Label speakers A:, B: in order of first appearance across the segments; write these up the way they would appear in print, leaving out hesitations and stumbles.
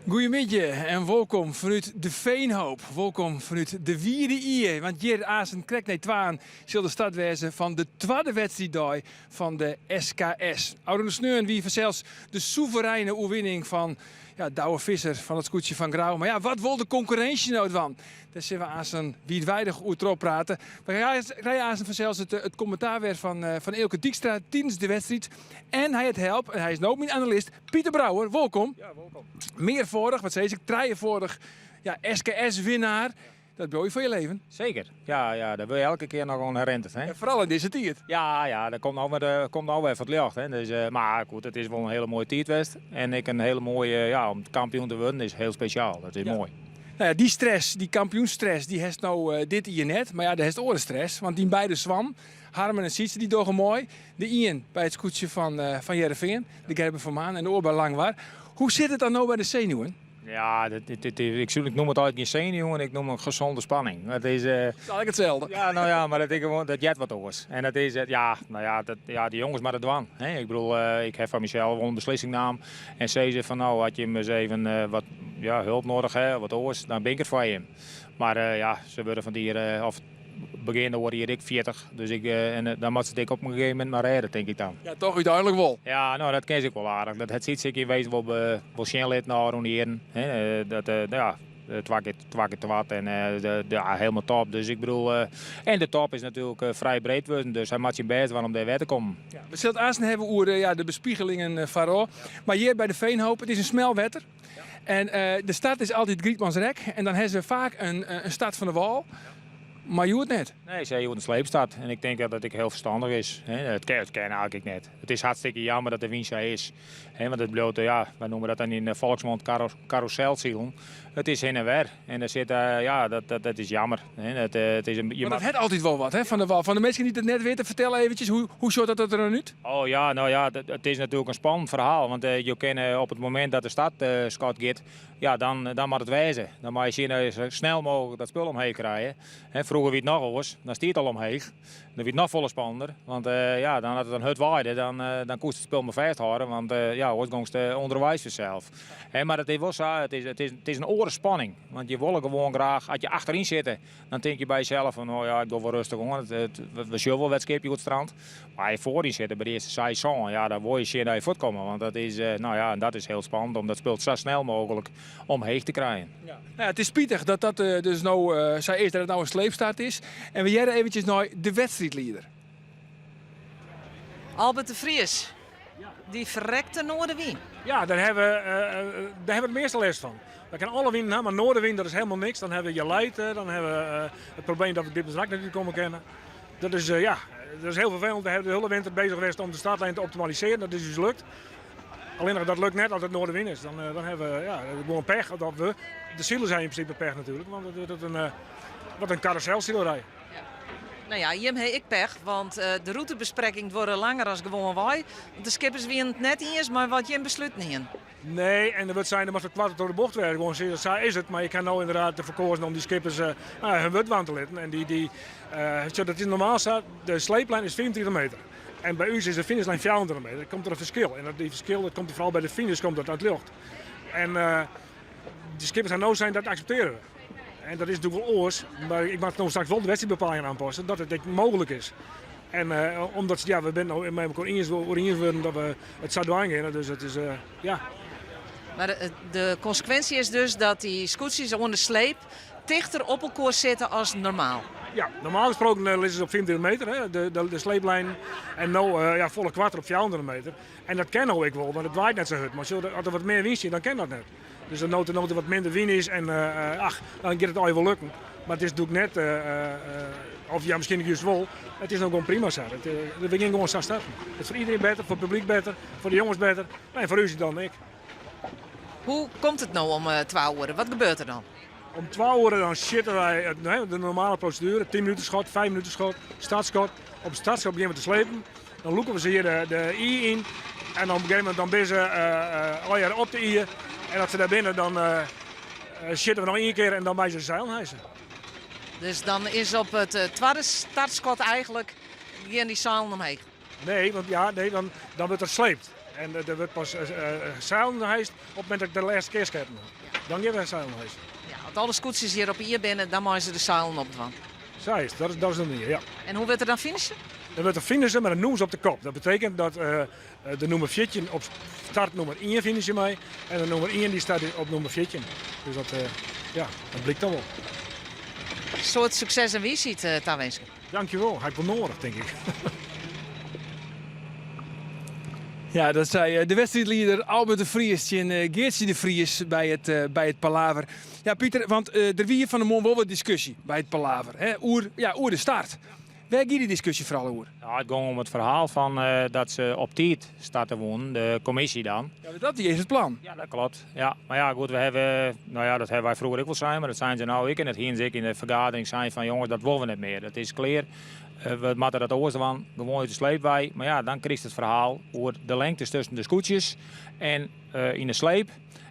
A: Goedemiddag en welkom vanuit de Veenhoop. Welkom vanuit de Wierde Ier. Want hier Azen krek nee twaan zal de stad wezen van de tweede wedstrijd van de SKS. Oude Sneun wie zelfs de soevereine overwinning van Douwe Visser van het scootje van Grauw. Maar ja, wat wil de concurrentie nou van? Daar zullen we Azen wijdwijdig over praten. We rijden Azen vanzelfs het commentaar weer van Eelke Dijkstra tijdens de wedstrijd. En hij het helpt, en hij is nu ook mijn analist, Pieter Brouwer. Welkom.
B: Ja, welkom.
A: Meervoudig, wat zei ik, drievoudig SKS-winnaar. Dat wil je voor je leven.
B: Zeker. Ja, daar wil je elke keer nog aan herinnerd. Hè?
A: En vooral in deze tijd.
B: Ja, dat komt nou weer van het licht. Hè? Dus, maar goed, het is wel een hele mooie tijdwest. En ik een hele mooie, om het kampioen te winnen is heel speciaal. Dat is mooi.
A: Nou ja, die stress, die kampioenstress, die heeft nou dit hier net. Maar ja, daar heeft orenstress. Want die beide zwam. Harmen en Sietse, die dogen mooi. De Ian bij het scootje van Heerenveen. De Gerbe van Maan en de Oor bij Langwaar. Hoe zit het dan nou bij de zenuwen?
B: Ja, ik noem het altijd geen zenuwen, ik noem het gezonde spanning. Het is
A: eigenlijk hetzelfde.
B: Ja, nou ja, maar dat is gewoon dat jet wat oors. En dat is die jongens maar de dwang. Hè? Ik bedoel, ik heb van mezelf een beslissing genomen en zei ze van nou, had je hem eens even wat hulp nodig, hè, wat oors, dan ben ik het voor je. Maar ze worden van die beginnen worden hier ik 40, dus dan moet ze op een gegeven moment maar rijden, denk ik dan.
A: Ja, toch uiteindelijk wel.
B: Ja, nou dat ken ik wel aardig. Dat ziet zich in wezen wel snel naar ronderen. Twee keer te wat en helemaal top. Dus ik bedoel, en de top is natuurlijk vrij breed worden, dus hij moet zijn best om daar weer te komen.
A: Ja, we zullen het aanstaan hebben over de bespiegelingen van maar hier bij de Veenhoop, het is een smelwetter. Ja. En de start is altijd Grietmansrek en dan hebben ze vaak een start van de wal. Maar je hoort net.
B: Nee, ze hoort een sleepstad. En ik denk dat het heel verstandig is. Het kan eigenlijk net. Het is hartstikke jammer dat er winst is. Want het bloot, wij noemen dat dan in de volksmond carouselzielen. Het is heen en weer. En er zit, dat is jammer. Het is
A: maar dat heeft altijd wel wat, hè, van de wal. Van de mensen die het net weten, vertel eventjes, hoe soort dat er dan uit?
B: Oh ja, nou ja, het is natuurlijk een spannend verhaal. Want je kan op het moment dat de stad schat gaat, dan moet het wijzen. Dan moet je zo snel mogelijk dat spul omheen krijgen. Vroeger wie het nog was, dan stiert het al omheen. Dan wordt het nog volle spannender. Want dan had het een hut waaide, dan koest het spul maar vasthouden. Want wordt gongs de onderwijs vanzelf. Maar het is wel zo, het is een orenspanning. Want je wil gewoon graag, als je achterin zit, dan denk je bij jezelf van, ik doe wel rustig om. We zullen wel wedstrijdje op het strand. Maar als je voorin zit bij de eerste saison, dan wil je zeer naar je voet komen. Want dat is, dat is heel spannend om dat spul zo snel mogelijk omheen te krijgen.
A: Ja. Nou, het is spietig dat dus nou, zei eerst dat het nou een sleepstart is. En we jaren eventjes naar de wedstrijdleider.
C: Albert de Vries, die verrekte Noorderwien.
D: Ja, daar hebben we het meeste last van. We kunnen alle winnen, maar Noorderwien dat is helemaal niks. Dan hebben we je Leid, dan hebben we het probleem dat we dit bezak natuurlijk komen kennen. Dat is, dat is heel vervelend. We hebben de hele winter bezig geweest om de startlijn te optimaliseren. Dat is dus lukt. Alleen dat lukt net als het Noorderwien is. Dan hebben we gewoon pech. Dat we, de zielen zijn in principe pech natuurlijk, want wat een carouselzielerij.
C: Nou ja, hier heb ik pech, want de routebespreking wordt langer dan gewoon wij. De skippers wien het net eens, maar wat je besluit niet.
D: Nee, en er wordt zijn, er moet kwart door de bocht werken. Gewoon zo is het, maar je kan nou inderdaad de verkozen om die skippers hun wut aan te letten. En dat is normaal staat, de sleeplijn is 24 meter. En bij u is de finishlijn 400 meter. Er komt er een verschil. En die verschil dat komt vooral bij de finish komt dat uit lucht. En die skippers gaan nou zijn, dat accepteren we. En dat is natuurlijk wel oors, maar ik mag nog straks wel de wedstrijdbepalingen aanpassen, dat het mogelijk is. En omdat we zijn nou met elkaar ingevuld dat we het zouden aangaan, dus het is,
C: Maar de consequentie is dus dat die scootjes onder sleep dichter op elkaar zitten als normaal.
D: Ja, normaal gesproken liggen ze op 24 meter, hè, de sleeplijn. En nu volle kwart op 400 meter. En dat ken ik wel, want het waait net zo hard. Maar als er wat meer wind is, dan kan dat net. Dus dan nood er wat minder wind is en dan gaat het al wel lukken. Maar het is natuurlijk net, of misschien juist wel, het is nog gewoon prima zo. We gaan gewoon zo starten. Het is voor iedereen beter, voor het publiek beter, voor de jongens beter. En voor u is het dan ik.
C: Hoe komt het nou om 12 uur? Wat gebeurt er dan?
D: Om 12 uur dan shitten wij de normale procedure. 10 minuten schot, 5 minuten schot, startschot. Op het startschot beginnen we te slepen. Dan loeken we ze hier de I in. En dan op een gegeven moment dan ben ze op de I. En als ze daar binnen dan shitten we nog 1 keer en dan bij ze zeilen hijsen.
C: Dus dan is op het tweede startschot eigenlijk die zeilen omheen?
D: Nee, want dan wordt er sleept. En er wordt pas zeilen heist op het moment dat ik de laatste keer scheppen. Dan gaan we zeilen heist.
C: Ja, als alle scooters hier op hier binnen, dan mogen ze de zeilen opdwan.
D: Zij is, dat is de manier, ja.
C: En hoe werd er dan finishen?
D: Dan wordt er finishen met een noems op de kop. Dat betekent dat de nummer 14 op start nummer 1 finishen mee. En de nummer 1 die staat op nummer 14. Dus dat blijkt dan wel.
C: Een soort succes en wie ziet het aanwezig?
D: Dankjewel, hij heeft wel nodig, denk ik.
A: Ja, dat zei de wedstrijdleider Albert de Vries en Geertje de Vries bij het Palaver. Ja, Pieter, want er wie van de Mon wel wat discussie bij het Palaver. Hè? Oer de start. Waar ging die discussie vooral over?
B: Ja, het ging om het verhaal van dat ze op tijd starten wonen, de commissie dan.
A: Ja, dat is het plan.
B: Ja, dat klopt. Ja, maar ja, goed, dat hebben wij vroeger ook wel zijn, maar dat zijn ze nou ook. En het hier ik in de vergadering zijn van jongens, dat willen we niet meer. Dat is clear. We moeten dat oosten gewoon uit de sleep bij. Maar ja, dan krijgt het verhaal over de lengtes tussen de scootjes en in de sleep.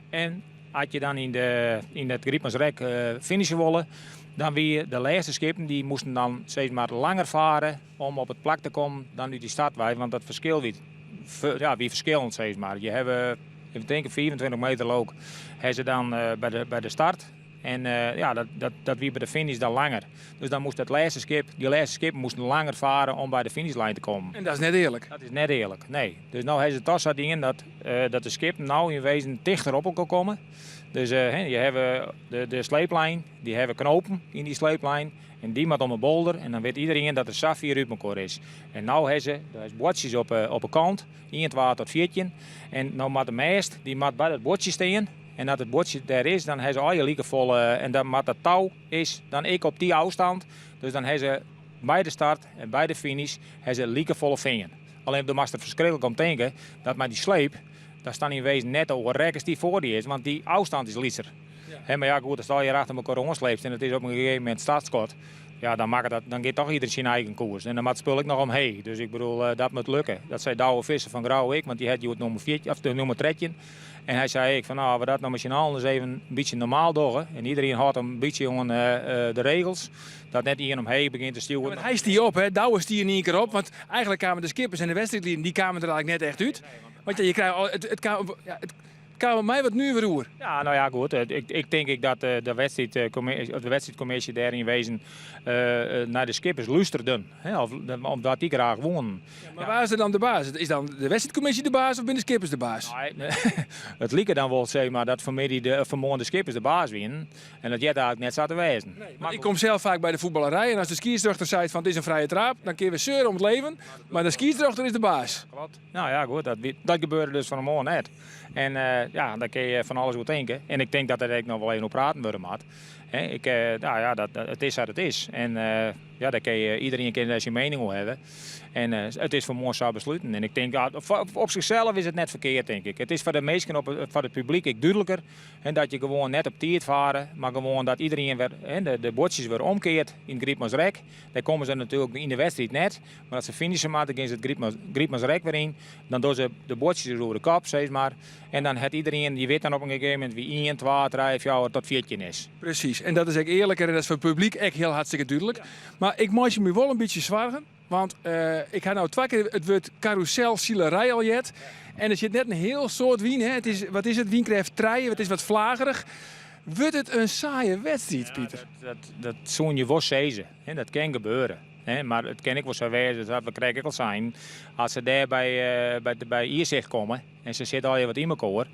B: En als je dan in het Griepmansrek finishen willen, dan weer de laatste schepen die moesten dan steeds maar langer varen om op het plak te komen dan uit die stadwijk. Want dat verschil wie verschillend steeds maar. Je hebt, ik denk 24 meter loop, hebben ze dan bij de start. En dat wie bij de finish dan langer. Dus dan moest die laatste skip moesten langer varen om bij de finishlijn te komen.
A: En dat is net eerlijk.
B: Dat is net eerlijk, nee. Dus nu hebben ze toch zo dingen dat de skip nou in wezen dichter op elkaar komen. Dus je hebt de sleeplijn, die hebben knopen in die sleeplijn. En die moet om een bolder en dan weet iedereen dat er Safir uit elkaar is. En nu hebben ze bordjes op een kant, 1, 2 tot 14. En nou moet de meest, die moet bij dat bordje staan. En als het bordje daar is, dan hebben ze al je lieken vol. En dan moet dat touw is, dan ik op die afstand. Dus dan hebben ze bij de start en bij de finish hebben ze liekenvolle vingen. Alleen de master verschrikkelijk om te denken dat met die sleep, daar staan in wezen net over rekkers die voor die is, want die afstand is liezer. Ja. Maar ja, goed, dan sta je achter elkaar rondsleept en het is op een gegeven moment startskot. Ja, dan gaat toch iedereen zijn eigen koers. En dan moet spul ik nog omheen. Dus ik bedoel, dat moet lukken. Dat zei Douwe Visser van Grauwijk, want die had je het nummer 14, of de nummer 13. En hij zei van nou, we dat nou met z'n allen eens even een beetje normaal doen. En iedereen houdt een beetje aan de regels. Dat net iedereen omheen begint te stuwen.
A: Ja, hij stier op, hè? Douwe stier niet een keer op. Want eigenlijk kwamen de skippers en de wedstrijdlieden, die kwamen er eigenlijk net echt uit. Want ja, je krijgt het kwam mij wat nu weer roer.
B: Ja, nou ja, goed. Ik denk dat de wedstrijdcommissie daar in wezen naar de skippers luisterde. Omdat die graag wonen.
A: Ja, maar waar is er dan de baas? Is dan de wedstrijdcommissie de baas of zijn de skippers de baas?
B: Nee, het liep dan wel zeg maar dat vanmorgen de skippers de baas winnen. En dat jij daar net zat te wijzen.
A: Nee, maar ik kom zelf vaak bij de voetballerij en als de skiinstructor zei van het is een vrije trap, dan kun je weer zeuren om het leven. Maar de skiinstructor is de baas.
B: Klopt. Nou ja, goed. Dat gebeurde dus vanmorgen net. En daar kun je van alles over denken. En ik denk dat er nog wel even op praten worden moet. Het is wat het is. En daar kun je, iedereen kan daar zijn mening over hebben. En het is voor morgen zo besluiten. En ik denk, op zichzelf is het net verkeerd, denk ik. Het is voor de meesten, voor het publiek, duidelijker. En dat je gewoon net op tijd varen, maar gewoon dat iedereen weer, de bordjes weer omkeert in Griepmansrek. Daar komen ze natuurlijk in de wedstrijd net. Maar als ze finishen maken, dan gaan ze het Griepmansrek weer in. Dan doen ze de bordjes door de kop, zeg maar. En dan heeft iedereen, die weet dan op een gegeven moment wie 1, 2, 3, 4 tot 14 is.
A: Precies, en dat is echt eerlijker en dat is voor het publiek echt heel hartstikke duidelijk. Ja. Maar ik maak je me wel een beetje zwaar. Want ik ga nou 2 keer het woord carousel zielerij al jet. En er zit net een heel soort wien. Hè. Wat is het? Wien krijgt treien, het is wat vlagerig. Wordt het een saaie wedstrijd, Pieter?
B: Dat zo'n je was zezen. Dat kan gebeuren. Maar het kan ik wel zo wezen, dat we krijgen al zijn. Als ze daar bij Ierzicht komen en ze zitten al je wat in elkaar.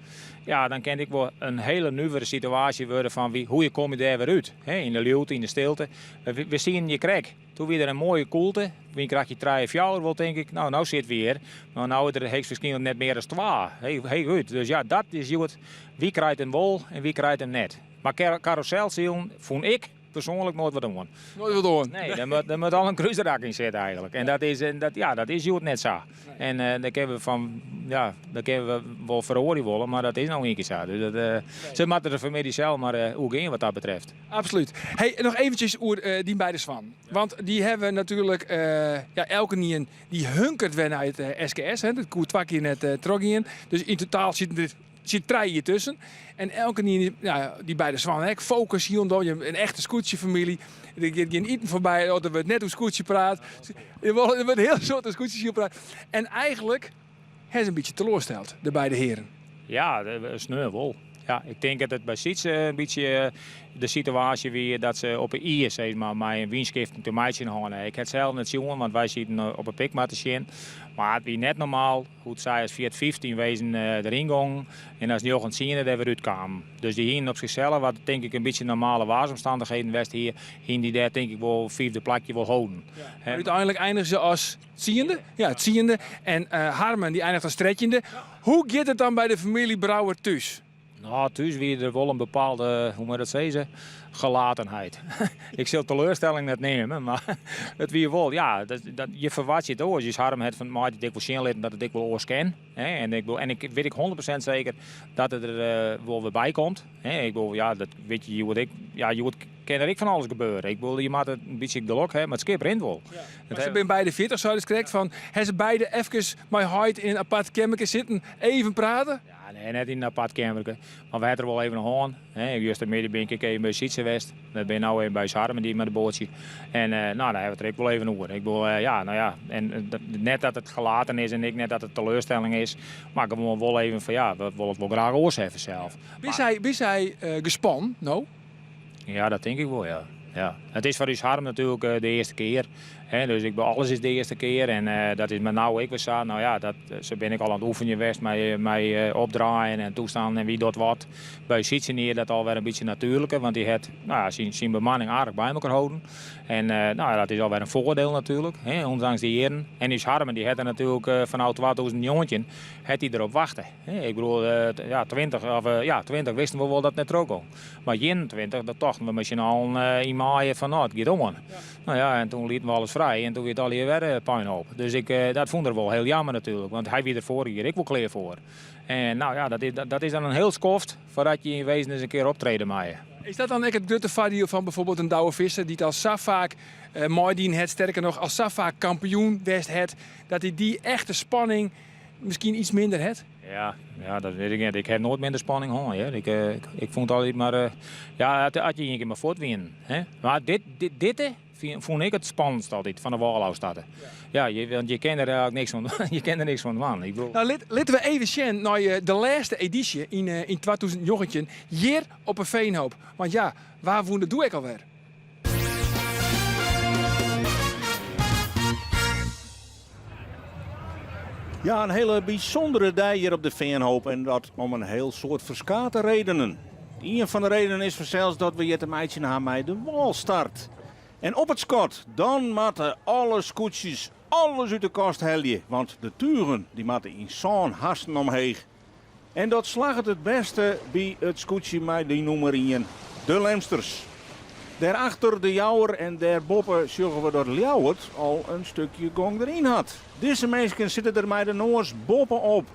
B: Ja, dan kan ik wel een hele nieuwe situatie worden van hoe je kom je daar weer uit. In de luwte, in de stilte. We zien je krijg. Toen weer een mooie koelte. Wie krijg je 3 of 4 wel, denk ik. Nou zit weer. Maar nou is er misschien net meer dan 2. Heel goed. Dus ja, dat is goed. Wie krijgt een wol en wie krijgt hem net. Maar carouselzielen vond ik persoonlijk nooit wat doen.
A: Nooit wat doen?
B: Nee, er moet al een cruiserak in zitten eigenlijk. En dat is goed net zo. Nee. En daar kunnen we wel verhoren willen, maar dat is nou niet zo. Dus ze moeten er voor zelf maar hoe gaan wat dat betreft.
A: Absoluut. Hey, nog eventjes over die beide Swan. Want die hebben natuurlijk elke niet die hunkert weer naar het SKS. Hè. Dat koert 2 keer net trogien. Dus in totaal zit 3 hier tussen. En elke die beide Swan, focus hier een echte scootje-familie. Er gaat geen eten voorbij, er wordt net hoe scootje praat. Er wordt heel soort scootjes hier praat. En eigenlijk hij is een beetje teleurgesteld, de beide heren.
B: Ja, sneu wel. Ja, ik denk dat het bij Sietse een beetje de situatie weer dat ze op een IE zeg maar een winstgift te meisje gaan. Ik heb het zelf net zien, want wij zitten op een pikmatten. Maar het was net normaal, goed zei als via het 15 wezen erin gingen en als nog een zien dat we eruit kwamen. Dus die hier op zichzelf, wat denk ik een beetje normale waarsomstandigheden was hier, die daar denk ik wel vierde plakje wil houden.
A: Ja. Uiteindelijk eindigen ze als tiende. Ja, het tiende. En Harmen die eindigt als trettiende. Hoe gaat het dan bij de familie Brouwer thuis?
B: Nou, thuis weer er wel een bepaalde, hoe moet dat zeggen, gelatenheid. Ik zal teleurstelling net nemen, maar het weer wel. Ja, je verwacht je het ook. Je Harm het van mij die ik wil zien dat het ik wel oors ken. En ik weet ik 100% zeker dat het er wel weer bij komt. Ik wil, ja, dat weet je wat ik, ja, je wordt kan er ik van alles gebeuren. Ik wil je maat het een beetje de lok hebben, maar het skip rent wel.
A: Ja. Maar ze zijn beide 40, zou je dus correct van, hebben ze beide even met huid in een apart kamertje zitten, even praten?
B: Ja, nee, net in een apart kamertje. Maar we hebben er wel even nog aan. Ik juist de midden ben ik even bij Sietse West. Dan ben ik nu even bij Harmen die met de bootje. En nou, daar hebben we het er wel even over. Ik wil, ja, nou ja, en net dat het gelaten is en ik net dat het teleurstelling is, maar ik wil wel even van ja, we willen het wel graag oors hebben zelf.
A: Is hij gespannen? No?
B: Ja, dat denk ik wel, ja. Ja. Het is voor ons Harm natuurlijk de eerste keer. Dus alles is de eerste keer. En dat is met nou ik weer zo. Nou ja, zo ben ik al aan het oefenen geweest met opdraaien en toestaan en wie dat wat. Bij Sietse neer dat alweer een beetje natuurlijker. Want die heeft zijn bemanning aardig bij elkaar houden. En nou, dat is alweer een voordeel natuurlijk. Ondanks die heren. En die Harm die had er natuurlijk vanaf 2019 had hij erop wachten. Ik bedoel, 20 wisten we wel dat net ook al. Maar 21, dat dachten we misschien al in mei van nou, het gaat om. Ja. Nou ja, en toen lieten we alles vrij en toen werd al weer puinhoop. Dus dat vond ik wel heel jammer natuurlijk, want hij weer er vorige keer ik wel klaar voor. En nou ja, dat is dan een heel skoft voordat je in wezen eens een keer optreden mag.
A: Is dat dan ook het grote voordeel van bijvoorbeeld een Douwe Visser die het als zo vaak mooi het, sterker nog als zo vaak kampioen west het, dat hij die echte spanning misschien iets minder heeft?
B: Ja, dat weet ik niet. Ik heb nooit minder spanning gehad. Ik vond altijd maar, ja, had je een keer maar voortwinnen. Maar dit vond ik het spannendste altijd van de Walhouwstad. Ja, want je kent er eigenlijk niks van. Je kent er niks van, man. Ik bedoel...
A: Nou, laten we even zien naar de laatste editie in 2019 hier op een Veenhoop. Want ja, waar woonde doe ik alweer?
E: Ja, een hele bijzondere dag hier op de Veenhoop en dat om een heel soort verschillende redenen. Een van de redenen is zelfs dat we hier te meidje naar mij de wal start. En op het skot, dan moeten alle scootjes alles uit de kast helje, want de turen die moeten in zo'n hasten omheen. En dat slaagt het beste bij het scootje met die nummer 1, de Lemsters. Daarachter de Jouwer en der Boppen zorgen we dat Ljouwert al een stukje gong erin had. Deze mensen zitten er met de Noors Boppen op.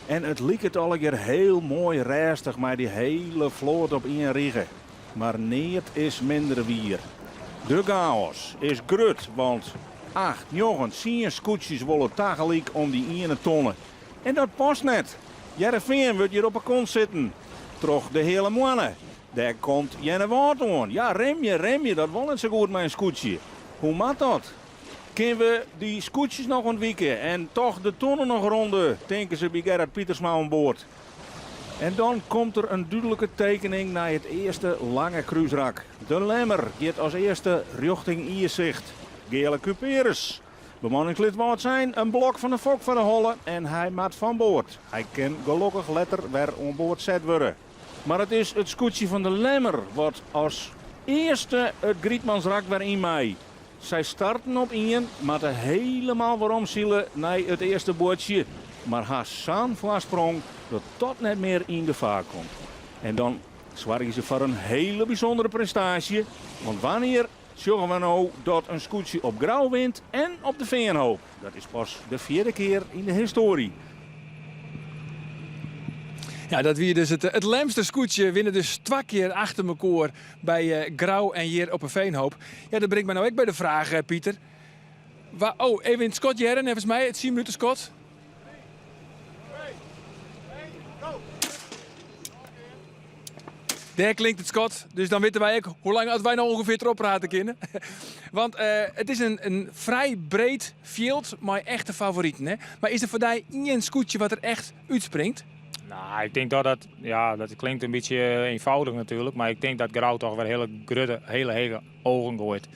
E: En het liep het al een keer heel mooi rustig met die hele vloot op één riggen. Maar niet is minder wier. De chaos is grut, want 8, 9, 10 scootjes willen tegelijk om die 1 tonnen. En dat past net. Jereveen wordt hier op een kont zitten. Toch de hele mannen. Daar komt Jenne Woord aan. Ja, rem je, dat wil niet zo goed met een scootje. Hoe maakt dat? Kunnen we die scootjes nog ontwijken en toch de tonnen nog ronden, denken ze bij Gerard Pietersma aan boord. En dan komt er een duidelijke tekening naar het eerste lange cruiserak. De Lemmer gaat als eerste richting Ierzicht. Gele Cuperus. Bemanningslid wordt zijn, een blok van de fok van de Holle en hij maakt van boord. Hij kan gelukkig letter weer aan boord zet worden. Maar het is het scootje van de Lemmer wat als eerste het Grietmansrak weer in mei. Zij starten op 1, maar helemaal waarom zielen naar het eerste boordje. Maar Hassan voorsprong dat tot net meer in de vaart komt. En dan zwaarden ze voor een hele bijzondere prestatie. Want wanneer zorgen we nou dat een scootje op Grauw wint en op de Veenhoop? Dat is pas de 4e keer in de historie.
A: Ja, dat weer dus het Lemster scootje winnen dus 2 keer achter elkaar bij Grauw en hier op een Veenhoop. Ja, dat brengt me nou ook bij de vraag, Pieter. Even in het Scott Jaren, volgens mij, het 10 minuten Scott. Daar klinkt het Scott, dus dan weten wij ook hoe lang als wij nou ongeveer erop praten kunnen. Want het is een vrij breed field, maar echte favorieten. Hè? Maar is er voor jou één scootje wat er echt uitspringt?
B: Nou, ik denk dat dat klinkt een beetje eenvoudig natuurlijk, maar ik denk dat Grauw toch weer hele ogen gooit.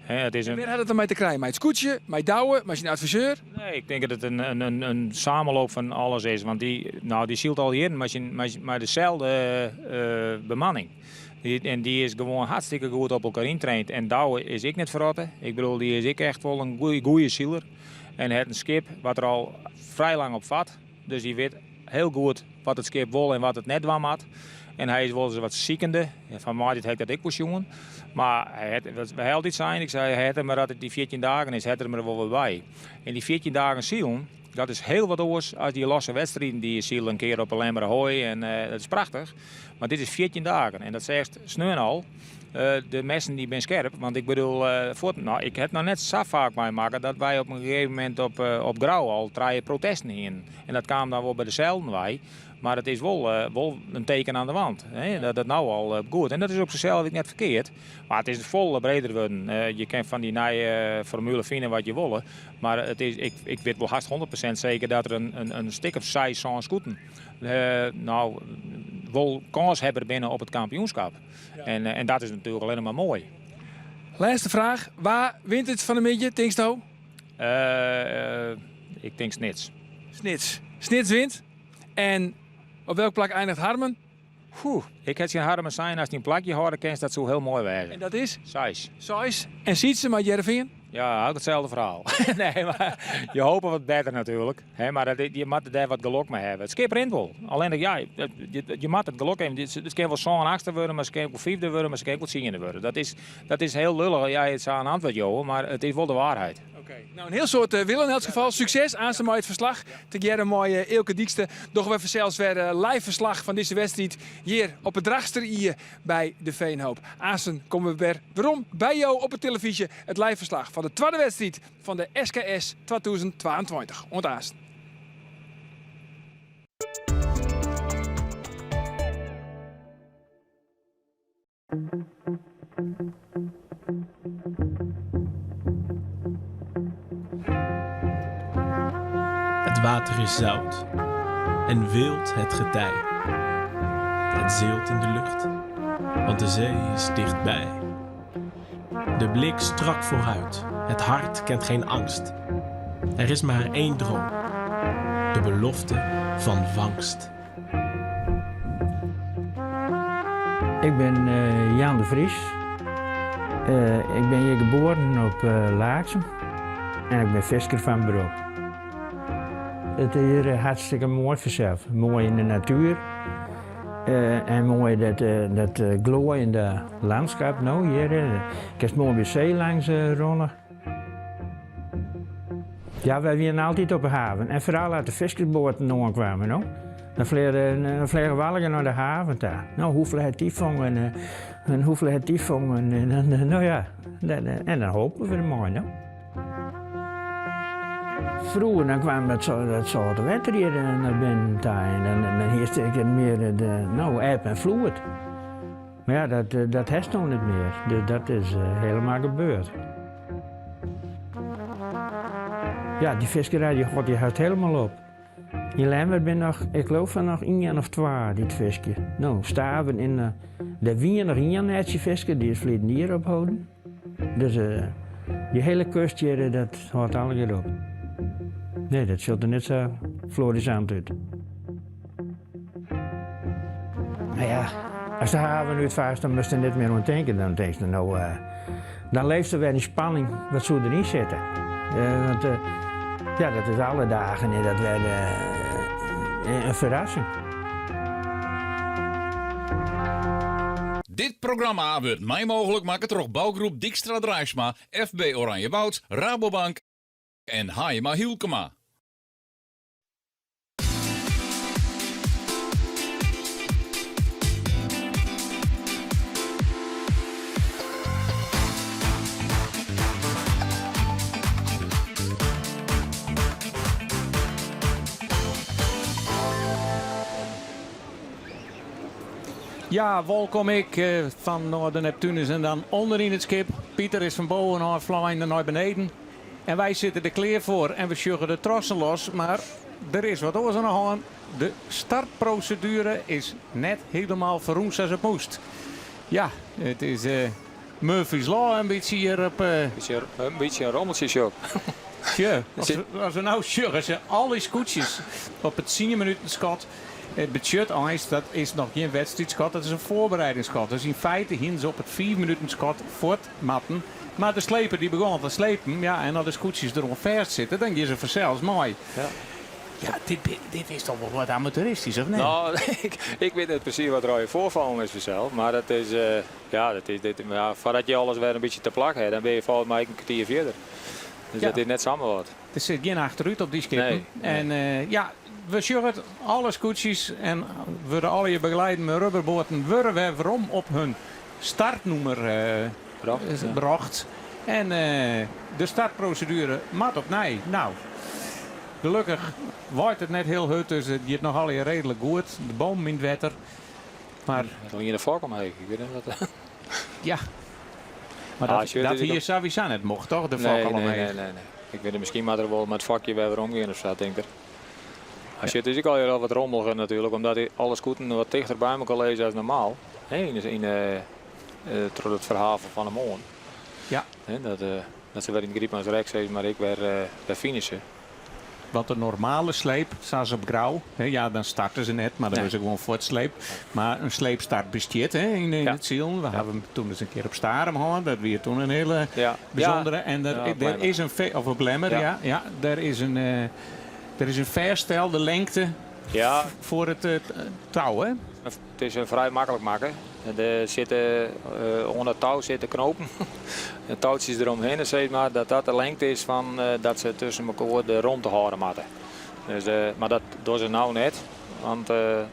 B: Het is
A: Waar had het ermee te krijgen? Met het scootje, met douwen, met zijn adviseur?
B: Nee, ik denk dat het een samenloop van alles is. Want die zielt al hier met dezelfde bemanning. Die is gewoon hartstikke goed op elkaar intraind. En Douwe is ik net verrotten. Ik bedoel, die is ik echt wel een goede zieler. En het een skip wat er al vrij lang op vat. Dus die weet heel goed wat het skip wil en wat het net wam had. En hij is wel eens wat ziekende. Van mij heeft dat ik was jongen. Maar hij had iets zijn. Ik zei, hij had er maar dat het die 14 dagen is, had er maar wel weer bij. En die 14 dagen zielen, dat is heel wat anders als die losse wedstrijden die je ziet een keer op een lemmer hooi. En dat is prachtig. Maar dit is 14 dagen. En dat zegt sneun al. De messen die ben scherp. Want ik bedoel, ik heb nog net zo vaak meemaken dat wij op een gegeven moment op Grauw al 3 protesten in. En dat kwam dan wel bij dezelfde wij. Maar het is wel een teken aan de wand. Hè? Dat nou al goed. En dat is op zichzelf net verkeerd. Maar het is vol breder worden. Je kan van die nieuwe formule vinden wat je wil. Maar het is, ik weet wel haast 100% zeker dat er een stuk of 6 zo'n scooten wel kans hebben binnen op het kampioenschap. Ja. En dat is natuurlijk alleen maar mooi.
A: Laatste vraag. Waar wint het van de midje, Tinksto?
B: Ik denk Snits.
A: Snits wint. En op welke plak eindigt Harmen?
B: Ik had geen Harmen zijn als die een plakje houden kent, dat zo heel mooi werden.
A: En dat is?
B: Sais.
A: En Sietse met Jereveen?
B: Ja, ook hetzelfde verhaal. Nee, maar je hoopt wat beter natuurlijk. Hè, maar je moet er wat geluk mee hebben. Het skip rent wel. Alleen dat je moet het geluk hebben. Het kan wel zo'n achtste worden, maar het kan ook 5e worden, maar het kan ook wat 10e worden. Dat is heel lullig. Ja, het is een antwoord, joh, maar het is wel de waarheid.
A: Nou, een heel soort willen in elk geval. Succes aan zijn het verslag. Tegen mooie Eelke Diekste. Doch we even zelfs weer live verslag van deze wedstrijd hier op het Dragster hier bij de Veenhoop. Aansen komen we weer waarom bij jou op het televisie het live verslag van de tweede wedstrijd van de SKS 2022. Ontaasten.
F: Het water is zout en wild het getij. Het zeelt in de lucht, want de zee is dichtbij. De blik strak vooruit, het hart kent geen angst. Er is maar één droom, de belofte van vangst.
G: Ik ben Jan de Vries. Ik ben hier geboren op Laaksem en ik ben visker van beroep. Het is hier hartstikke mooi vanzelf. Mooi in de natuur. En mooi dat glooiende landschap. Nou, hier. Ik heb mooi weer zee langs rollen. Ja, wij waren altijd op de haven. En vooral als de vissersboten aankwamen. Nou. Dan vliegen we allemaal naar de haven daar. Nou, hoeveel het die vangen en hoeveel het die vangen. En, nou ja, en dan hopen we er mooi. Nou. Vroeger dan kwam dat soort wedstrijden naar binnen en dan heerst ik meer eb en vloed. Maar ja, dat heeft nog niet meer. Dus dat is helemaal gebeurd. Ja, die visserij die gaat helemaal op. In Lemmer ben nog, ik geloof van nog 1 of 2 dit visje. Nou, staven in de wien nog 1 netje visje, die is verleden hier ophouden. Dus die hele kust hier, dat houdt allemaal op. Nee, dat ziet er net zo florissant uit. Nou ja, als de haven nu het vast, dan moest je niet meer aan denken. Dan denk je, nou, dan leeft er weer die spanning wat zou erin zitten. Want ja, dat is alle dagen en dat werd een verrassing.
H: Dit programma wordt mij mogelijk maken door bouwgroep Dijkstra Drijfsma, FB Oranjewoud, Rabobank en Haima Hielkema.
I: Ja, welkom ik van de Neptunus en dan onderin het schip. Pieter is van boven naar flying naar beneden. En wij zitten er klaar voor en we sjuggen de trossen los. Maar er is wat oors aan de hand. De startprocedure is net helemaal verroest zoals het moest. Ja, het is Murphy's Law een beetje hier op...
B: Een beetje een rommeltje show.
I: Ja, als we nou sjuggen, ze alle scootjes op het 10 minuten schot. Het budget ijs, dat is nog geen wedstrijdschot, dat is een voorbereidingsschot. Dus in feite hingen ze op het 4 minuten schot voortmatten. Maar de sleper die begon te slepen, ja, en als de scootjes er onvast zitten, dan is ze vanzelfs mooi. Ja. Ja, dit is toch wel wat amateuristisch, of niet?
B: Nou, ik weet niet precies wat er voorvallen is vanzelf. Maar dat is, voordat je alles weer een beetje te plakken hebt, dan ben je volgens mij een kwartier verder. Dus dat is net samen wat.
I: Er zit geen achteruit op die skippen. Nee. En we sjuggen alle scootjes en we alle je begeleiden met rubberboten worden weer waarom op hun startnummer gebracht. En de startprocedure maakt op nee. Nou, gelukkig waait het net heel goed, dus het gaat nog alle redelijk goed. De boom in het wetter. Maar
B: dan hier de vork omheen. Ik weet niet wat.
I: Ja. Maar dat hier sowieso net mocht, toch? De vork al omheen.
B: Nee. Ik weet het misschien maar er wel met het vakje weer omgaan of zo, denk ik. Als je het is ook al wat rommeliger natuurlijk, omdat alle scooters wat dichter bij elkaar lezen als normaal. In het verhaal van de morgen.
I: Ja.
B: Dat ze weer in de griep als rechts is, maar ik weer finishen.
I: Want de normale sleep staan ze op grauw. Ja, dan starten ze net, maar dan is ze gewoon voortsleep. Maar een sleepstart bestaat in het ziel. We hebben hem toen eens een keer op Starem gehad. Dat weer toen een hele bijzondere. En er is een blemmer. Er is een verstelde lengte voor het touw. Hè?
B: Het is vrij makkelijk maken. Er zitten onder het touw zitten knopen. En touwtjes eromheen, zeg maar, dat de lengte is van dat ze tussen elkaar de rond te houden moeten. Dus, maar dat doen ze nou net, want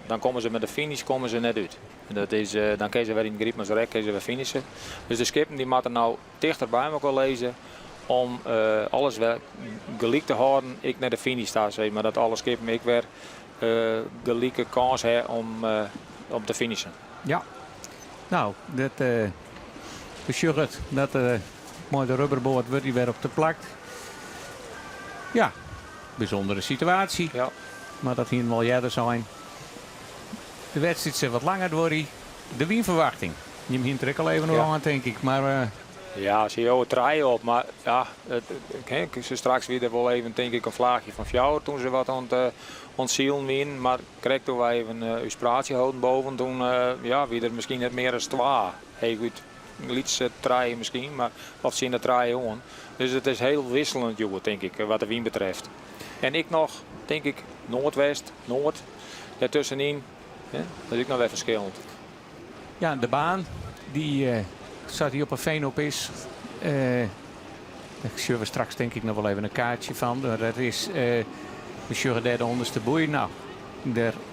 B: dan komen ze met de finish net uit. Dat is, dan kun je weer in de griep, maar ze kun je weer finishen. Dus de skippen die moeten nou dichter bij elkaar lezen om alles weer gelijk te houden. Ik naar de finish sta, zeg maar, dat alle skippen ik weer gelijke kans hebben om te finishen.
I: Ja. Nou, dat besjugget dat mooi de rubberboot wordt die weer op de plak. Ja, bijzondere situatie.
B: Ja.
I: Maar dat hier wel jaren zijn. De wedstrijd zit wat langer door. De wienverwachting. Je hint er ook al even nog aan, denk ik. Maar,
B: ja, ze jou het draaien op. Maar ja, ze straks weer wel even, denk ik, een vlaagje van jou toen ze wat aan het ontzielen wien. Maar kreeg toen wij even uw spraatje houden boven. Toen wie er misschien net meer als twa. Hey, goed, liet draaien misschien, maar of zien het draaien gewoon. Dus het is heel wisselend, jongen, denk ik, wat de wien betreft. En ik nog, denk ik, Noordwest, Noord, daartussenin. Dat is ook nog weer verschillend.
I: Ja, de baan die staat hier op een veenhoop is. Daar zullen we straks denk ik nog wel even een kaartje van. Dat is de derde onderste boei. Nou,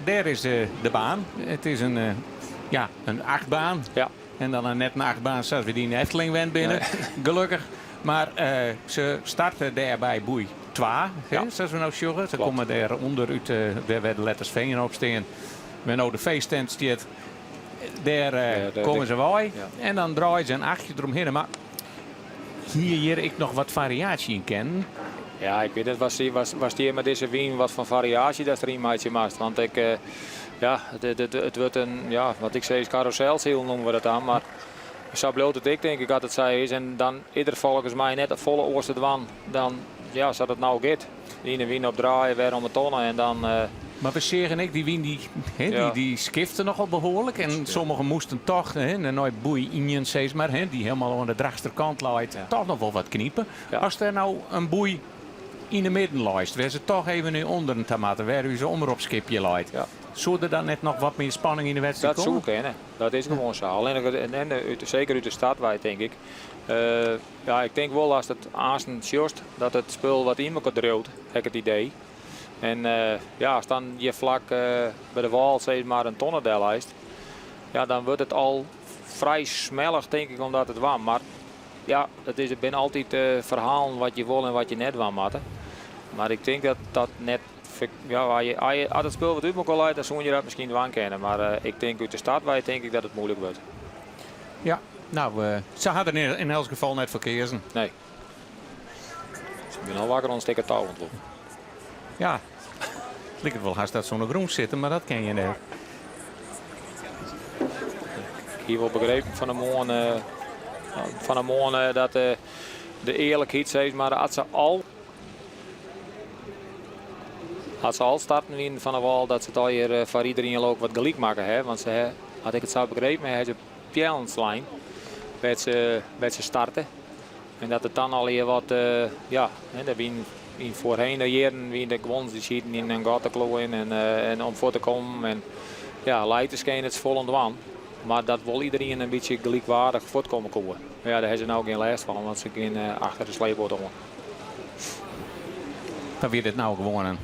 I: daar is de baan. Het is een achtbaan.
B: Ja.
I: En dan net een achtbaan zoals we die in de Efteling went binnen. Nee. Gelukkig. Maar ze starten daar bij boei 2. Zoals we nou sjuggen. Ze komen daar onder uit waar de letters Veen op staan. Waar nou de feesttent staat. Daar komen ze bij. Ja. En dan draaien ze een achtje eromheen. Maar hier ik nog wat variatie in ken.
B: Ja, ik weet het. Was die met deze wien wat van variatie dat er een maatje maakt. Want ik... het wordt een, wat ik zei is carouselziel noemen we dat aan. Maar zo bloot het ik denk ik dat het zij is. En dan ieder volgens mij net het volle oorste dwan. Dan zat het nou get. Die wien op draaien weer om het tonnen en dan...
I: Maar we zeggen ik, die wien die skiften nogal behoorlijk. En sommigen moesten toch, nooit boei Indian steeds maar, die helemaal aan de drachterkant laait, toch nog wel wat kniepen. Ja. Als er nou een boei in de midden lijst, waar ze toch even nu onder een tomaten, waar u ze onderopskipje laait. Ja. Zou er dan net nog wat meer spanning in de wedstrijd komen?
B: Dat zou kunnen. Dat is gewoon zo. Alleen zeker uit de stadwijd denk ik. Ik denk wel als het aanstaan just dat het spul wat in elkaar dreeuwt, heb ik het idee. En als dan je vlak bij de wal zeg maar een tonnendel lijst, dan wordt het al vrij smellig denk ik omdat het warm. Maar het ben altijd verhalen wat je wil en wat je net warm had. Maar ik denk dat dat net als het spel wat uit elkaar leidt, dan zou je dat misschien wel kennen. Maar ik denk uit de start denk ik dat het moeilijk wordt.
I: Ja, nou, ze hadden in elk geval net verkeersen.
B: Nee. Ik ben al wakker aan een stekker touw ontlopen.
I: Ja, het lijkt wel haast dat zo'n groen zitten, maar dat ken je niet.
B: Ik heb wel begrepen van de morgen dat de eerlijkheid zegt, maar als ze al starten in van de wal, dat ze het al hier voor iedereen ook wat gelijk maken. Hè? Want ze, had ik het zo begrepen, hij heeft Pjellenslijn bij ze starten. En dat het dan al hier wat, dat in voorheen de jaren wie de gewonnen die schieten in een gattenklo en om voor te komen. En ja, leiders scheen het vol aan. Maar dat wil iedereen een beetje gelijkwaardig voortkomen komen. Ja, daar hebben ze nou geen last van, want ze gaan achter de sleepbord om.
I: Dan weer dit nou gewoon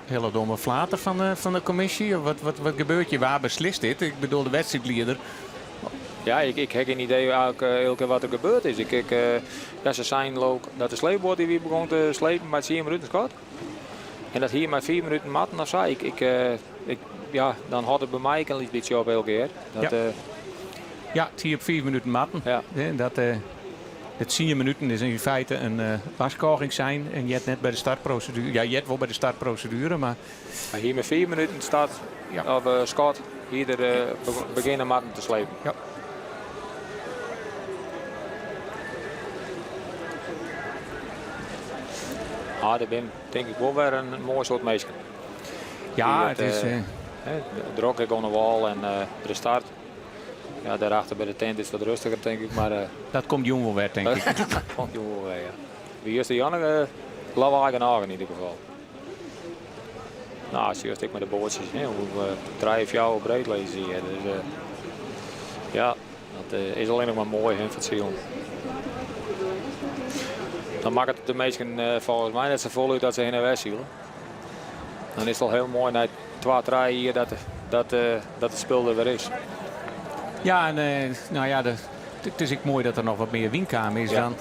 I: hele domme flater van de commissie. Wat gebeurt hier? Waar beslist dit? Ik bedoel de wedstrijdleider.
B: Ja, ik heb geen idee elke wat er gebeurd is. Ze zijn ook dat de sleepbord die weer begon te slepen met 4 minuten schat. En dat hier maar 4 minuten matten of zo. Dan had het bij mij een beetje op elke keer.
I: Ja, het hier op 4 minuten matten.
B: Ja.
I: Het 10 minuten is in feite een waskoging zijn. En je hebt net bij de startprocedure. Ja, je hebt wel bij de startprocedure, maar
B: hier met 4 minuten staat Scott hier beginnen matten te slepen.
I: Ja.
B: Dat ben denk ik wel weer een mooi soort meisje.
I: Ja, het is...
B: de rok ik aan de wal en de start. Ja, daarachter bij de tent is het wat rustiger, denk ik. Maar,
I: dat komt jong wel weer, denk ik.
B: Dat komt jong wel weer, ja. Wie is de Janne? Lawaai en in ieder geval. Nou, als je stikt met de boordjes, hoe 3 of jou breed lezen hier. Dus, ja, dat is alleen nog maar mooi voor het zien. Dan maakt het de meesten volgens mij net zo vol uit dat ze heen en weg zien. Dan is het al heel mooi na 2-3 hier dat het spel er weer is.
I: Ja, en het is ook mooi dat er nog wat meer windkamer is dan.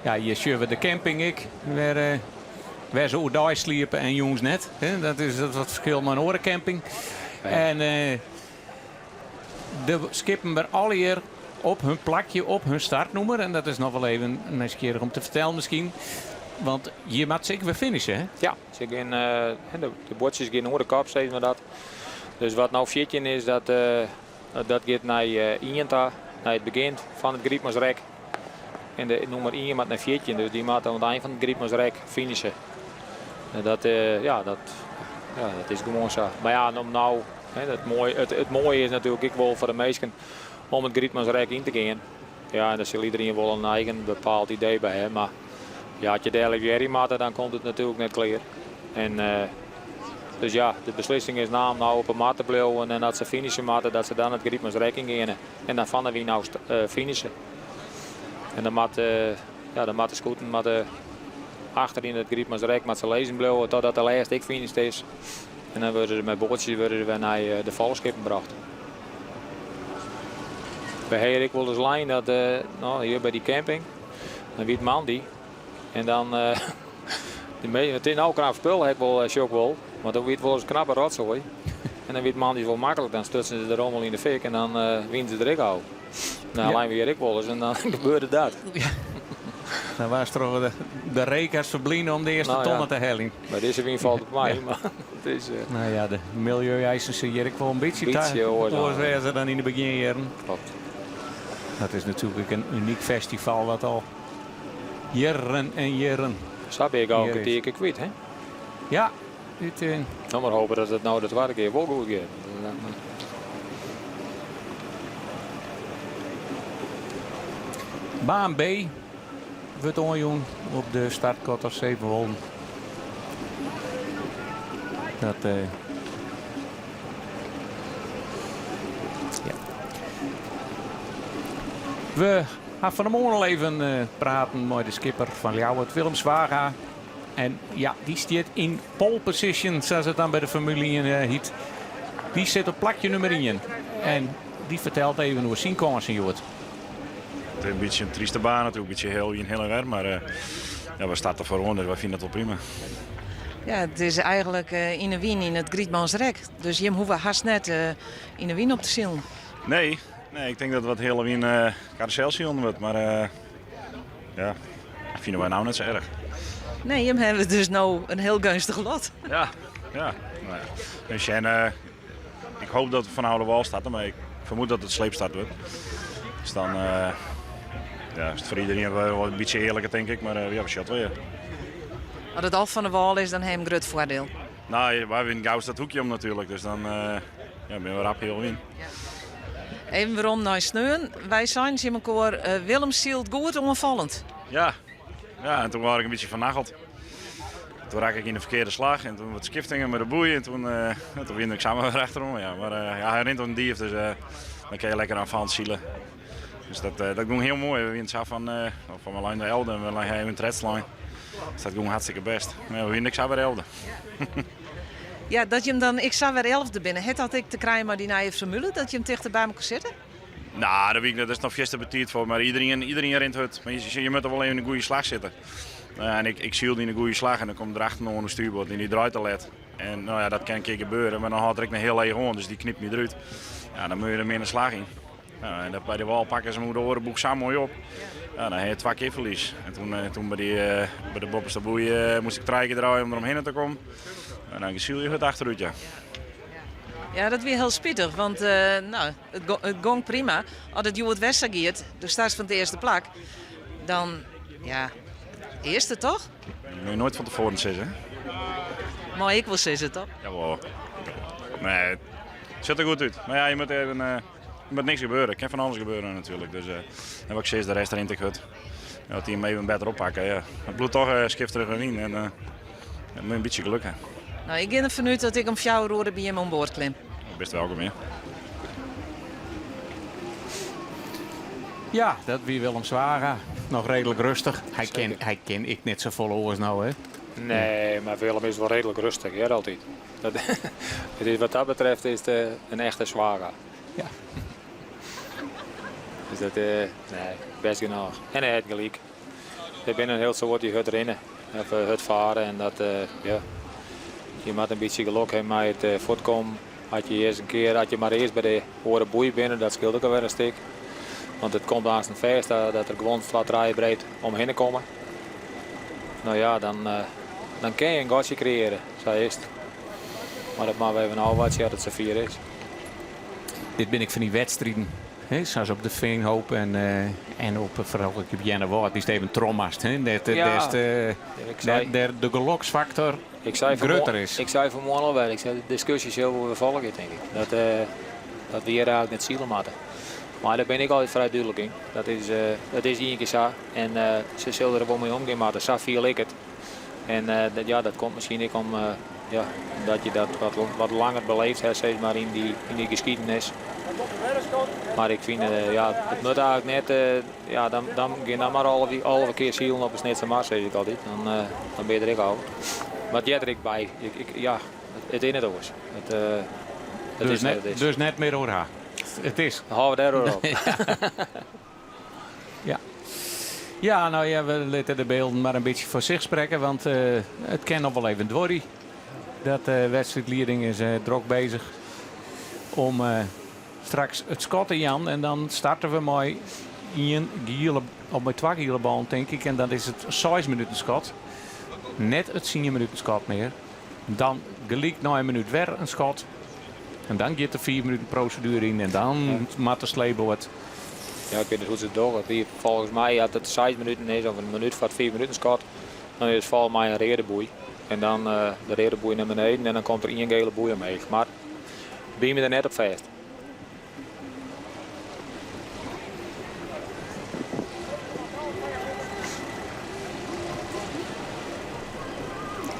I: Ja, hier schuiven de camping waar ze oudai sliepen en jongens net. Hè? Dat is het verschil met een orencamping. Ja. En de skippen er alle hier op hun plakje, op hun startnummer. En dat is nog wel even nieuwsgierig om te vertellen misschien. Want je moet zeker weer finishen, hè?
B: Ja, de bordjes gaan onder de kop, steeds maar dat. Dus wat nou 14 is, dat gaat naar Ienta, naar het begin van het Griepmansrek. En de nummer 1 moet naar 14, dus die moet aan het eind van het Griepmansrek finishen. En dat is gewoon zo. Maar ja, om nou, het mooie is natuurlijk, ik wil voor de meesten om het Griepmansrek in te gaan. Ja, en daar zal iedereen wel een eigen bepaald idee bij hebben. Maar ja, als je dadelijk weer maakt, dan komt het natuurlijk net klaar. En dus ja, de beslissing is nou op een mat te blijven en dat ze finishen maken, dat ze dan het Griepmansrek in gaan. En dan van wie nou finishen. En dan moet de scooten achter in het Griepmansrek met ze lezen blijven totdat de laatste ik finished is. En dan worden ze met bootjes naar de valskippen gebracht. Bij Herik wil dus lijn dat hier bij die camping, dan weet man die. En dan het is nou knap spul, heb wel shock wel, maar dan weet wel eens knappe rotzooi. En dan weet man die wel makkelijk, dan stutsen ze de rommel in de fik en dan winnen ze er ik al. Nou, alleen weer ik wel eens en dan gebeurde dat.
I: Ja. Dan was toch de rekers verblinden om de eerste tonnen te hellen.
B: Maar deze wien valt op mij. Maar het is,
I: nou ja, de milieueisen zie ik wel een beetje hoor dan in de beginjaren.
B: Klopt.
I: Dat is natuurlijk een uniek festival wat al jaren en jaren.
B: Zo ben ik ook een teken kwijt, hè?
I: Ja.
B: Dan maar hopen dat het nou de tweede keer wel goed gaat.
I: Baan B wordt onjoen op de startkotter 7 wolden. Dat ja. We gaan van de morgen al even praten met de skipper van Ljouwert, Willem Zwaga. En ja, die staat in pole position, zoals het dan bij de Formule 1 heet. Die zit op plakje nummer 1. En die vertelt even hoe zijn kansen joh.
J: Het is een beetje een trieste baan natuurlijk, een beetje heel erg, maar we starten voor dus we vinden het wel prima.
C: Ja, het is eigenlijk in de wien in het Grietmansrek. Dus je hoeft haast net in de wien op te zielen.
J: Nee, ik denk dat wat hele wien carouselzien wordt. Maar ja, dat vinden wij nou net zo erg.
C: Nee, hem hebben we dus nou een heel gunstig lot.
J: Ja. Nou ja. Dus ik hoop dat het van oude wal staat, maar ik vermoed dat het sleepstart wordt. Dus dan is het voor iedereen wel een beetje eerlijker, denk ik. Maar we shot weer.
C: Als het af van de wal is, dan hebben we een groot voordeel.
J: Nou, wij winnen gauw dat hoekje om natuurlijk. Dus dan ben we rap heel win.
C: Even waarom naar Sneun. Wij zijn in elkaar Willem zielt goed onvallend.
J: Ja, en toen was ik een beetje vernageld. Toen raak ik in de verkeerde slag en toen wat skiftingen met de boei en toen win ik samen weer achterom. Ja, maar hij rent op een dief, dus dan kan je lekker aan van zielen. Dus dat ging heel mooi. We winnen af van mijn de Elde en we liggen in het redslijn. Dus dat ging hartstikke best. Maar we winnen ik weer Elde.
C: Ja, dat je hem dan, ik zou weer 11e binnen. Het had ik te krijgen maar die na je formule, dat je hem dichter bij me kon zitten?
J: Nou, dat is nog vast betierd voor, maar iedereen rent het. Maar je moet er wel even in een goede slag zitten. En ik zielde in een goede slag en dan komt erachter nog een stuurboord en die draait te let. En nou ja, dat kan een keer gebeuren, maar dan had ik een heel leeg gewoon, dus die knipt niet eruit. Ja, dan moet je er meer een slag in. En dat bij de wal pakken ze me de orenboek samen mooi op. Ja, dan heb je 2 keer verlies. En toen bij de bopperste boei moest ik 3 keer draaien om eromheen te komen. En dan ziel je het achteruit, ja.
C: Ja, dat weer heel spittig, want het gong prima. Als het Joert Wester gaat, de start van de eerste plak, dan, ja, eerste toch?
J: Dat moet je nooit van tevoren zeggen.
C: Maar ik wil zeggen toch?
J: Jawel. Nee, het ziet er goed uit. Maar ja, je moet even, er moet niks gebeuren. Er kan van alles gebeuren natuurlijk. Dus heb ik steeds de rest erin te goed. Ja, dat die hem even beter oppakken. Ja. Het bloed toch skift terug erin en dan moet je een beetje geluk hebben.
C: Nou, ik ga ervan uit dat ik om 4 uur bij hem aan boord klim.
J: Best welkom, ja.
I: Ja, dat wie Willem Zwaga. Nog redelijk rustig. Hij ken ik net zo vol oors nou, hè?
B: Nee, maar Willem is wel redelijk rustig, ja, altijd. Wat dat betreft is het een echte Zwaga.
I: Ja.
B: Dus dat, nee, best genoeg. En hij heeft gelijk. Er binnen heel soort die hut rennen, even hut varen en dat, ja. Je moet een beetje geluk hebben met het voortkomen. Had je maar eerst bij de horen boei binnen, dat scheelt ook alweer een stuk. Want het komt aan zijn feest dat er gewoon wat draaien breed omheen te komen. Nou ja, dan kun je een gastje creëren, zo is het. Maar dat mag even nou wat, ja, dat het 4 is.
I: Dit ben ik van die wedstrijden. Zoals op de Veenhoop en op vooral op Jenne Woord, die Steven Trommast. De geloksfactor groter is.
B: Ik zei vanmorgen al wel, ik zei de discussies heel veel volgen, denk ik. Dat we hier eigenlijk net zielen moeten. Maar daar ben ik altijd vrij duidelijk in. Dat is één keer zo. En ze zullen er wel mee omgaan, maar zo viel ik het. En dat komt misschien ook om dat je dat wat langer beleefd hebt, zeg maar, in die geschiedenis. Maar ik vind, het moet eigenlijk net, dan ga je maar alle keer zielen op een snitse mars, zeg ik altijd. Dan ben je er ook al. Maar het er ik bij. Het is net anders.
I: Dus net meer hoor. Het is.
B: Dan gaan we daar op.
I: Ja. Ja, nou ja, we laten de beelden maar een beetje voor zich spreken, want het kan nog wel even dworrie. Dat wedstrijdleiding is druk bezig om straks het schot in Jan en dan starten we mooi met 2 giele bal, denk ik, en dan is het 6 minuten schot. Net het 10 minuten schot meer. Dan gelijk na een minuut weer een schot. En dan gaat er 4 minuten procedure in en dan maakt de sleeboord.
B: Ja, ik weet niet hoe ze het doen. Volgens mij had het 6 minuten is of een minuut voor het 4 minuten schot. Dan is het volgens mij een redeboei. En dan de redeboei naar beneden en dan komt er 1 gele boei omheen. Maar ben je er net op vast.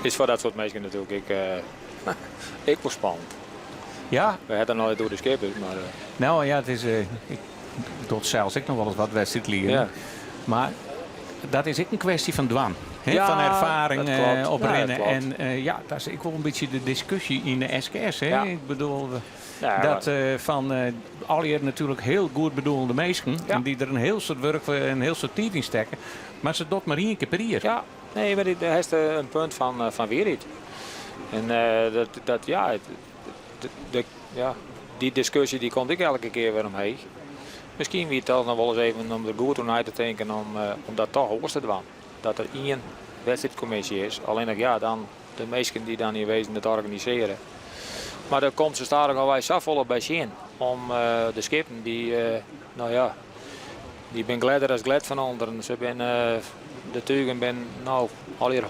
B: Is voor dat soort mensen natuurlijk ik was spannend.
I: Ja.
B: We hadden nooit door de skippers, maar...
I: Nou ja, het is... tot zelfs ik nog wel eens wat wedstrijd leren. Ja. Maar dat is ook een kwestie van dwang.
B: Ja,
I: van ervaring op rennen.
B: Ja,
I: en dat is ik wel een beetje de discussie in de SKS. Hè?
B: Ja.
I: Ik bedoel, al hier natuurlijk heel goed bedoelde mensen.
B: Ja.
I: En die er een heel soort werk en een heel soort tijd in stekken. Maar ze doet maar 1 keer per jaar.
B: Ja, nee, maar daar is een punt van weerheid. En die discussie die komt ik elke keer weer omheen. Misschien wie het dan nog wel eens even om er goed aan te denken om dat toch hoogst te doen. Dat er één wedstrijdcommissie is. Alleen nog dan de meesten die dan hier wezen het organiseren. Maar daar komt ze staan al wij zo volop bij zien om de schepen die die ben gladder als glad van anderen. Ze ben de tuigen ben alweer 110%.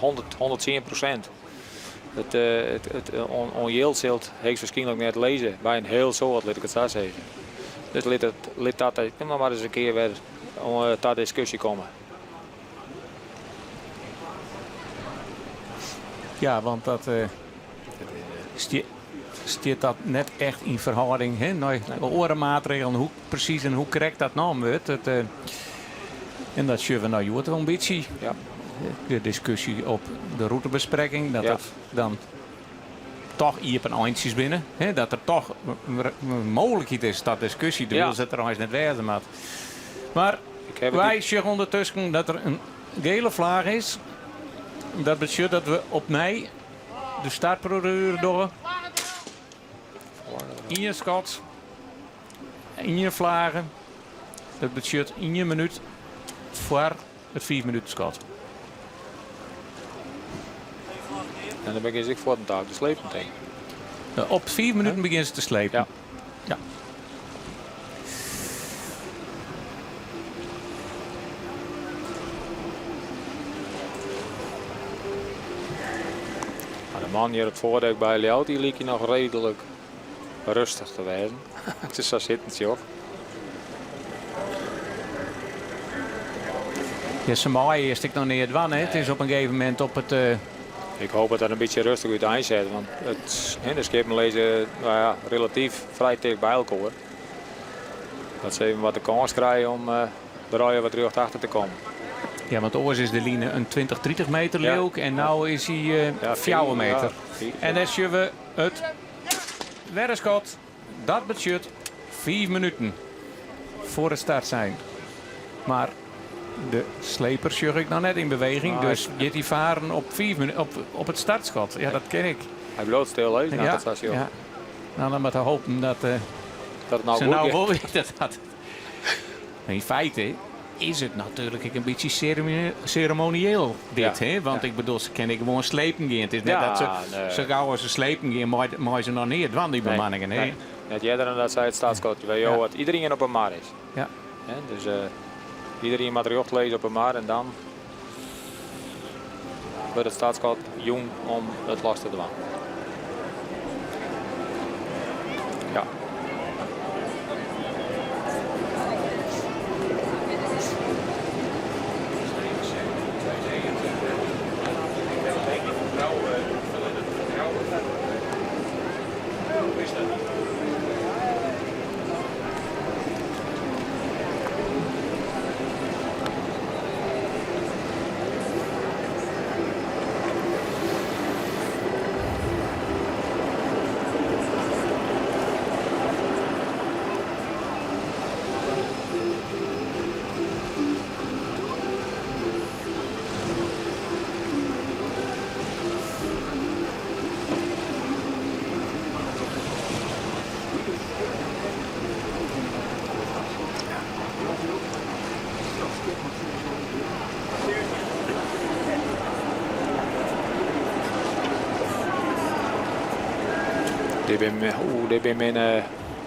B: Het onjeel zult heeft waarschijnlijk net lezen bij een heel soort, laat ik het zo zeggen. Dus laat dat maar eens een keer weer tot discussie komen.
I: Ja, want dat stiert dat net echt in verhouding naar de orenmaatregelen, hoe precies en hoe correct dat nou wordt. En dat zullen we nou wel een beetje.
B: Ja.
I: De discussie op de routebespreking, dat het dan toch hier op een eindjes binnen. Dat er toch een mogelijkheid is dat discussie, de wil zit er nog net wezen. Maar wij zeggen ondertussen dat er een gele vlaag is. Dat betekent dat we opnieuw de startprocedure door. In je schot, in je vlagen. Dat betekent in je minuut voor het 4 minuten schot.
B: En dan begin ik voor de dag te slepen meteen.
I: Op 4 minuten beginnen ze te slepen. Ja.
B: De man hier het voordeel bij Leeuw, die liep nog redelijk rustig te wezen. Het is zo zittend, joh.
I: Ja, Samaai is ik nog niet het nee. Het is op een gegeven moment op het...
B: Ik hoop dat het een beetje rustig uit eindzet, want de schepen lezen relatief vrij tegen bij elkaar. Dat ze even wat de kans krijgen om er wat terug achter te komen.
I: Ja, want oors is de line een 20-30 meter leuk en nu is hij 4 meter. En dan zien we het weddenschot. Dat betekent 4 minuten voor de start zijn. Maar de sleper zie ik nog net in beweging, dus die varen op 4 minuten op het startschot. Ja, dat ken ik.
B: Hij bloot stil, hè?
I: Ja. Nou, dan moeten we hopen dat
B: het nou
I: ze
B: goed
I: nou
B: gaat.
I: wel dat. In feite is het natuurlijk een beetje ceremonieel dit, hè? Want ik bedoel, ze kennen gewoon slepen gaan. Het is net dat ze gauw als ze slepen gaan, maar ze nog niet, want die bemanningen, hè?
B: Nee. Net eerder dan dat zij het startschot. Wat iedereen op een maar is.
I: Ja.
B: Dus iedereen moet er lezen op een maar en dan wordt het startschot jong om het lastig te doen. Ja. Die ben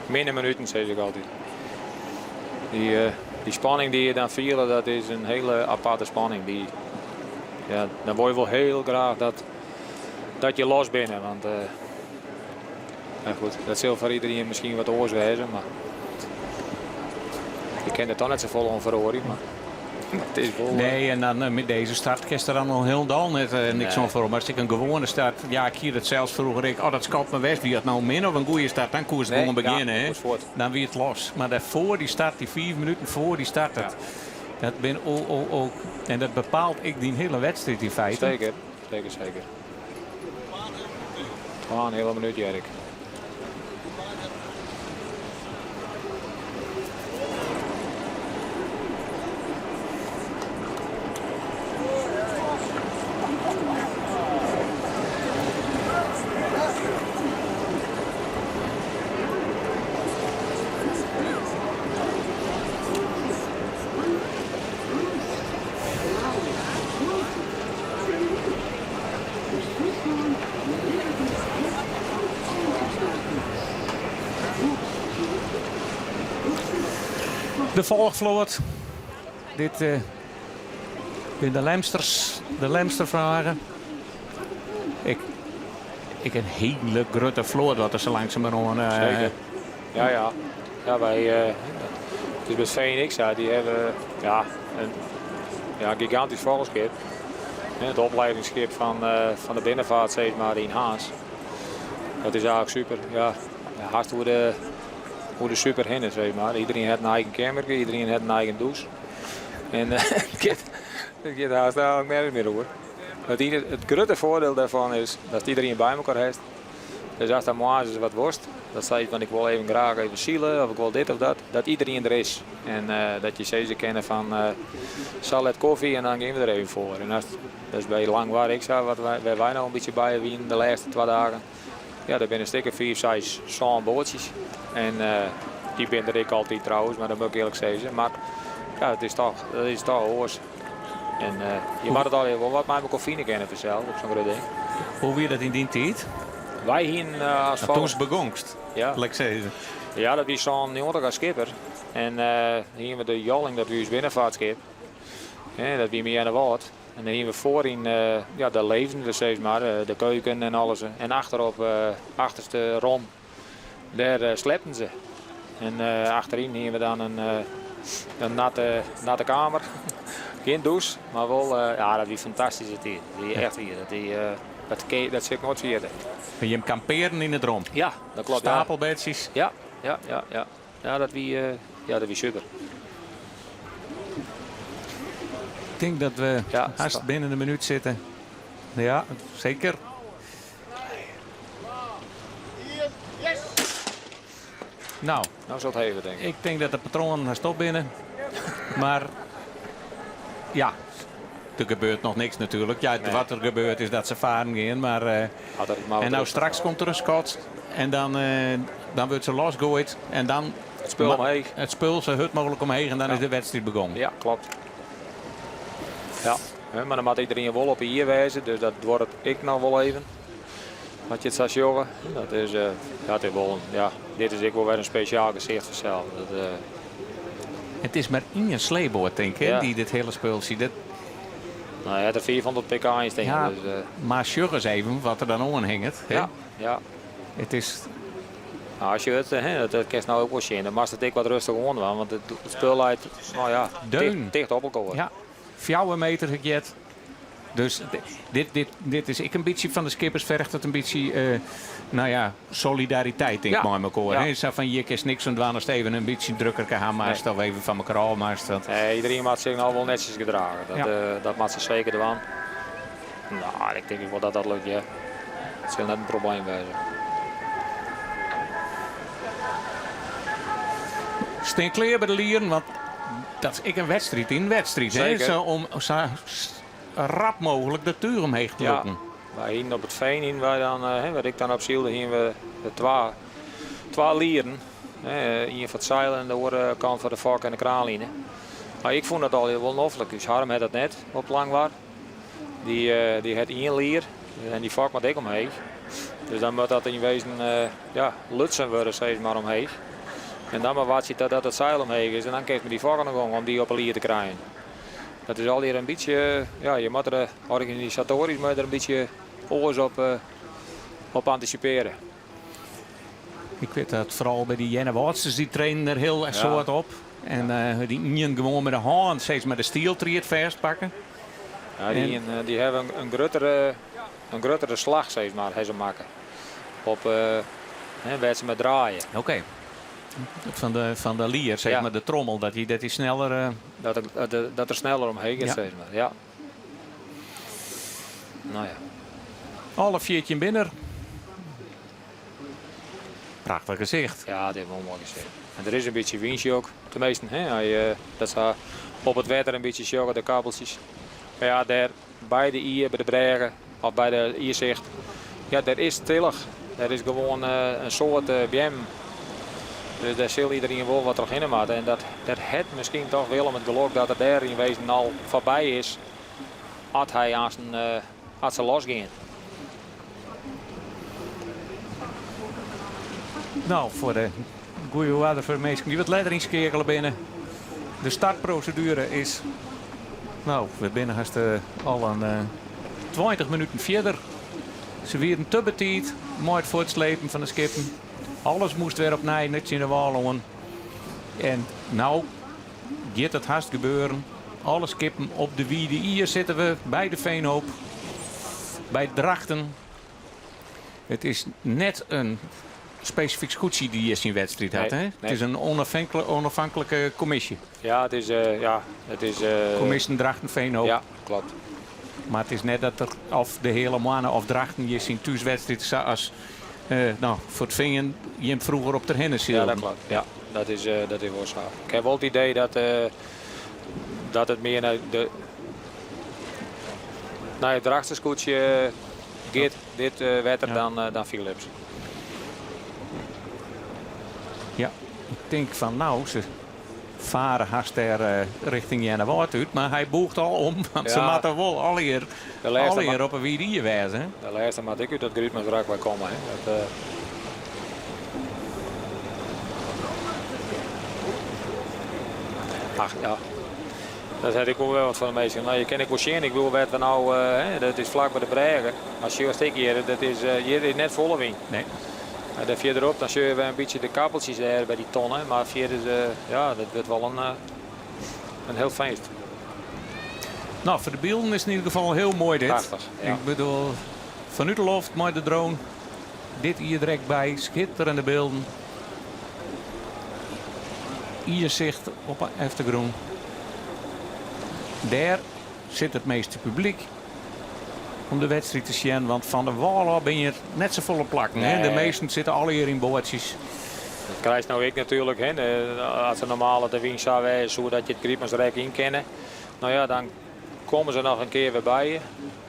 B: minder minuten, zeg ik altijd. Die spanning die je dan viert, dat is een hele aparte spanning. Dan wil je wel heel graag dat je los bent. Want goed, dat zal voor iedereen misschien wat oors wezen, maar je kent het dan net zo vol onverhoring. Het is wel,
I: nee, en dan met deze start kerst er dan nog heel dan niks van voor. Maar als ik een gewone start, ik hier het zelfs vroeger, dat schat me west, wie had nou min of een goede start, dan koers gewoon beginnen. Hè? Dan wie het los. Maar daarvoor die start, die 4 minuten voor die start, dat ben ook. En dat bepaalt ik die hele wedstrijd in feite.
B: Zeker. Een hele minuut, Erik.
I: De volgvloot. Dit zijn de Lemsters. De Lemstervragen. Ik een hele grote vloot wat er zo langzamerhand.
B: Zeker. Ja, wij. Dus met Phoenix, die hebben een gigantisch volgschip. Het opleidingsschip van de binnenvaart, zeg maar, in Haas. Dat is eigenlijk super. Ja, haast hoe de super heen is, zeg maar. Iedereen heeft een eigen kamer, iedereen heeft een eigen douche. En het gaat haast eigenlijk nergens meer hoor. Het grote voordeel daarvan is dat iedereen bij elkaar heeft. Dus als er morgens is wat worst, dat zei van ik wil even graag even zielen of ik wil dit of dat. Dat iedereen er is. En dat je ze kennen van salet koffie en dan gaan we er even voor. En dat is bij lang waar ik zei, wat wij nou een beetje bij wie de laatste 2 dagen. Ja, er zijn een stuk of 4, 6 zo'n bootjes. En die ben er ik altijd trouwens, maar dat moet ik eerlijk zeggen. Maar ja, dat is toch hoors. En je mag het al wel wat met mijn koffie kennen vanzelf op zo'n groot ding.
I: Hoe weer dat in die tijd?
B: Wij hier als
I: toen is begongst.
B: Ja. Ja, dat is zo'n 90 schipper. En hier met de Jolling, dat is binnenvaartschip. Dat wie meer aan de water. En dan hier we voorin de levende, zeg maar, de keuken en alles. En achterop, achterste rom, daar slepen ze. En achterin hier we dan een natte kamer. Geen douche, maar wel, dat is fantastisch het hier. Die echt hier. Dat zit ik nooit vergeten.
I: Je hem kamperen in het rom.
B: Ja, dat klopt.
I: Stapelbedjes.
B: Ja. Ja, dat wie super.
I: Ik denk dat we haast binnen een minuut zitten. Ja, zeker. Nou
B: zal het even, denk ik.
I: Ik denk dat de patroon haast op binnen. Maar ja, er gebeurt nog niks natuurlijk. Ja, nee. Wat er gebeurt is dat ze varen gaan. Maar, en nou straks komt er een schot. En dan wordt ze losgooid. En dan
B: het spul omheen.
I: Het spul zo hut mogelijk omheen. En dan is de wedstrijd begonnen.
B: Ja, klopt. Ja, maar dan moet iedereen wel op hier wijzen. Dus dat wordt ik nog wel even. Wat je het zou jongen. Dat is, dit is ik wel weer een speciaal gezicht vanzelf.
I: Het is maar in een sleeboot, denk ik, die dit hele spul ziet.
B: Nou ja, de 400 pk is denk ik.
I: Ja,
B: dus,
I: maar sjug eens even wat er dan om hangt.
B: Ja.
I: Het is...
B: Nou, als je het, dat kan nou ook wel zien. Dan mag het wat rustig onder, want het spul uit, dicht op elkaar.
I: Ja, 4 meter geget. Dus dit is ik een beetje van de skippers vergt het een beetje, solidariteit denk ik met elkaar. Ja. Zo van je kan niks aan doen als het even een beetje drukker kan gaan maar of even van elkaar al maar.
B: Iedereen moet zich nou wel netjes gedragen. Dat moet ze zeker doen. Nou, ik denk wel dat dat lukt, ja. Het zal net een probleem zijn.
I: Steen kleer bij de lieren, want dat is ik een wedstrijd in wedstrijd. Zeker. Zo om zo rap mogelijk de tuur omheen te lopen.
B: Ja. Wij hier op het veen in, wat ik dan op zielde, hier we twee lieren. Eén van het zeilen en de andere kant van de vak en de kraanlijne. Maar ik vond dat al heel wel noffelijk. Dus Harm had dat net op lang waar. Die had 1 lier en die vak met ik omheen. Dus dan moet dat in wezen lutsen worden, zeg maar omheen. En dan maar wat je dat het zeil omheen is en dan krijgt me die vak aan de gang om die op een lier te krijgen. Dat is al hier een beetje, je moet er organisatorisch er een beetje oors op anticiperen.
I: Ik weet dat vooral bij die Jenne Watsters, die trainen er heel soort op. En die ingen gewoon met de hand steeds met de stieltriet vastpakken.
B: Ja, die hebben een grotere slag, zeg maar, ze maken. Op waar ze met draaien.
I: Oké. Van de lier, zeg maar, de trommel, dat hij sneller...
B: Dat er sneller omheen gaat, zeg maar. Ja. Nou ja.
I: Alle 4 binnen. Prachtig gezicht.
B: Ja, dat heeft wel mooi gezicht. En er is een beetje windje ook. Tenminste, dat ze op het water een beetje sjoggen, de kabeltjes. Maar ja, daar bij de ier, bij de bregen, of bij de ierzicht. Ja, daar is stillig. Er is gewoon een soort BM. Dus daar zal iedereen wel wat terug in maken. En dat het misschien toch wel om het geluk dat er daar in wezen al voorbij is. Als hij als ze losgaan.
I: Nou, voor de goede water voor de mensen die wat letter inskekelen binnen. De startprocedure is... Nou, we binnen al een 20 minuten verder. Ze werden te betiet, mooi voor het slepen van de skippen. Alles moest weer opnieuw, net in de wal. En nou gaat het haast gebeuren. Alle skippen op de wiede. Hier zitten we bij de Veenhoop. Bij Drachten. Het is net een specifiek scootsie die is in wedstrijd had. Hè?
K: Nee.
I: Het is een onafhankelijke commissie.
K: Ja, het is...
I: Commissie Drachten Veenhoop.
K: Ja, klopt.
I: Maar het is net dat er of de hele mannen of Drachten je in thuiswedstrijd zoals voor het vingen je hem vroeger op de hennen zit.
K: Ja, dat klopt. Ja, dat is wel zo. Ik heb wel het idee dat het meer naar het Drachterscootje gaat dit wetter dan Philips.
I: Ja, ik denk van nou, ze varen haast er richting Jennewaard uit, maar hij boegt al om, want ze moeten wel al hier op een wiedier wijzen.
K: De laatste maat ik uit dat Grietmans raak bij komen. Hè. Ach ja, dat heb ik ook wel wat van de meesten. Nou, je kent ik wel zien, ik wil weten nou, dat is vlak bij de Bregen. Als je een stukje hier, dat is hier is net volle wind.
I: Nee.
K: En verderop dan zie je een beetje de kappeltjes daar bij die tonnen, maar verder ja, dat wordt wel een heel feest.
I: Nou, voor de beelden is het in ieder geval heel mooi dit.
K: Prachtig. Ja.
I: Ik bedoel, vanuit de loft, mooi de drone. Dit hier direct bij, schitterende beelden. Hier zicht op een achtergrond. Daar zit het meeste publiek om de wedstrijd te zien, want van de wal af ben je net zo volle plakken.
K: Nee.
I: Hè? De meesten zitten alle hier in bootjes.
K: Dat krijgt nou ik natuurlijk. Hè. Als ze normaal de winst zou wijzen, zodat je het Grietmansrek in kennen. Nou ja, dan komen ze nog een keer weer bij je.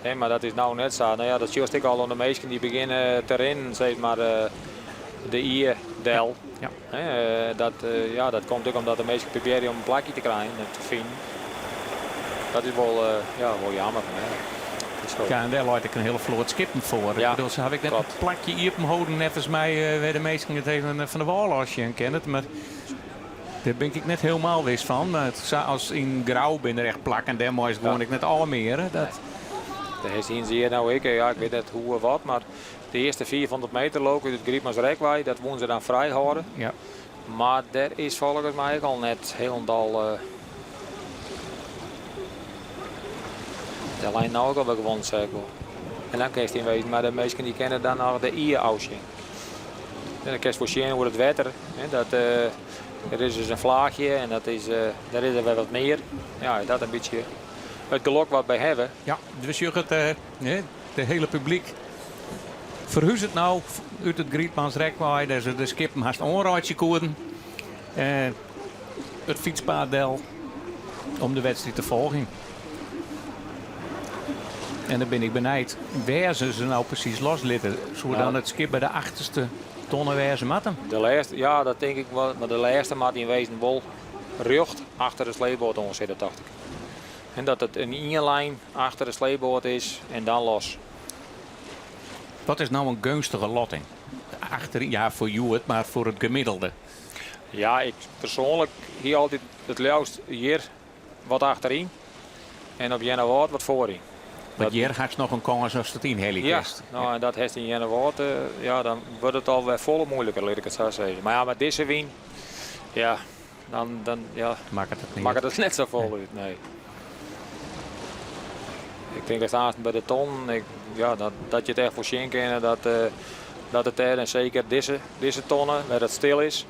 K: Hè, maar dat is nou net zo. Nou ja, dat zie ik al aan de meesten die beginnen te rennen, zeg maar de IE-del.
I: Ja.
K: Dat komt ook omdat de meesten proberen om een plakje te krijgen en te vinden. Dat is wel jammer van mij.
I: Ja, en daar laat ik een hele vloot skippen voor.
K: Ja,
I: Ik bedoel, zo heb ik net
K: klopt.
I: een plakje hier op mijn houden, net als mij waar de meesten het even van de wal als je kent. Maar daar ben ik net helemaal wist van. Maar als in grauw ben er echt plak en daar mooi gewoon ik net alle meer. Dat
K: zien ze hier nou ik weet niet hoe of wat, maar de eerste 400 meter lopen uit het Grietmansrekwij, dat wonen ze dan vrij houden.
I: Ja.
K: Maar daar is volgens mij al net helemaal de lijn nou ook al wel gewonnen zeker. En dan kun je het in wezen, maar de meesten die kennen dan nog de IE-ausje. En dan kun je voor zien hoe het wetter. Er is dus een vlaagje en daar is er wel wat meer. Ja, dat een beetje het geluk wat wij hebben.
I: Ja, dus je gaat de hele publiek verhuist het nou uit het Grietmansrekwij. Dus de skippen haast onraadje koeren. Het fietspaaddel om de wedstrijd te volgen. En dan ben ik benijd, waar ze nou precies loslitten, zodat het skip bij de achterste tonnen wijzen matten.
K: De laatste, ja, dat denk ik wel, maar de laatste maat in wezen wel rucht achter de sleepboot ongeveer, dacht ik. En dat het een inlijn achter de sleepboot is en dan los.
I: Wat is nou een gunstige lotting? Ja, voor jou, maar voor het gemiddelde.
K: Ja, ik persoonlijk hier altijd het liefst hier wat achterin en op Jennewaard wat voorin.
I: Want hier gaat nog een kans als het in helikast.
K: Ja, nou, en dat heeft in Jennewaard, dan wordt het alweer volle moeilijker, laat ik het zo zeggen. Maar ja, met deze wien, ja, dan maakt het net zo vol uit. Nee. Ik denk dat aanstaan bij de ton, dat je het echt voor zien kan, dat het er, en zeker deze tonnen, waar het stil is,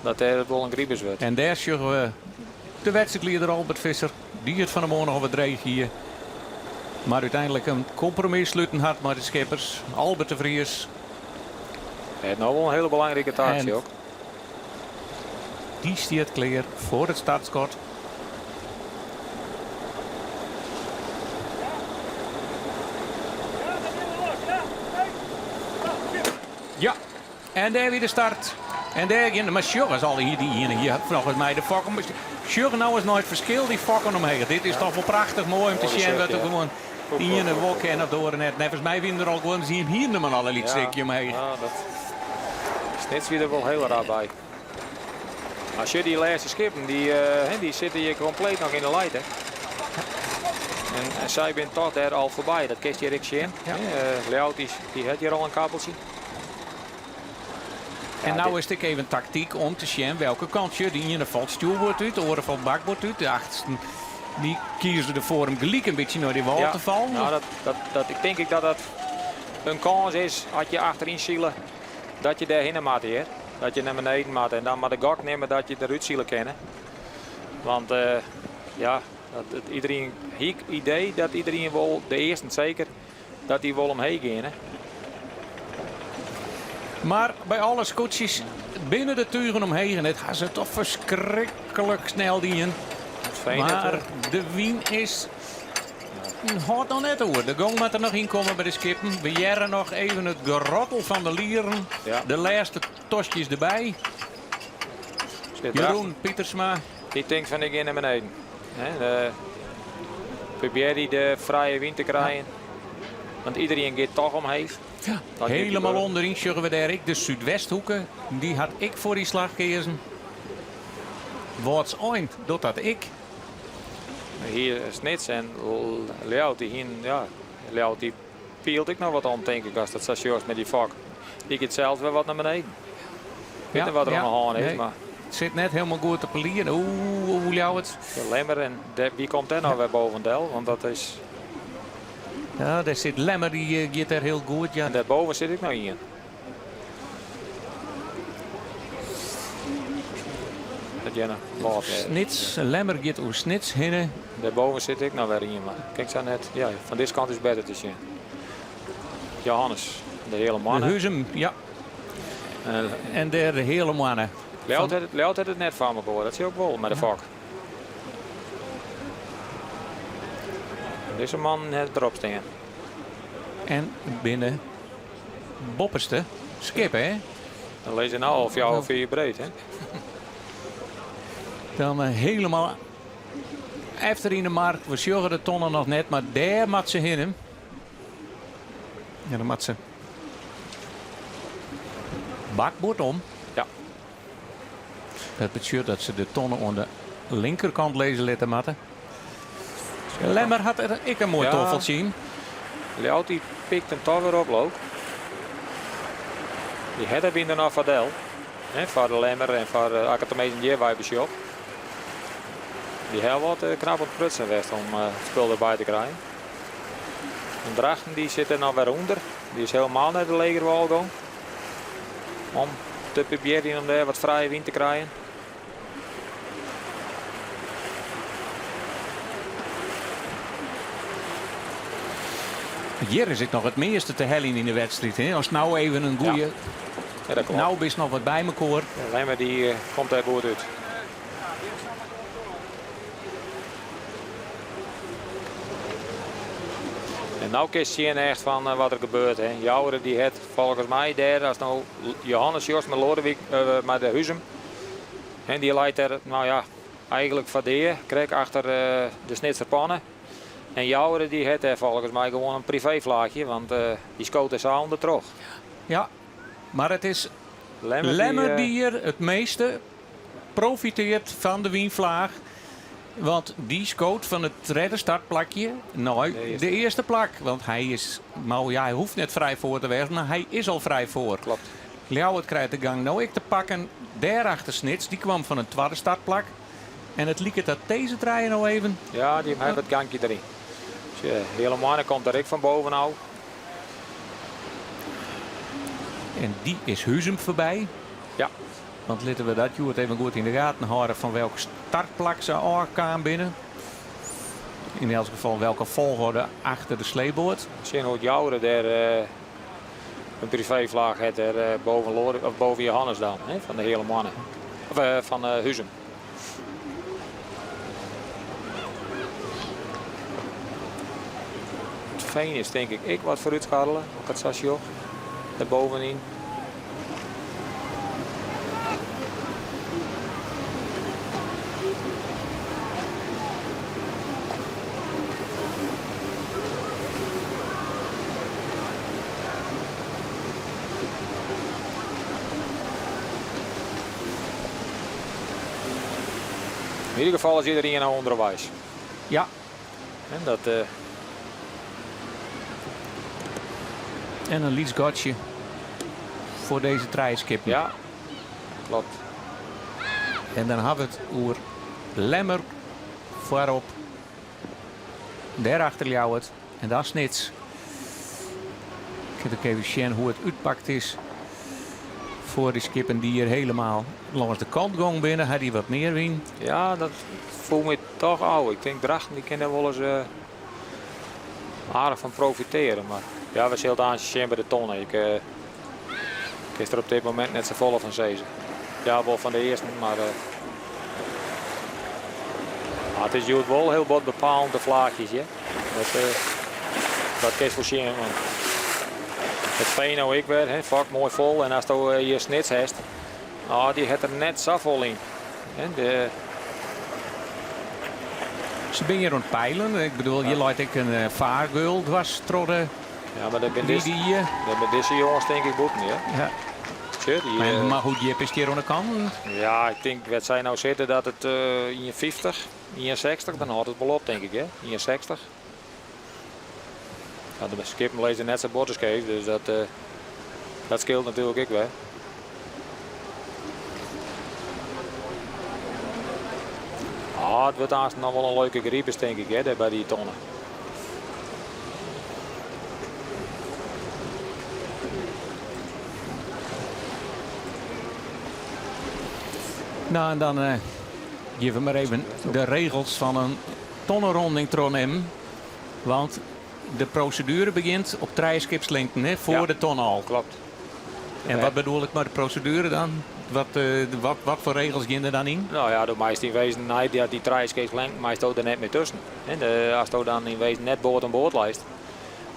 K: dat er wel een griebers wordt.
I: En daar zien we de wedstrijdleider Albert Visser, die het van de morgen al wat dreig hier. Maar uiteindelijk een compromis sluiten had met de skippers. Albert de Vries.
K: Hij heeft nou wel een hele belangrijke taakje ook.
I: Die staat klaar voor het startschot. Ja, en daar weer de start. En daar gaan maar Sjurgen zal hier volgens mij de fokken. Sjurgen nou is nooit verschil, die fokken omheen. Dit is toch wel prachtig mooi om te zien dat er gewoon die in de wok en op door net. Volgens mij winnen er al gewoon zien hier nog maar alle liedstrekje omheen.
K: Ja, dat is net weer er wel heel raar bij. Als je die laatste skippen, die zitten hier compleet nog in de leid. Hè. En zij bent toch daar al voorbij. Dat kist je Rick zien.
I: Ja.
K: Leout die heeft hier al een kabeltje.
I: En nou is het even tactiek om te zien welke kant je die in de valstuur wordt uit, de oren van bak wordt uit. De achterste, die kiezen ervoor om gelijk een beetje naar die wal te vallen.
K: Nou, ik denk dat dat een kans is als je achterin zielen dat je daarheen maakt hier. Dat je naar beneden maakt en dan maar de gok nemen dat je eruit zielen kennen. Want iedereen heeft het idee dat iedereen wil, de eerste zeker, dat die wil omheen gaan. Hè.
I: Maar bij alle scootjes binnen de turen omheen, het gaan ze toch verschrikkelijk snel dienen. Maar de wien is hard nog net hoor. De gong moet er nog in komen bij de skippen. We jaren nog even het gerottel van de lieren.
K: Ja.
I: De laatste tostjes erbij. Jeroen Pietersma.
K: Die denkt van ik ga naar beneden. Probeer die de vrije wind te krijgen. Want iedereen gaat toch omheen.
I: Ja, helemaal onderin zullen we daar ik de Zuidwesthoeken. Die had ik voor die slag gegeven. Wat ooit doet dat ik.
K: Hier Snits en Leout die peelt ik nog wat om denk ik als dat station met die vak. Die gaat zelf weer wat naar beneden. Weet je wat er aan de hand is, maar
I: het zit net helemaal goed te pelieren. Hoe jou het?
K: De Lemmer en wie komt er nou weer boven Del? Want dat is.
I: Ja, daar zit Lemmer, die gaat er heel goed. Ja.
K: En daarboven zit ik nou in. Dat Jenna.
I: Snits, Lemmer gaat over Snits heen.
K: Daarboven zit ik nou weer in. Maar kijk zo net, ja, van deze kant is het beter te zien. Johannes, de hele mannen.
I: De Huzem, ja. En de hele mannen.
K: Leout had het net van me gehoord, dat zie je ook wel met de vak. Deze man heeft erop staan.
I: En binnen Bopperste, skip hè?
K: Dan lees je nou of jou of je breed hè?
I: Dan helemaal efter in de markt. We zorgen de tonnen nog net, maar daar moet ze heen. Ja, dan moet ze bakboord om.
K: Ja.
I: Dat betekent dat ze de tonnen aan de linkerkant lezen laten matten. Lemmer had er ik een mooi toffeltje in.
K: Leout die pikt hem toch weer op ook. Die had er binnen naar Vadel. Voor de Lemmer en voor de Academie Jeerwijbershop. Die heel wat knap op het prutsen geweest om het spul erbij te krijgen. En Drachten die zit er nou weer onder. Die is helemaal naar de legerwal gegaan. Om te proberen om daar wat vrije wind te krijgen.
I: Hier is het nog het meeste te hellen in de wedstrijd. Hè? Als nou even een goeie.
K: Ja, dat klopt.
I: Nou is nog wat bij elkaar.
K: Lemmer die komt daar goed uit. En nou kun je zien echt van wat er gebeurt. Hè. Jouweren die het volgens mij daar, als nou Johannes Jos met Lodewijk, met de Huzem. En die leidt er, nou ja, eigenlijk van de kreeg achter de Snitser pannen. En Jouweren die het volgens mij gewoon een privévlaagje, want die schoot is aan de trog.
I: Ja, maar het is Lemmer die hier het meeste profiteert van de wienvlaag. Want die scoot van het derde startplakje nou de eerste plak. Want hij is, nou ja, hij hoeft net vrij voor te wezen, maar hij is al vrij voor.
K: Klopt.
I: Ljouwert krijgt de gang nou ik te pakken. Daarachter Snits, die kwam van een tweede startplak. En het liep dat deze draaien nou even.
K: Ja, die heeft het gangje erin. Dus, helemaal komt er ik van boven nou.
I: En die is Huzem voorbij.
K: Ja.
I: Want laten we dat het even goed in de gaten houden van welke startplak ze aankwamen binnen. In elk geval welke volgorde achter de sleeboord.
K: Zien hoe het Jouweren daar een privévlaag heeft er boven Johannes dan, hè, van de hele mannen. Of van Huzem. Het veen is denk ik wat vooruit scharrelen, ook het sasje daar bovenin. ieder geval is iedereen nou onderwijs.
I: Ja.
K: En dat...
I: En een lietsgatje voor deze treiskippen.
K: Ja, klopt.
I: En dan hebben we het over Lemmer voorop. Daarachter jou het. En dan Snits. Ik heb ook even zien hoe het uitpakt is. Voor die skippen die hier helemaal langs de kant gaan binnen. Had hij wat meer wien?
K: Ja, dat voelt me toch oud. Ik denk Drachten die kunnen wel eens aardig van profiteren. Maar ja, we zullen aan zien bij de tonnen. Ik is er op dit moment net zo vol van zezen. Ja, wel van de eerste, maar het is goed wel heel wat bepaald de vlaagjes. Ja. Dat is voor zien. Het veen nou ik weer, vak mooi vol. En als je hier Snits hebt, die heeft er net zo vol in.
I: Ze ben hier aan het peilen. Ik bedoel, je laat ik een vaargeul dwars trodden.
K: Ja, maar dat ben deze jongens denk ik ook niet. Hè?
I: Ja. Maar goed, je hebt hier aan de kant.
K: Ja, ik denk wat zij nou zitten dat het 51, 61, dan houdt het wel op denk ik. Hè? 61. Ja, de skippen lezen net zijn bordenskeef, dus dat scheelt natuurlijk ook wel. Het wordt aanstaan nog wel een leuke griepers denk ik hè, bij die tonnen.
I: Nou, en dan geven we maar even de regels van een tonnenronding Trondheim. Want de procedure begint op treiskipslengten voor de tonnenhal.
K: Klopt.
I: En wat bedoel ik met de procedure dan? Wat voor regels gaan er dan in?
K: Nou ja, door meest in wezen die treiskipslengte meest er net mee tussen. En als je dan in wezen net boord aan boord lijst,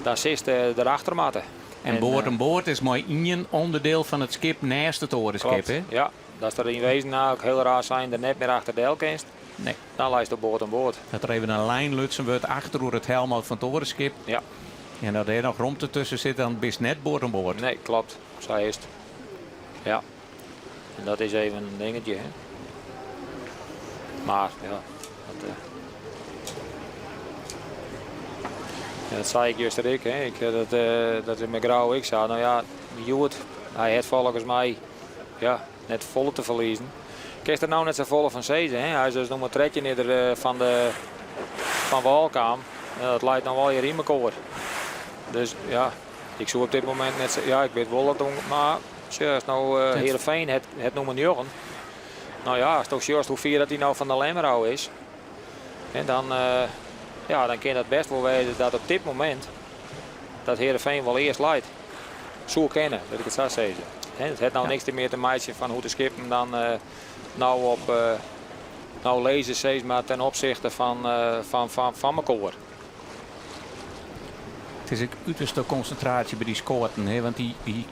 K: dan zit erachter matten.
I: En boord aan boord is maar één onderdeel van het skip naast het orenskip, hè?
K: Ja, dat er in wezen nou ook heel raar zijn er net meer achter de helkenst.
I: Nee.
K: Dan lijst op boord aan boord.
I: Dat er even een lijn lutsen wordt achter door het helm van het orenskip.
K: Ja.
I: En dat er nog romte tussen zit, dan is net boord aan boord.
K: Nee, klopt. Zo is het. Ja. En dat is even een dingetje, hè. Maar ja, dat zei ik juist ik, hè. Dat is met Grauw ik zei, nou ja, Joet, hij heeft volgens mij net volle te verliezen. Kijk er nou net zo volle van Zezen, hè. Hij is dus nog maar trekje neer van Walkaam. Dat leidt dan wel hier in elkaar. Dus ja, ik zoek op dit moment net, ja, ik weet wel dat doen, maar als nou Heerenveen het noemen Jurgen. Nou ja, als het toch juist hoe vier dat hij nou van de Lemmerau is. En dan kan het best wel weten dat op dit moment dat Heerenveen wel eerst leidt. Zo kennen, dat ik het zou zeggen. Het heeft nou niks meer te maken van hoe de skippen dan nou lezen steeds maar ten opzichte van elkaar.
I: Het is ook uiterste concentratie bij die scoorten, hè? Want die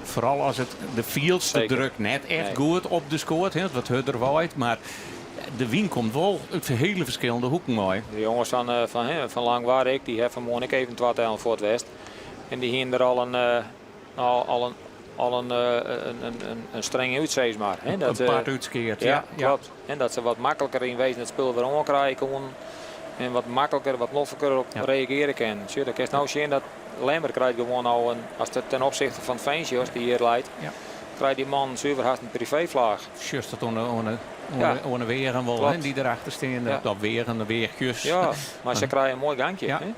I: vooral als het de fields de druk net echt goed op de scoort, hè? Wat harder waait, maar de wind komt wel uit hele verschillende hoeken mooi.
K: De jongens van Langwaardik die hebben morgen even 2 tellen voor het west en die hebben er al een strenge uitzees maar. Hè? Dat,
I: een paar uitskeert,
K: ja. Klopt. En dat ze wat makkelijker in wezen het spul weer omkrijgen kon. En wat makkelijker, wat loffer op reageren kan. Zie, dan kan je nou zien dat Lemmer krijgt gewoon al als het ten opzichte van Feensje die hier leidt, krijgt die man zuiver haast een privévlaag.
I: Just dat onder wegen wel, hè, die erachter staan. Ja. Dat wegen, weertjes.
K: Ja, maar ze krijgen een mooi gangje. Ja. Hè?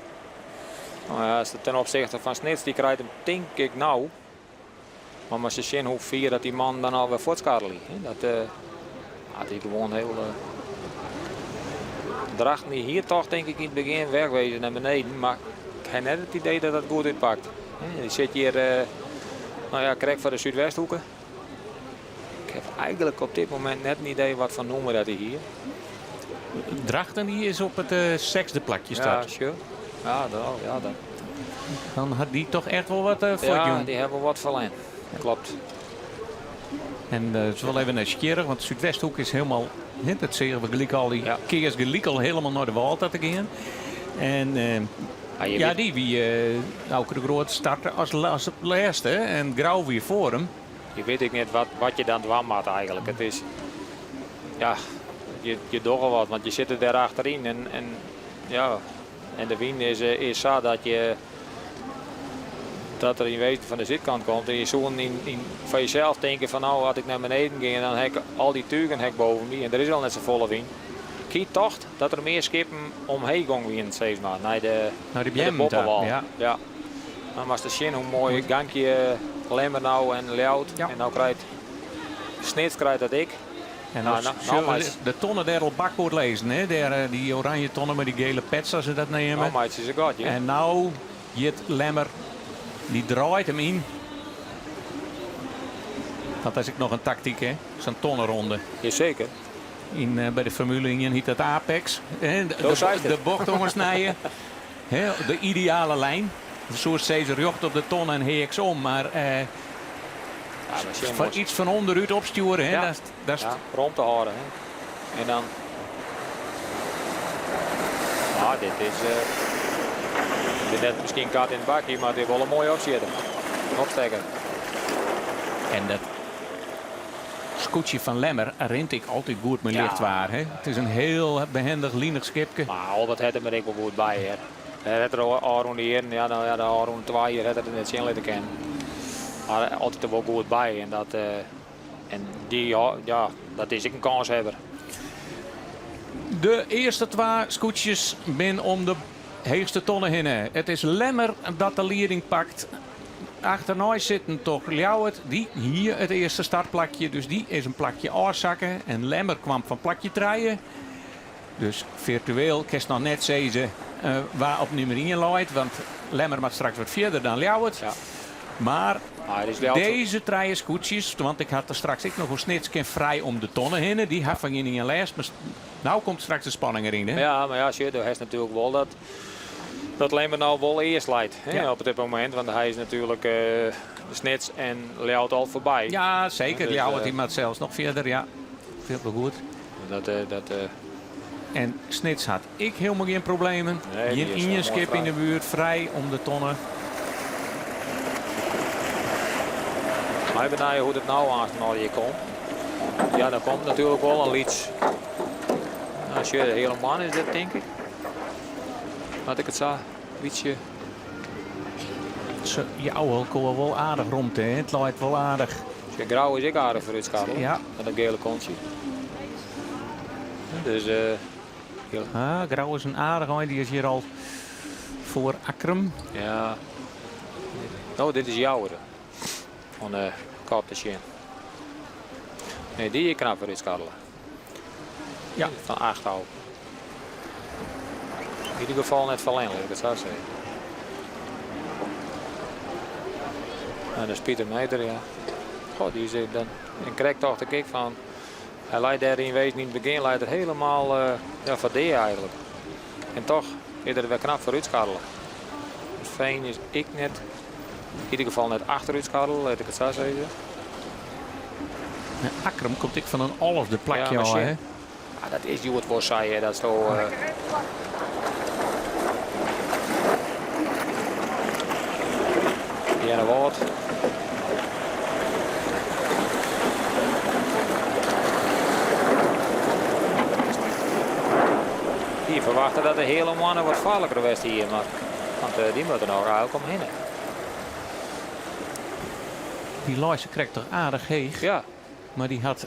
K: Nou ja, als het ten opzichte van Snits, die krijgt hem denk ik nou. Maar als je zien hoe vier dat die man dan alweer voortschadelt. Dat is gewoon heel... Drachten die hier toch denk ik in het begin wegwezen naar beneden. Maar ik heb net het idee dat het goed uitpakt. Die zit hier, krijg voor de Zuidwesthoeken. Ik heb eigenlijk op dit moment net een idee wat van noemen dat hij hier.
I: Drachten die is op het 6e plakje start.
K: Ja, sure. Ja, dat.
I: Dan had die toch echt wel wat voor
K: Ja, die hebben wat verlend. Klopt.
I: En het is wel even nieuwsgierig, want de Zuidwesthoek is helemaal, dat zeggen we gelijk al, die keers gelijk al helemaal naar de wal te gaan. En die wie ook de grote starter als laatste en Grauw weer voor hem.
K: Je weet ik niet wat je dan dwam had eigenlijk. Het is, je doet al wat, want je zit er daar achterin. En de wind is zo dat er in wezen van de zitkant komt. En je zo van jezelf denken van nou, als ik naar beneden ging, dan heb ik al die tuigen boven me. En er is al net zo volle wind. Kiet toch dat er meer skippen omheen gaan steeds maar. Naar de boppenwal. Ja. Dan was de zien hoe mooi gankje Lemmer nou en Ljout. Ja. En nou krijgt Snits dat ik.
I: En nou de tonnen daar op bakboord lezen, hè? Daar, die oranje tonnen met die gele pets als ze dat nemen.
K: Nou maatje is god, ja.
I: En nou Jit Lemmer, die draait hem in. Dat is ook nog een tactiek, hè? Zo'n tonnenronde.
K: Jazeker.
I: Bij de Formule 1 heet dat Apex. De bocht omsnijden. De ideale lijn. Zo steeds jocht op de ton en heeks om. Maar iets van onderuit opsturen. Hè? Dat is
K: rond te houden. Hè? En dan... Nou, dit is net misschien kat in het bakje, maar dit is wel een mooie opzetten. Opstekken.
I: En dat scootje van Lemmer rent ik altijd goed met lichtwaar. Hè? Het is een heel behendig, lienig skipje.
K: Maar al dat had er ik wel goed bij. Hè? Hij had er al hier, ja, de al 2 jaar had het net zien laten kennen. Maar altijd er wel goed bij. En dat is ik een kanshebber.
I: De eerste 2 scootjes zijn om de heegste tonnen heen. Het is Lemmer dat de leiding pakt. Achterna zitten toch Ljouwert, die hier het eerste startplakje. Dus die is een plakje oorzakken. En Lemmer kwam van plakje 3. Dus virtueel kan je nog net zeggen waar op nummer 1 loopt. Want Lemmer maakt straks wat verder dan Ljouwert. Ja. Maar deze 3 scootjes, want ik had er straks nog een snitsken vrij om de tonnen heen. Die had van in les. Maar nou komt straks de spanning erin. Hè?
K: Ja, maar ja, hij heeft natuurlijk wel dat Lemmer nou wel eerst leidt op dit moment. Want hij is natuurlijk de Snits en Ljout al voorbij.
I: Ja, zeker. Dus, Ljout die maakt zelfs nog verder. Ja, veel te goed. En Snits had ik helemaal geen problemen. Nee, geen injeskip in de buurt, vrij om de tonnen.
K: Maar even naar hoe het nou aan je komt. Ja, dan komt natuurlijk wel een lieds. Als je de hele man is dit, denk ik. Laat ik het zo, liedje.
I: Ja, wel aardig rond, hè. Het lijkt wel aardig.
K: De grauw is ook aardig voor het schalen. Ja. En dat gele kontje. Dus,
I: grauw is een aardig, die is hier al voor Akrum.
K: Ja. Nou, dit is jouw. Van de kaptesje. Nee, die is knap voor het schalen.
I: Ja.
K: Van 8 houden. In ieder geval net van Lenler, dat zou zeggen. En dat is Pieter Meijer, ja. God, die zit dan. En krijg toch de kick van. Hij leidt daar in wezen in het begin leidt er helemaal van D eigenlijk. En toch is er weer knap voor uitschadelen. Veen is ik net. In ieder geval net achter uitschadelen, laat ik het zo zeggen.
I: Akrum komt ik van een olfde plakje al, hè?
K: Ja, dat is hoe het wordt zei, dat is zo. Ja, dat wordt. Die verwachten dat de hele mannen wat vaarlijker was hier, maar want die moeten nog eigenlijk omheen.
I: Die Loijse krijgt toch aardig heeg.
K: Ja.
I: Maar die had,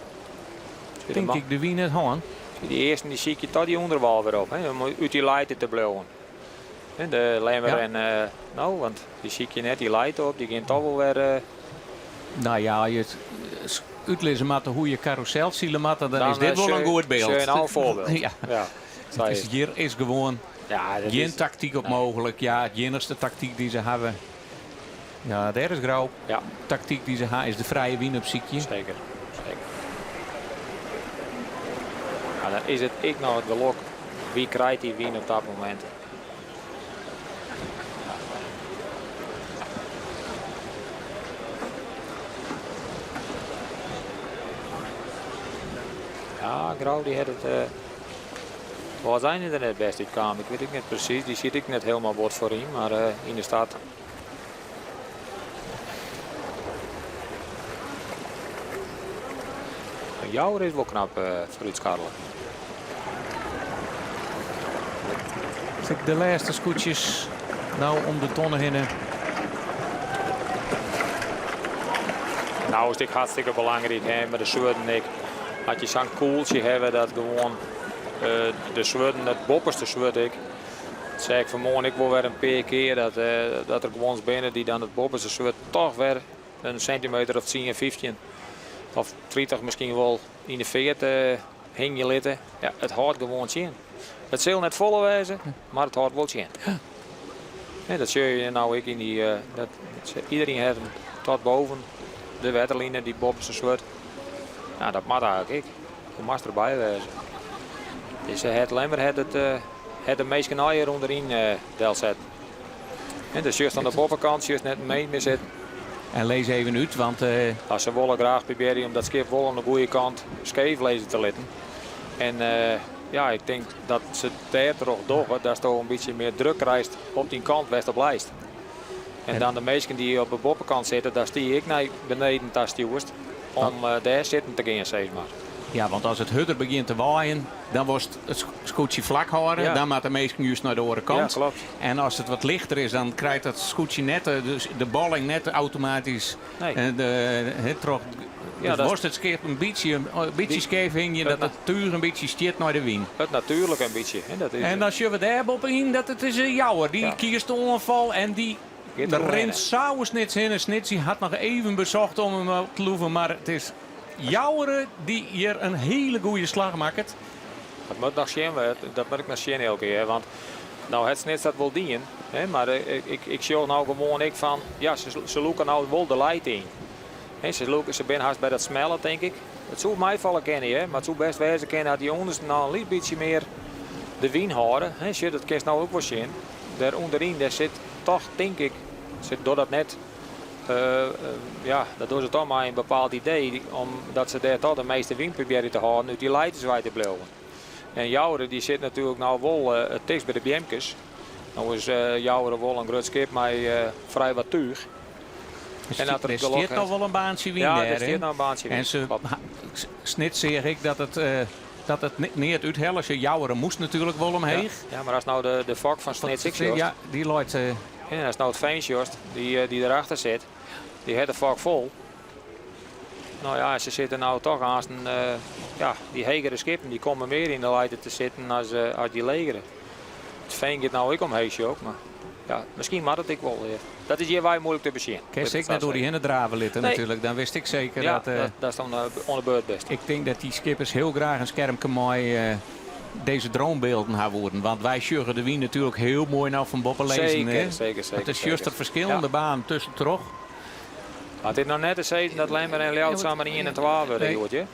I: denk ik, de wie net hangen.
K: Die eerste die zie je tot die onderwal weer op, hè, om uit die leiden te blijven. De Lemmer en nou, want die zie je net, die leidt op, die gaat toch wel weer.
I: Nou ja, je uitlezen maar hoe je carousel zielen maar, dan is dit wel een goed beeld.
K: Een oud voorbeeld.
I: Ja. Het is hier is gewoon geen tactiek op mogelijk. Ja, het enigste tactiek die ze hebben. Ja, daar is grauw.
K: Ja.
I: Tactiek die ze hebben is de vrije wien op ziekje.
K: Zeker. Ja, dan is het ik nou de lok. Wie krijgt die wien op dat moment? Ja, Grauw die had het. Waar zijn er net best uit kwam? Ik weet het niet precies. Die ziet ik net helemaal bord voor hem, maar in de stad. Jouwer is wel knap voor het schadelen.
I: De laatste scootjes nou om de tonnen heen.
K: Nou is dit hartstikke belangrijk, hè, met de soorten. Had je zo'n koeltje hebben dat gewoon de soorten, het bopperste soort ik. Dat zei ik vanmorgen ik wil weer een paar keer dat er gewoon binnen die dan het bopperste soort toch weer een centimeter of 10 en 15 of 30 misschien wel in de 40 hing je litten. Ja, het houdt gewoon zien. Het zal net volle wijzen, maar het houdt wel zien. Ja, dat zie je nou ik in die. Iedereen heeft hem tot boven de wetterlijnen die bopperste soort. Ja, dat mag eigenlijk ik. Je mag erbij wezen. Dus het lemmer het de meeste naaien onderin del zet. En dus juist aan de boppenkant, juist net mee zit.
I: En lees even uit, want
K: als ze willen graag proberen om dat schip wel aan de goede kant scheef lezen te letten. En ja, ik denk dat ze daar toch doen, dat ze toch een beetje meer druk krijgt op die kant west op lijst. En dan de meesten die op de boppenkant zitten, daar stie ik naar beneden daar stuurst om daar zitten te gaan, zeg maar.
I: Ja, want als het hudder begint te waaien, dan wordt het scootje vlak houden. Ja. Dan maakt de meesten juist naar de andere kant.
K: Ja, klopt.
I: En als het wat lichter is, dan krijgt het scootje net, dus de balling net automatisch.
K: Nee.
I: Dus wordt het schip een beetje scheef hing je, dat het tuur een beetje stiert naar de wind.
K: Het natuurlijk een beetje.
I: En als je wat hebben op in, dat het is een jouwer. Die kiest de ongeval en die rent zou snits in. En Snitsie had nog even bezocht om hem te loeven, maar het is jouweren die hier een hele goede slag maakt.
K: Dat moet nog zien, dat moet ik nog zien elke keer. Want nou het Snits dat wel dienen, hè, maar ik zie nou gewoon van, ja, ze loeken nou wel de light in. He, ze zijn haast bij dat smellen, denk ik. Het zou mij vallen kennen, hè, maar het zou best wezen kennen dat die onderste nou een beetje meer de wien houden. He, dat kan nou ook wel zien. Daar onderin daar zit toch, denk ik, door dat net. Ja, dat doen ze toch maar een bepaald idee, omdat ze daar toch de meeste wind proberen te houden uit die leiders waar te blijven. En Jouweren die zit natuurlijk nou wel het dichtst bij de BM'kes. Nou is Jouweren wel een groot schip met vrij wat tuig.
I: En dat er steert nog wel een baantje wind.
K: Ja, er steert nog een baantje wind.
I: En Snit zeg ik dat het niet uithellen. Als je Jouweren moest natuurlijk wel omheen.
K: Ja, maar als nou de vak van Snit
I: ja, die loopt.
K: En als nou het Veensjorst die erachter zit, die heeft de vak vol. Nou ja, ze zitten nou toch aan die hegere skippen, die komen meer in de leiden te zitten als die legere. Het Veen gaat nou ook omheen ook, maar ja, misschien mag het ik wel weer. Dat is hier waar je moeilijk te bezien.
I: Kijk, ik net door die hinnen draven litten natuurlijk, dan wist ik zeker
K: ja,
I: dat...
K: dat is dan onderbeurt best.
I: Ik denk dat die skippers heel graag een schermpje mooi deze droombeelden gaan worden. Want wij sjuggen de wien natuurlijk heel mooi nou van boppen lezen.
K: Zeker.
I: Het is juist een verschillende baan tussen terug.
K: Had dit nou net eens eten dat Lemmer en Ljouwert samen in 1 en 12 worden?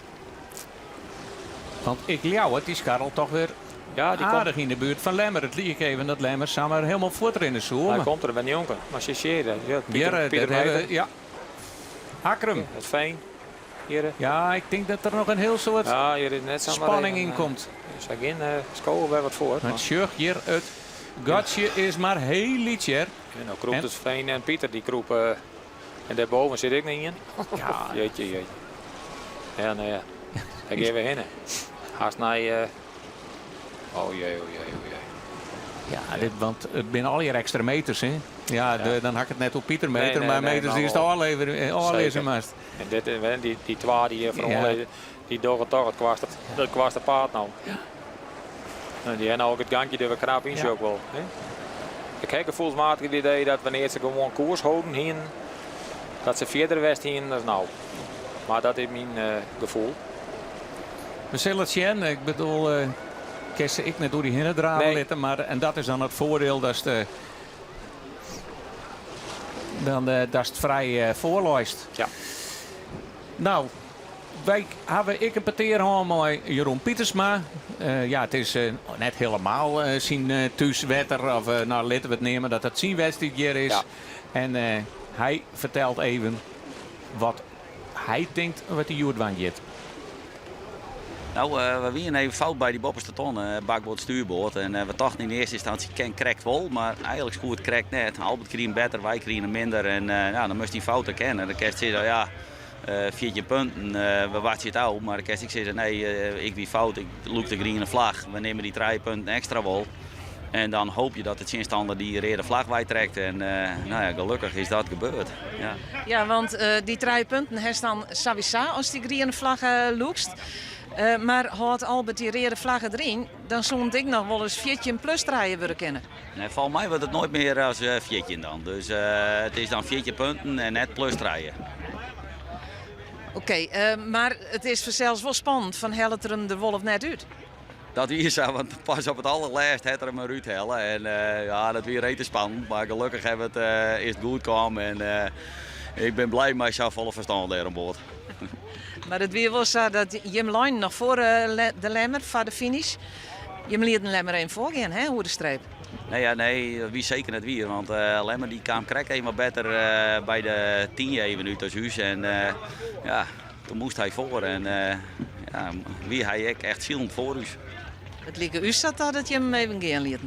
I: Want ik Ljouwert, die scharrelt toch weer aardig in de buurt van Lemmer. Het lieg even dat Lemmer samen helemaal voortrennen zo.
K: Hij komt er bij jongen, maar Cicere.
I: Ja. Akrum.
K: Het Veen. Hier.
I: Ja, ik denk dat er nog een heel soort spanning in komt.
K: Zeg in, school weer wat voor.
I: Het sjug hier, het gatje is maar heel lietje.
K: En nou kroept het Veen en Pieter, die kroepen. En daarboven zit ik niet in.
I: Ja.
K: Jeetje. Ja, nou ja. Daar gaan we heen. Haast naar... Oh jee.
I: Ja, want het binnen al je extra meters, hè? Ja, dan hak ik het net op Pieter meter, maar meters die is toch al even mast.
K: En die twee die hier vooronlezen, die doen toch het kwaste paard nou. Ja. En die hebben ook het gangje dat we knap in ook wel. Hè? Ik heb gevoelsmatig het idee dat wanneer ze gewoon koers houden hier, dat ze verder west hier dan nou. Maar dat is mijn gevoel.
I: We zullen het zien. Ik bedoel, ik net door die hinnen draven litten, maar en dat is dan het voordeel dat het vrij voorlijst.
K: Ja.
I: Nou, wij hebben ik een peteer met Jeroen Pietersma. Het is net helemaal zijn thuiswetter of nou laten we het nemen dat het zijn wedstrijd hier is. Ja. En hij vertelt even wat hij denkt wat die Joerdwaan jit.
L: Nou, we waren even fout bij die bopperste tonnen, bakboord, stuurboord. En we dachten in eerste instantie, Ken krijgt wel, maar eigenlijk goed krijgt net. Albert kreeg beter, wij kregen minder. En dan moest die fouten kennen. Dan kan je zeggen, 14 punten, we wachten het uit. Maar dan kan ik zeggen, nee, ik wie fout, ik loop de groene vlag. We nemen die 3 punten extra wel. En dan hoop je dat de zinstander die rode vlag bijtrekt. En nou ja, gelukkig is dat gebeurd. Ja,
C: Ja, want die 3 punten heeft dan Savisa als die groene vlag loekst. Maar had Albert die rode vlaggen erin, dan zond ik nog wel eens 14 plus draaien willen kennen.
L: nee, volgens mij wordt het nooit meer als 14 dan. Dus het is dan 14 punten en net plus draaien.
C: Oké, maar het is zelfs wel spannend van helpt er hem de wolf net uit.
L: Dat is zo, want pas op het allerlaatst had er hem eruit hellen. En ja, dat weer rete spannend. Maar gelukkig hebben we het eerst goed komen. En ik ben blij met zo'n volle verstand daar aan boord.
C: Maar het weer was zo dat Jim Line nog voor de lemmer, voor de finish. Je liet een lemmer even voorgaan, hè, hoe de streep.
L: Nee, dat wie zeker net weer. Want Lemmer die kwam krek even beter bij de 10 even uit als huis. En ja, toen moest hij voor. En ja, wie hij echt zielend voor huis.
C: Het lieke u zat dat je hem even gaan liet.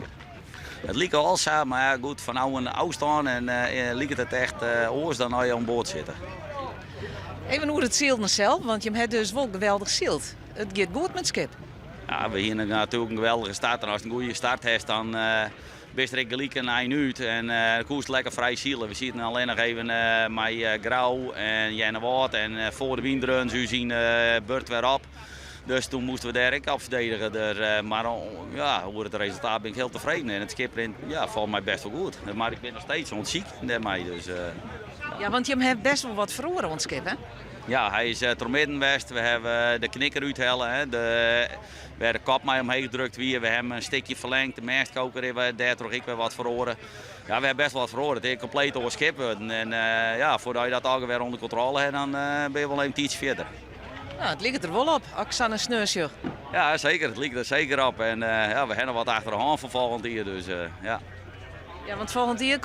L: Het liep al samen, maar ja, goed, van nou een afstand en liep het echt oors dan als je aan boord zitten.
C: Even hoe het zielden zelf, want je hebt dus wel geweldig zield. Het gaat goed met skip.
L: Ja, we hier natuurlijk een geweldige start. En als je een goede start hebt, dan best er gelijk een 1 minuut. En de koers lekker vrij zielen. We zitten alleen nog even met Grauw en Jenne Waard. En voor de windruns, u zien Burt weer op. Dus toen moesten we daar ook op verdedigen. Maar ja, over het resultaat ben ik heel tevreden. En het skipprint ja, valt mij best wel goed. Maar ik ben nog steeds ontziek daarmee. Dus,
C: ja, want je hebt best wel wat verloren, ons skip, hè?
L: ja, hij is trommittenwest. We hebben de knikker uithellen. Waar de kop mee omheen gedrukt weer. We hebben een stukje verlengd. De mestkoker hebben daar toch ik weer wat verloren. Ja, we hebben best wel wat verloren. Het is compleet over skip worden. En ja, voordat je dat alweer onder controle hebt, dan ben je wel even iets verder.
C: Nou, het ligt er wel op, Oksana Sneusje.
L: Ja, zeker. Het ligt er zeker op. En ja, we hebben wat achter de hand voor volgend jaar. Dus ja.
C: Ja, want volgend jaar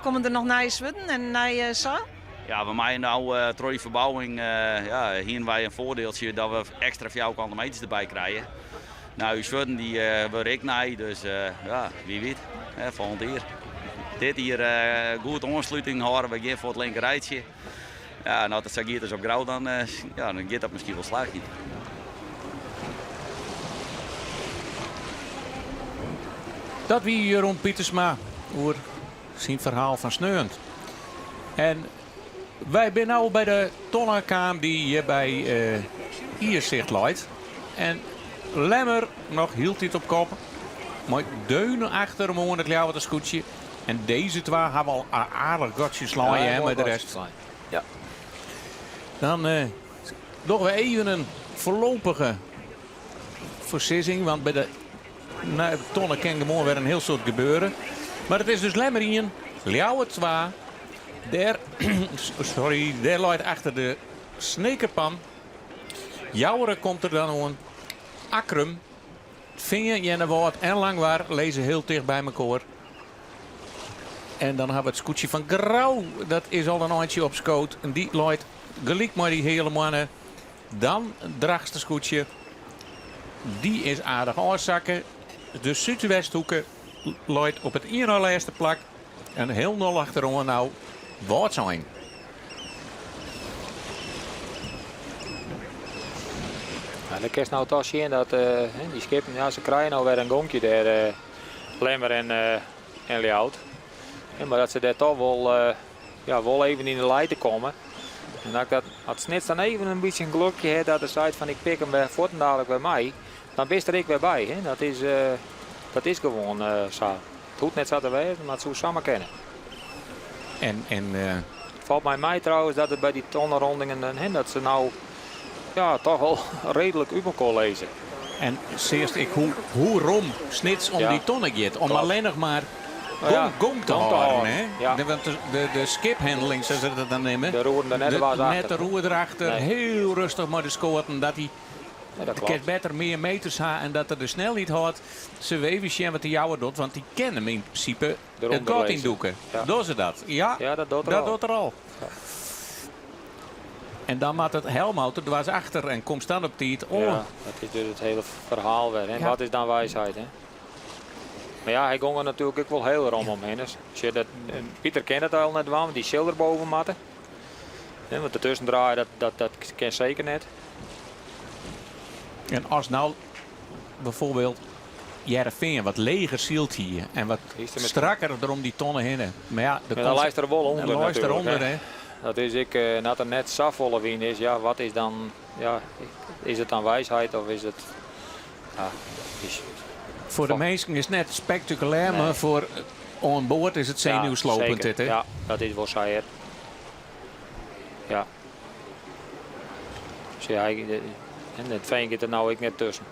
C: komen er nog nieuwe zwitten en nieuwe zaal?
L: Ja, bij mij nou door die verbouwing ja, hier wij een voordeeltje dat we extra 4 meters erbij krijgen. Nou, uw zwitten die word ik nee, dus ja, wie weet, volgend jaar. Dit hier goed aansluiting houden we gaan voor het linkerrijtje. Ja, en als het zo gaat is op grauw, dan, ja, dan gaat dat misschien wel slaagje.
I: Dat wie Jeroen Pietersma over zijn verhaal van Sneund. En wij zijn nu bij de tonnenkaam die hier bij Ierzicht leidt. En Lemmer nog hield dit op kop. Maar deunen achter hem aan het jouw scootje. En deze twee hebben al aardig gotjes laaien met de rest.
K: Ja.
I: Dan doen we even een voorlopige versissing. Want bij de tonnen kan gewoon weer een heel soort gebeuren. Maar het is dus Lemmerien, Ljouwe 2. Daar loopt achter de snekerpan. Jouwere komt er dan aan. Akrum, Vinger, Jennewoord en Langwaar lezen heel dicht bij elkaar. En dan hebben we het scootje van Grauw. Dat is al een eindje op schoot. En die loopt gelijk maar die hele mannen. Dan het draagste scootje. Die is aardig aanzakken. De Zuidwesthoeken loopt op het ene laatste plak. En heel nul achterom nou wat zijn.
K: Ja, dan kun je nou toch zien dat die skippen, ja, ze krijgen nou weer een gonkje daar, Lemmer en Ljout. Ja, maar dat ze daar toch wel even in de leiden komen. En als Snits dan even een beetje een gelukje heeft dat de site van ik pik hem bij voort en dadelijk bij mij, dan wist er ik weer bij. Hè. Dat is gewoon zo. Het hoeft net zo te wezen, maar het zou samen kennen. Valt mij trouwens dat het bij die tonnenrondingen dat ze nou ja, toch wel redelijk u elkaar lezen.
I: En zeerst ik hoe rom Snits om die tonnen gaat. Om alleen nog maar gong te houden. Hè?
K: Ja.
I: De skiphandeling, zoals ze dat dan nemen.
K: De roer er net
I: net de roer erachter. Nee. Heel rustig maar de scoorten. Dat hij
K: klopt.
I: beter meer meters ha en dat er de snelheid had. Ze even zien wat de jouwe doet. Want die kennen hem in principe het gat in doeken.
K: Ja.
I: Doen ze dat? Ja,
K: dat doet
I: er al. Ja. En dan maakt het Helmout er dwars achter en komt dan op tijd. Oh.
K: Ja, dat is dus het hele verhaal weer. En wat is dan wijsheid? Hè? Maar ja, hij ging er natuurlijk ook wel heel rom omheen. Dus Pieter kent het al net wel, die schilder boven matten. Ja, want ertussen draaien, dat ken zeker net.
I: En als nou bijvoorbeeld Heerenveen wat leger zielt hier. En wat strakker erom die tonnen heen. Maar ja,
K: dan lijst er wel onder natuurlijk.
I: Eronder, hè.
K: Dat is dat er net zo volle wien is. Ja, wat is dan... Ja, is het dan wijsheid of is het... Ja,
I: voor de mensen is het net spectaculair, maar voor onboord is het zenuwslopend. Dit, hè?
K: Ja, dat is wel saaier. Ja. Dus ja, en het veen zit er nou ik net tussen.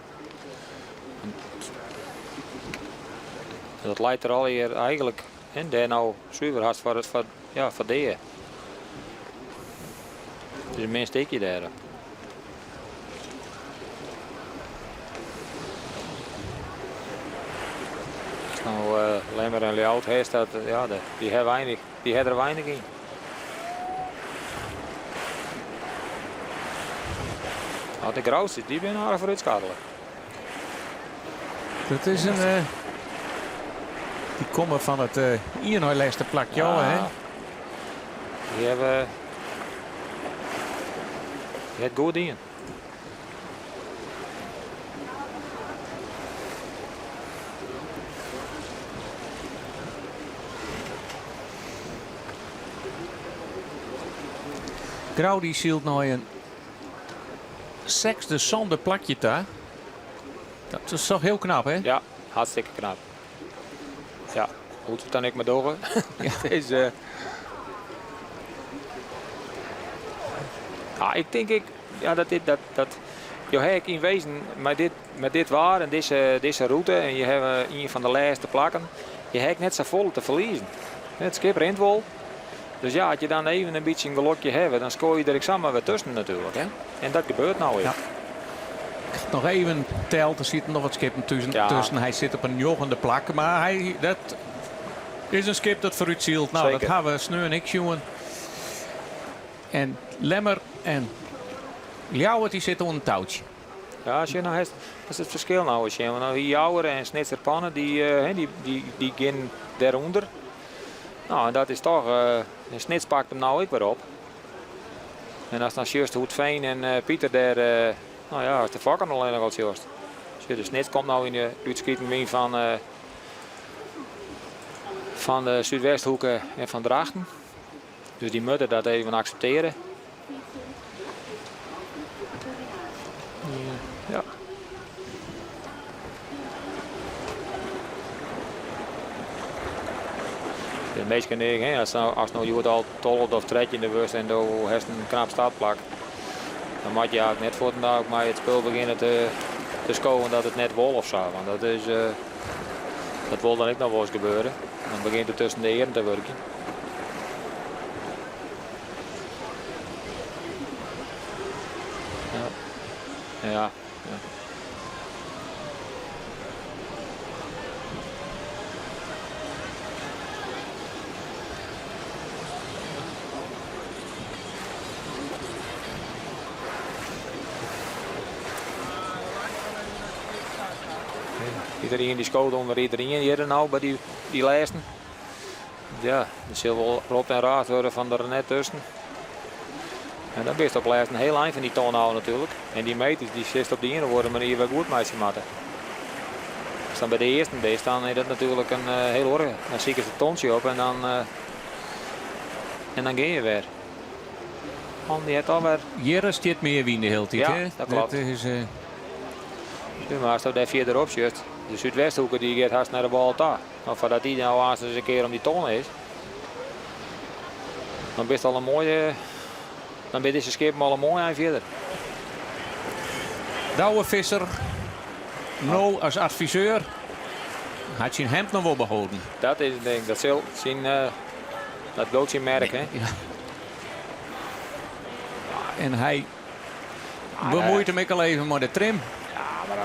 K: Dat leidt er al hier eigenlijk en daar nou zuiver haast voor het verdelen. Dus een steekje daar. Nou, Lemmer en Leout heeft dat, ja, die hebben er weinig in. Nou, de grootste, die ben aardig voor het schadelen.
I: Dat is een... die komen van het Iernooi-lijste plakje, hè?
K: Die hebben... het goed in.
I: Grauw die zielt nou een 6e zonder plakje daar. Dat is toch heel knap, hè?
K: Ja, hartstikke knap. Ja, goed dan ik maar door. Ja, deze. Ja, ik denk dat je hebt in wezen met dit waar en deze route en je hebt een van de laatste plakken, je hebt net zo vol te verliezen. Het skip rent wel. Dus ja, als je dan even een beetje een gelukje hebt, dan scoor je er samen weer tussen natuurlijk. Hè? En dat gebeurt nou weer. Ja.
I: Nog even telt, er zit nog wat skippen tussen. Hij zit op een joggende plak, maar dat is een skip dat vooruit zielt. Nou, zeker. Dat gaan we Sneu en ik jongen. En Lemmer en Ljouwert die zitten onder een touwtje.
K: Ja, als je nou hebt, dat is het verschil nou. Als je nou hier Jouwer en Snitserpannen, die gaan daaronder. Nou, en dat is toch, Snits pakt hem nou ook weer op. En als dan juist Hoetveen en Pieter daar, nou ja, is de vakken alleen nog wat juist. Dus de Snits komt nou in de uitschieting van de Zuidwesthoeken en van Drachten. Dus die moeten dat even accepteren. Ja. De meeste dingen, als nou je al 12 of 13 in de wust en je hebt een knap startplak, dan moet je net voor vandaag maar het spel beginnen te scoren dat het net wol of zo. Want dat wil dan ook nog wel eens gebeuren. Dan begint het tussen de heren te werken. Ja. Iedereen die scoort onder iedereen hier nou bij die lijsten. Ja, dat zal wel rot en raad worden van er net tussen. En dan ben je op lijst een heel eind van die toon houden natuurlijk. En die meters die zit op die ene worden manier weer goed mee te maken. Als dan bij de eerste is, dan is dat natuurlijk een heel orge. Dan zie ik het toontje op en dan ga je weer. Man, die heeft alweer...
I: Hier stiert meer wie in de hele tijd,
K: ja,
I: hè?
K: Dat klopt.
I: Dat is,
K: maar als je daar verderop zit, de Zuidwesthoeken die gaat haast naar de bal daar. Of dat die nou eens een keer om die toon is. Dan is het al een mooie... Dan ben je deze skip al een mooi eind verder.
I: Douwe Visser, nou als adviseur, had je hem nog wel behouden.
K: Dat is het ding, dat zal zien, dat bloot zijn merk. Hè?
I: Ja. En hij bemoeit hem ook al even met de trim.
K: Ja, maar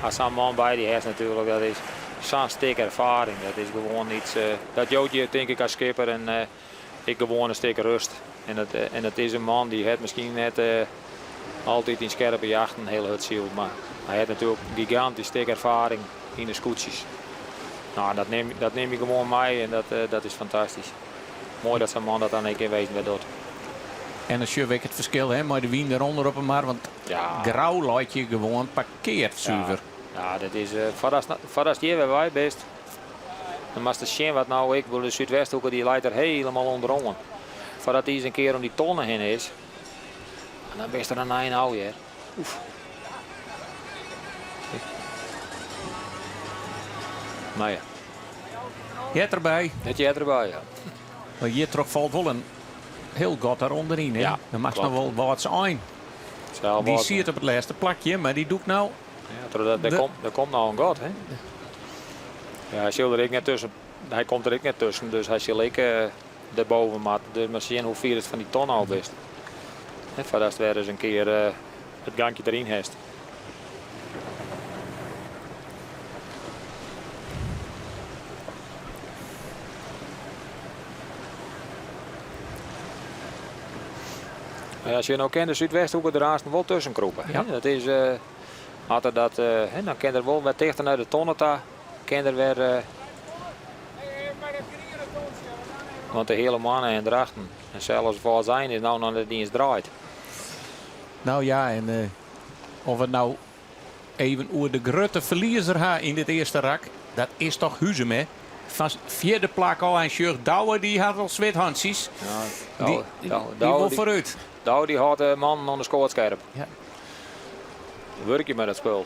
K: als zo'n man bij die heeft natuurlijk, dat is zo'n stuk ervaring. Dat is gewoon iets, dat Joodje denk ik als skipper en ik gewoon een stuk rust. En dat is een man die heeft misschien net altijd in scherpe jachten heel het ziel. Maar hij heeft natuurlijk gigantisch stuk ervaring in de scootjes. Nou, dat neem ik gewoon mee en dat is fantastisch. Mooi dat zo'n man dat dan een keer wezen weer doet.
I: En als je weet het verschil, hè, maar de wien eronder op hem maar, want grauw laat je gewoon parkeert zuiver.
K: Ja, dat is voordat het hier weer bij best. Dan mag je zien wat nou ik wil de Zuidwesthoeken die leidt er helemaal onderom. Voordat hij eens een keer om die tonnen heen is. En dan best er een eind hou je. Oef. Nou ja.
I: Je hebt erbij.
K: Het je erbij, ja.
I: Maar hier terug valt wel een heel gat daar onderin. Hè?
K: Ja,
I: dan mag
K: klopt.
I: nog wel wat zijn. Die ziet op het laatste plakje, maar die doet nou.
K: Ja, er komt nou een gat, hè? Ja, hij zit er ook net tussen. Hij komt er ook net tussen, dus hij zal ik daarboven. Maar zien hoe veel het van die ton nou is. Voordat het weer eens een keer het gankje erin heeft. Ja, als je nou kent, de Zuidwesthoeken er wel tussen kroepen.
I: Ja.
K: Dat is, dan kan er wel wat dichter naar de tonnen ta. Kan er weer. Want de hele mannen en drachten. En zelfs voor zijn is nou nog de dienst draait.
I: Nou ja, en of het nou even over de grote verliezer gaat in dit eerste rak, dat is toch Huzem, hè? Van vierde plak al en Sjurg Douwe, die had al zwethandjes.
K: Ja,
I: die wil vooruit.
K: Douwe die had de man aan de scoortscherp.
I: Ja.
K: Werk je met het spul.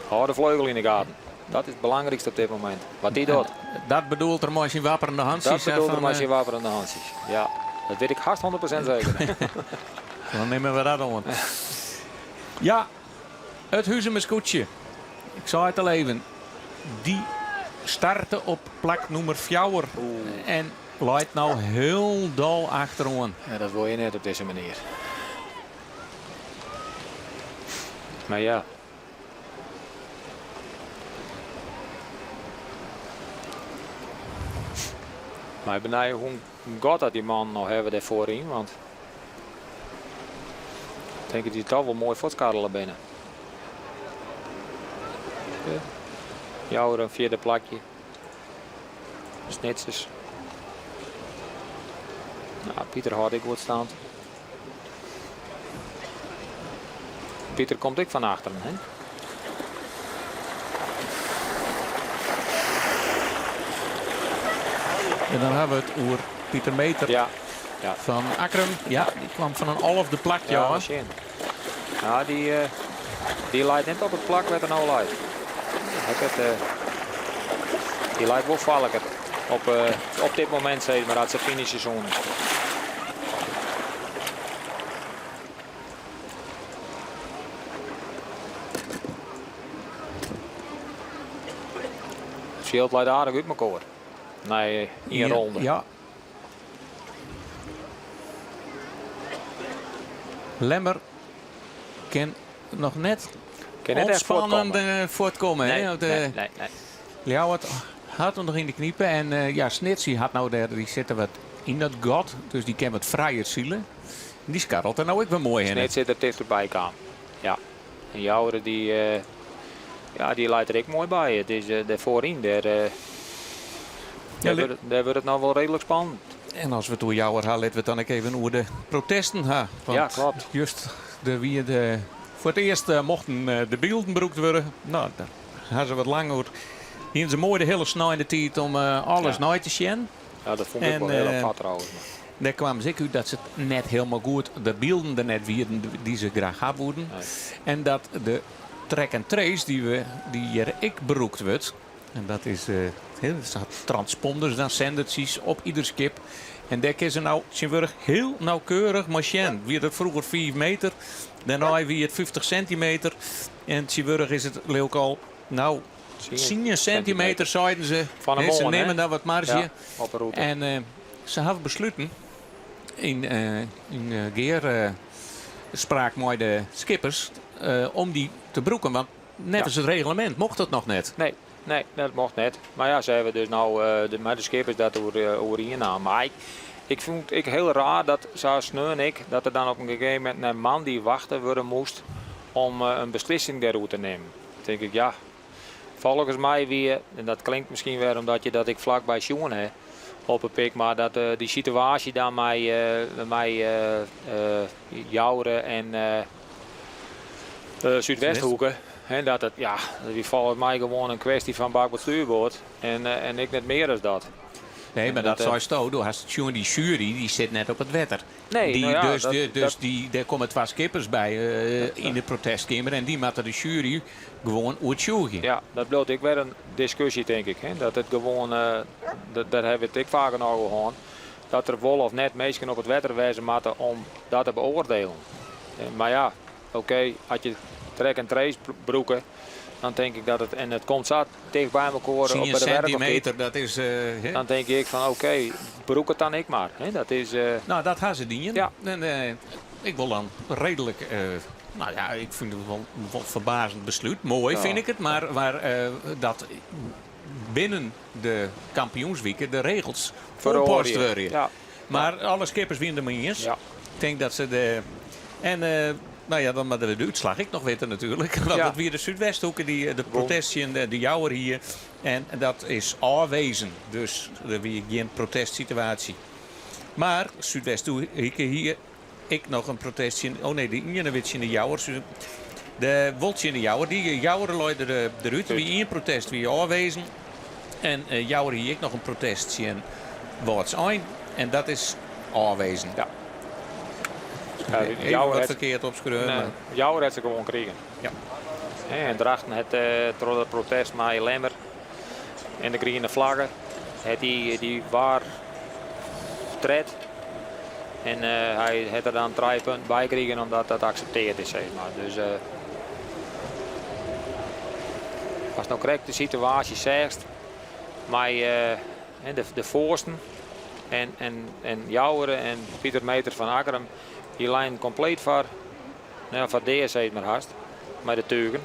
K: Hou de vleugel in de gaten. Dat is het belangrijkste op dit moment. Wat die doet.
I: Dat bedoelt er maar zijn wapperende handjes.
K: Dat bedoelt er maar zijn wapperende handjes. Ja, dat weet ik haast 100% zeker.
I: Dan nemen we dat om. Ja, het Huzemer scootje. Ik zei het al even. Die starten op plak nummer 4. En leidt nou heel dol achterom.
K: Ja, dat wil je net op deze manier. Maar ja. Maar ik ben benieuwd hoe god dat die man nog hebben daar voorin. Want ik denk dat hij toch wel mooi voortskadelen binnen. Jouwer een vierde plakje. Snitsers. Nou, Pieter had ik goed staan. Pieter komt ik van achteren, hè?
I: En dan hebben we het over Pieter Meter van Akrum. Ja, die kwam van een halfde plakje.
K: Ja,
I: hoor.
K: machine. Ja, die leidt net op het plak wat er nou leidt. Die leidt wel valker. Op dit moment zeg maar uit zijn finishseizoen. Het scheelt leidt aardig uit elkaar. Nee, in een ronde.
I: Ja. Lemmer kan nog net ontspannend voortkomen.
K: Nee.
I: Ljouwert had hem nog in de kniepen. En Snitsie had nou die zitten wat in dat gat. Dus die kan wat vrijer zielen. Die skarrelt er nou ook weer mooi in.
K: Snit zit er dichterbij aan. Ja. En Jouweren die leidt er ook mooi bij. Het is daar voorin. Daar wordt het nou wel redelijk spannend.
I: En als we het door Jouwer gaan, laten we het dan ook even over de protesten gaan. Want
K: ja, klopt.
I: Juist voor het eerst mochten de beelden gebruikt worden. Nou, daar gaan ze wat lang over. Hier ze mooi de hele snel in de tijd om alles na te zien.
K: Ja, dat vond ik wel heel apart trouwens.
I: Daar kwamen ze uit dat ze het net helemaal goed, de beelden er net wierden die ze graag hebben wouden.
K: Nee.
I: En dat de track and trace die hier ik beroekt wordt. En dat is transponders, dan zendertjes op ieder skip. En daar is ze nou heel nauwkeurig machine. Wie het vroeger 4 meter, daarna wie het 50 centimeter. En Tjewurg is het leuk al, nou, 10 centimeter zeiden ze.
K: Van een
I: ze
K: mol,
I: nemen daar wat marge.
K: Ja, op een route.
I: En ze hebben besloten in Geer spraak met de skippers om die te broeken. Want net als het reglement mocht dat nog net.
K: Nee, dat mocht net. Maar ja, ze hebben dus nou de skippers dat over hierna. Maar ik vond het heel raar dat zoals Sneu en ik, dat er dan op een gegeven moment een man die wachten worden moest om een beslissing daarover te nemen. Dan denk ik, ja, volgens mij weer, en dat klinkt misschien weer omdat dat ik vlakbij Sjoen heb op een pik, maar dat die situatie daar met Jouweren en Zuidwesthoeken, En dat het, ja, dat is volgens mij gewoon een kwestie van bakboord stuurboord. En ik net meer dan dat.
I: Nee, maar dat zou je door. Die jury die zit net op het wetter.
K: Nee,
I: Daar komen 2 skippers bij in de protestkamer. En die moeten de jury gewoon uitzoeken.
K: Ja, dat blijft ik weer een discussie, denk ik. Hè. Dat het gewoon, daar hebben we het vaker nog gehad. Dat er wel of net mensen op het wetter wijzen moeten om dat te beoordelen. Maar ja, oké, als je trek- en trace broeken, dan denk ik dat het komt zo dicht bij elkaar op bij de
I: centimeter, dat is...
K: dan denk ik van oké, broek het dan ik maar. Hè. Dat is...
I: Nou, dat gaan ze dienen.
K: Ja.
I: En, ik wil dan redelijk... nou ja, ik vind het wel een verbazend besluit. Mooi vind ik het, maar dat binnen de kampioensweken de regels voorpast worden.
K: Ja.
I: Maar alle skippers winnen er maar eens.
K: Ja.
I: Ik denk dat ze de... En nou ja, dan maar de uitslag ik nog weten natuurlijk. Want dat weer de Zuidwesthoeken, de protestie en de jouwer hier. En dat is aanwezen. Dus er weer geen protestsituatie. Maar Zuidwesthoeken hier, ik nog een protestie. Oh nee, de Injenewits in de jouwer. De Woltje in de jouwer. Die jouwer leidde eruit. Wie één protest weer aanwezen. En jouwer hier ik nog een protestie en wordt een. En dat is aanwezen.
K: Ja.
I: Even wat verkeerd opschreeuwen.
K: Nee, jouw had ze gewoon kregen.
I: Ja.
K: En drachten het protest met Lemmer en de groene vlaggen. Die waar vertred. En hij had er dan 3 punten bij gekregen omdat dat geaccepteerd is. Zeg maar. Dus als nou correct de situatie zegt, maar de voorsten en Jouweren en Pieter Meter van Akkerum, die lijn compleet voor deze maar haast, met de teugen.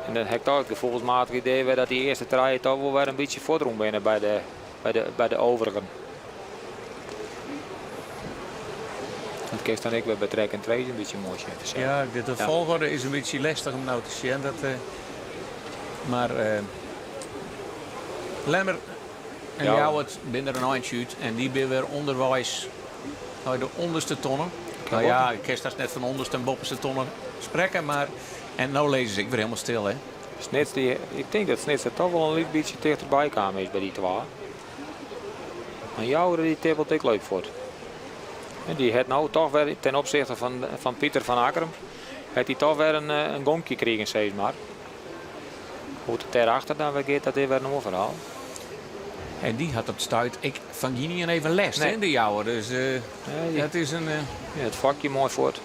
K: En dan heb ik toch het gevoelsmatig idee dat die eerste trein toch wel weer een beetje voortdrong binnen bij de overigen. Dat keert dan ik weer bij trek en trace een beetje mooi zetten.
I: Ja, de volgorde is een beetje lastig om nou te zien. Maar Lemmer en Jouwert binnen een eindshoot en die ben weer onderwijs naar de onderste tonnen. Nou ja, ik kan straks net van onderste en bovenste tonnen spreken, maar en nou lezen ze ik weer helemaal stil, hè.
K: Snits ik denk dat Snits er toch wel een beetje dichterbij kwam is bij die 2. Maar Jouweren die tippelt ik leuk voor. En die heeft nou toch weer ten opzichte van Pieter van Akkerum, heeft hij toch weer een gonkje gekregen, zeg maar. Hoe het daarachter dan weer dat is weer een verhaal.
I: En die had op stuit ik van Gini even les in de jouwe. Dus dat is een...
K: Ja, het vakje mooi voort.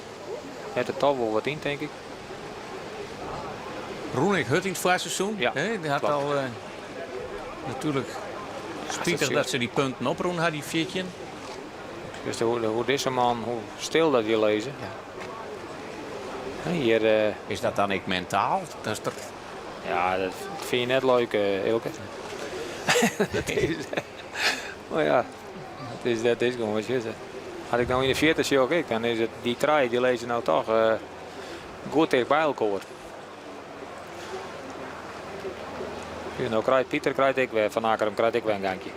K: Het er toch wel wat in, denk ik.
I: Roenik Hut in het voorseizoen.
K: Ja,
I: die had al natuurlijk spietig dat ze die punten oproen had, die fitje.
K: Dus hoe deze man, hoe stil dat je lezen. Ja. Hier,
I: is dat dan ik mentaal? Dat is toch...
K: Ja, dat vind je net leuk, Ilke. Maar ja, dat is gewoon wat je zegt. Had ik nou in de 40 show gekeken, dan is het die trein, die lezen nou toch goed tegen bij elkaar. Ja, nou krijgt Pieter ik weer, Van Akkerum krijg ik weer een gankje.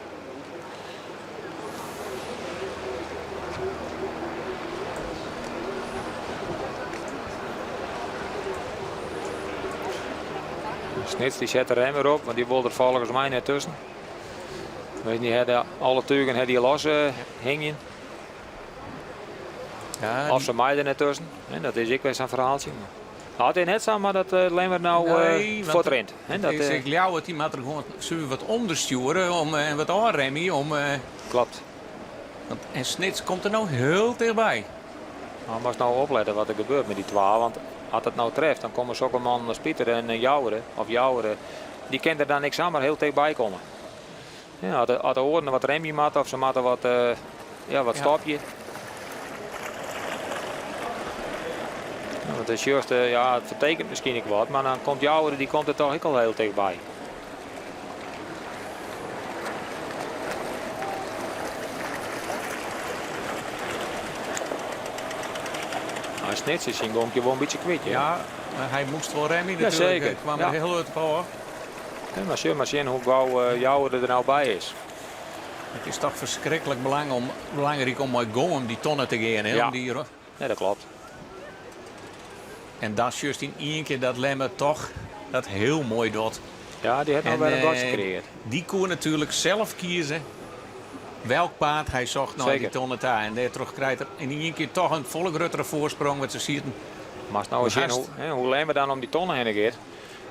K: Snits die zet de rem weer op, want die wil er volgens mij net tussen. Weet niet, alle teugen had die los hingen.
I: Ja,
K: of ze mij er net tussen. En dat is ik weer zo'n verhaaltje. Had hij net zo, maar dat Lemmer nou voortrent.
I: Ik jou het die moet er gewoon wat ondersturen en wat aanremmen.
K: Klopt.
I: En Snits komt er nou heel dichtbij.
K: Nou, maar nou opletten wat er gebeurt met die 2. Want als het nou treft, dan komen zulke man als Pieter en Jouweren, die kan er dan niks aan, maar heel dichtbij komen. Ja, als de oren wat remje maat of ze matten wat stopje. Ja, het is juist, het vertekent misschien niet wat, maar dan komt Jouweren, die komt er toch ook al heel dichtbij. Snits is zijn gonkje wel een beetje kwijt.
I: Ja, hij moest wel remmen natuurlijk.
K: Ja, zeker.
I: Hij kwam er heel uit voor.
K: Ja, maar zien hoe gauw Jouweren er nou bij is.
I: Het is toch verschrikkelijk belangrijk om met gong om die tonnen te gaan. Hè?
K: Ja.
I: Om die...
K: Ja, dat klopt.
I: En dan juist in één keer dat Lemmer toch dat heel mooi doet.
K: Ja, die heeft nog wel een gotje gecreëerd.
I: Die kon natuurlijk zelf kiezen welk paard hij zocht naar
K: Zeker.
I: die tonnen daar. En daar terug krijgt er in één keer toch een volle grotere voorsprong. Wat ze zien.
K: Maar als nou eens zien hoe Lemmer dan om die tonnen heen gaat.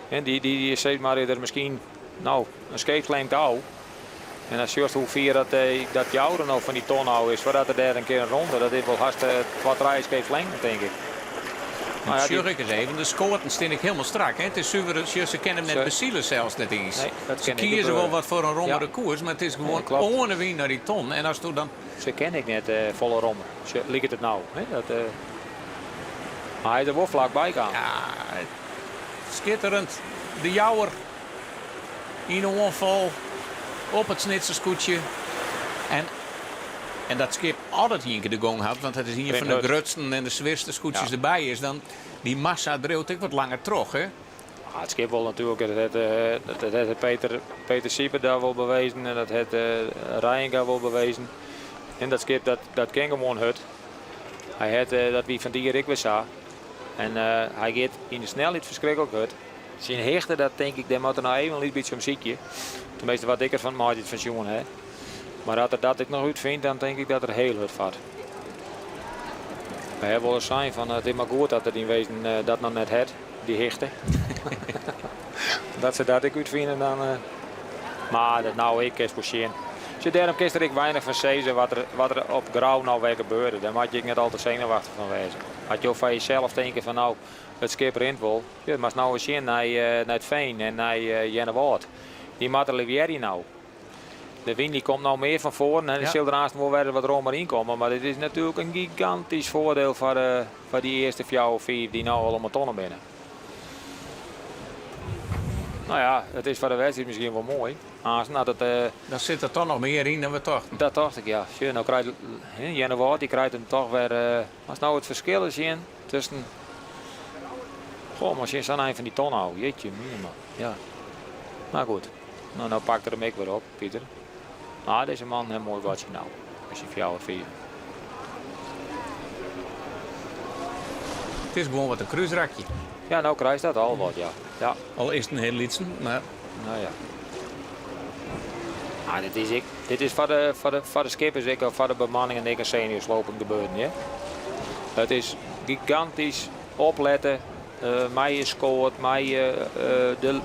K: En die zegt maar er misschien een scheepsleem touw. En als je ziet hoe vier dat jouw nou van die ton nou is, voordat er daar een keer een ronde, dat is wel haast wat rijden scheepsleem, denk ik.
I: Maar ja, ik eens even, de scoorten steen ik helemaal strak. Hè? Het is zuiver, ze kennen hem net Basielen zelfs net eens.
K: Nee, dat
I: ze kiezen wel wat voor een rommere koers, maar het is gewoon ohne wie naar die ton. En als dan...
K: Ze ken ik net volle rommer. Ligt het nou? Hè? Maar hij is er wel vlakbij gaan.
I: Ja, schitterend. De jouwer in een onval op het snitserskoetje. En dat schip altijd hier de gong had, want het is hier van de grutsten en de zwaarste scootjes erbij is, dan die massa dreeuwt ik wat langer terug, hè?
K: Ja, het schip wel natuurlijk, dat heeft Peter Sieper daar wel bewezen en dat heeft Rijenga wel bewezen. En dat schip dat ken gewoon het. Hij had dat wie van die ik weer zag. En hij gaat in de snelheid verschrikkelijk uit. Zijn hechte, dat denk ik, daar moet er nou even een beetje om ziekje. Tenminste wat ik ervan maak, dit van jongen, hè. Maar als dat ik nog uit vind, dan denk ik dat er heel hard vat. We hebben wel eens zijn van het is maar goed dat er in wezen dat nog net het, die hechte. Dat ze dat ik uitvinden dan. Maar dat nou ik is voor daarom kies er ik weinig van zeggen wat er op grauw nou weer gebeurde. Daar moet je net altijd zenuwachtig van wezen. Had je ook van jezelf denken van nou het schip rint wel. Ja, maar nou eens zien naar het Veen en naar Jennewoord. Die moet er Livieri nou. De wind die komt nou meer van voren en er zal ernaast wel weer wat romer inkomen. Maar dit is natuurlijk een gigantisch voordeel voor die eerste 4 of 5 die nou allemaal tonnen binnen. Nou ja, het is voor de wedstrijd misschien wel mooi.
I: Dan zit er toch nog meer in dan we toch.
K: Dat dacht ik, ja. Nou krijgt Jennewoord, die krijgt hem toch weer. Als nou het verschil is hier tussen. Goh, maar als je aan een van die ton houdt, jeetje, minimaal. Ja. Maar goed. Nou pakt er hem ik weer op, Pieter. Nou, deze man heeft mooi watje nou. Als je 4 of 4.
I: Het is gewoon wat een kruisrakje.
K: Ja, nou krijg je dat al wat, ja.
I: Al is het een heel liedsen, maar...
K: Nou ja. Ah, dit is voor de skippers, voor de bemanning en de seniorsloping gebeurd. Ja? Het is gigantisch opletten. Mij scoort, mij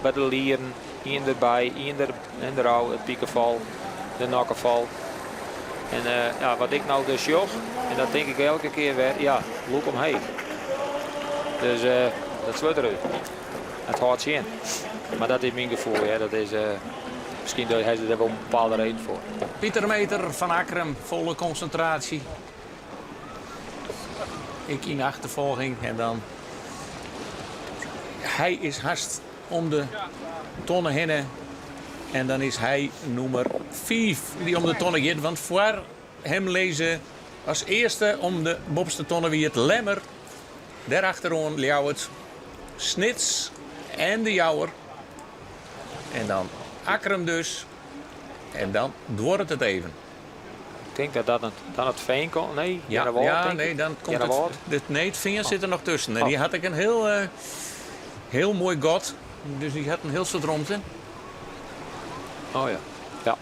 K: bij de lieren, in erbij, in de rouw, het piekenval, de nokkenval. En ja, wat ik nou dus joch, en dat denk ik elke keer weer, ja, look omheen. Dus dat zwart eruit. Het houdt je in. Maar dat is mijn gevoel, ja. Dat is, misschien heeft er wel een bepaalde reden voor.
I: Pieter Meter van Akkerem, volle concentratie. Ik in achtervolging en dan... Hij is haast om de tonnen heen. En dan is hij nummer 5 die om de tonnen gaat. Want voor hem lezen als eerste om de bobste tonnen wie het Lemmer. Daarachterom Ljouwert, Snits en de Jouwer. En dan Akkerem dus. En dan wordt het even.
K: Ik denk dat dan het Veen komt. Nee,
I: ja, nee, dan komt het Veen zit er nog tussen. En die had ik een heel mooi god. Dus die had een heel soort rond in.
K: Oh ja. Ja.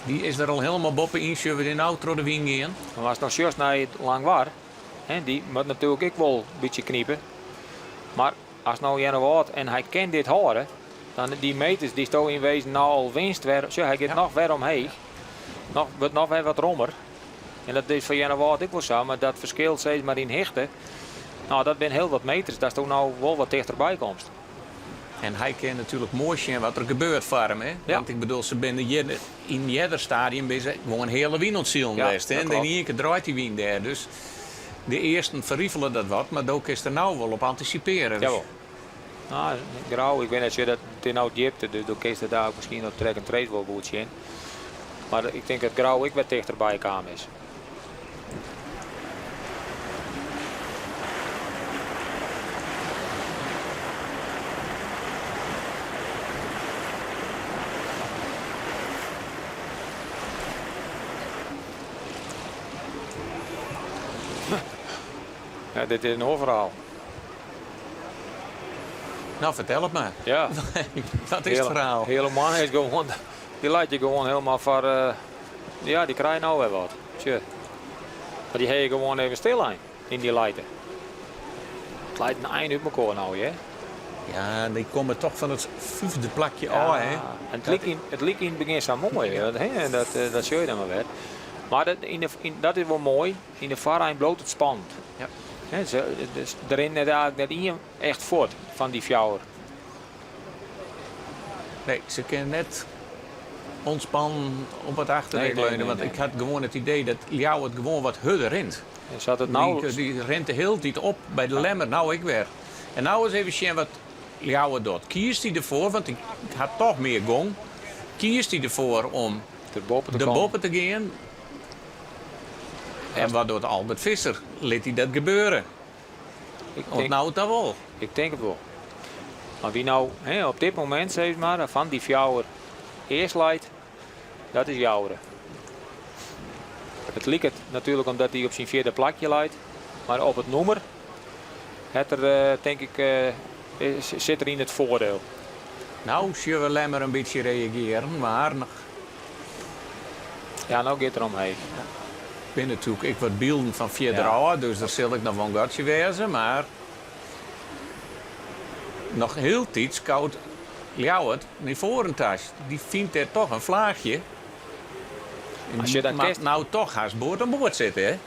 I: Die is er al helemaal boppen in, zullen we in outro de wing in.
K: Maar als het nog juist naar het lang waar, die moet natuurlijk ook wel een beetje kniepen. Maar als nou Jennewoord en hij kent dit horen, dan die meters die staan in wezen nou al winst weer. Zo, hij gaat nog weer omheen. Wordt nog weer wat rommer. En dat is voor Jennewoord ook wel zo, maar dat verschilt steeds maar in hechten. Nou, dat zijn heel wat meters, dat is toch nou wel wat dichterbij komt.
I: En hij kent natuurlijk mooi zien wat er gebeurt voor hem. Hè?
K: Ja.
I: Want ik bedoel, ze zijn in het stadium gewoon een hele wien ontzielen geweest. En in één keer draait die wien daar. Dus de eerste verrievelen dat wat, maar ook is er nou wel op anticiperen. Dus.
K: Jawel. Nou, grauw, ik weet dat je dat nou hebt, dus dan kun je daar ook misschien op track en trace wel goed zien. Maar ik denk dat grauw ik wat dichterbij kwam is. Ja, dit is een overhaal.
I: Nou, vertel het maar.
K: Ja.
I: Dat is het verhaal.
K: Helemaal is gewoon, die laat je gewoon helemaal voor, ja, die krijgen nou weer wat. Tje. Maar die heb je gewoon even stil aan in die leiden. Het leidt een eind uit elkaar nou, hè?
I: Ja, die komen toch van het 5e plakje af, hè?
K: En het liep in het begin zo mooi, hè? Dat zie je dan maar weer. Maar dat is wel mooi. In de vaarlijn bloot het spannend.
I: Ja.
K: Dus erin net eigenlijk net in echt voort van die fjouwer.
I: Nee, ze kunnen net ontspannen op het achterin leunen. Want ik had gewoon het idee dat Ljouwert gewoon wat harder rent.
K: Zat het nou...
I: Die rent de hele tijd op bij de lemmer. Nou, ik weer. En nou eens even zien wat Ljouwert doet. Kiest hij ervoor, want ik had toch meer gong. Kiest hij ervoor om de boppen te gaan. En wat doet Albert Visser? Liet hij dat gebeuren? Nou het dan wel.
K: Ik denk het wel. Maar wie nou op dit moment, zeg maar, van die fjouwer eerst leidt, dat is Jouweren. Het lijkt natuurlijk omdat hij op zijn 4e plakje leidt. Maar op het nummer denk ik, zit er in het voordeel.
I: Nou, zullen we alleen maar een beetje reageren, maar nog...
K: Ja, nou gaat het eromheen.
I: Ik ben natuurlijk wat beelden van verderaf, dus daar zal ik nog van gatje wezen, maar... Nog heel tijd koud Ljouwert niet voor een tas. Die vindt er toch een vlaagje.
K: Als je dan kist...
I: nou toch haast boord aan boord zitten, hè?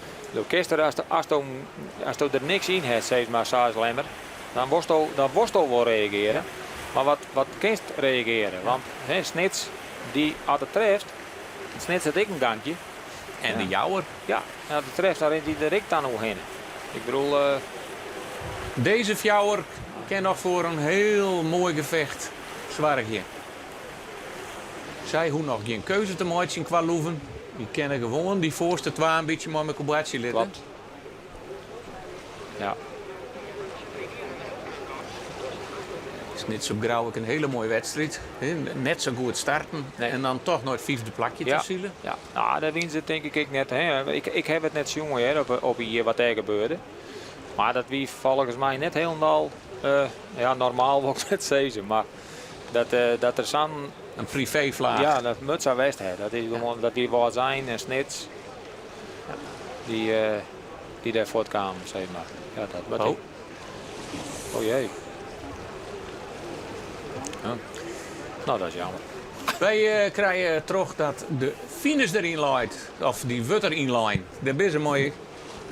K: Als je er niks in hebt, zeg maar, zoals Lemmer, dan worst je wel reageren. Maar wat kinst reageren? Want Snits, die als het treft, Snits had ik een gangje.
I: En de Jouwer?
K: Ja, als het treft, dan rent hij er ik dan nog heen. Ik bedoel...
I: Deze fjouwer kan nog voor een heel mooi gevecht zwargje. Zij hoe nog geen keuze te maken qua loeven. Die kennen gewoon die voorste twee een beetje maar met combratje litten.
K: Klopt. Ja.
I: Het is net zo grauw een hele mooie wedstrijd. Net zo goed starten en dan toch nog het 5e plakje te zielen.
K: Ja, nou, dat wint ze denk ik net. Hè. Ik heb het net jongen op hier wat er gebeurde. Maar dat wie volgens mij net helemaal normaal wil ik net zeggen. Maar dat er zo'n...
I: Een privévlaag.
K: Ja, dat moet zo west hè. Dat is gewoon dat die wat zijn en Snits. Die daar voortkwamen, zeg maar. Ja, dat moet Oh jee. Ja. Nou, dat is jammer.
I: Wij krijgen terug dat de finish erin leidt. Of die wordt erin leidt. Dat is een mooie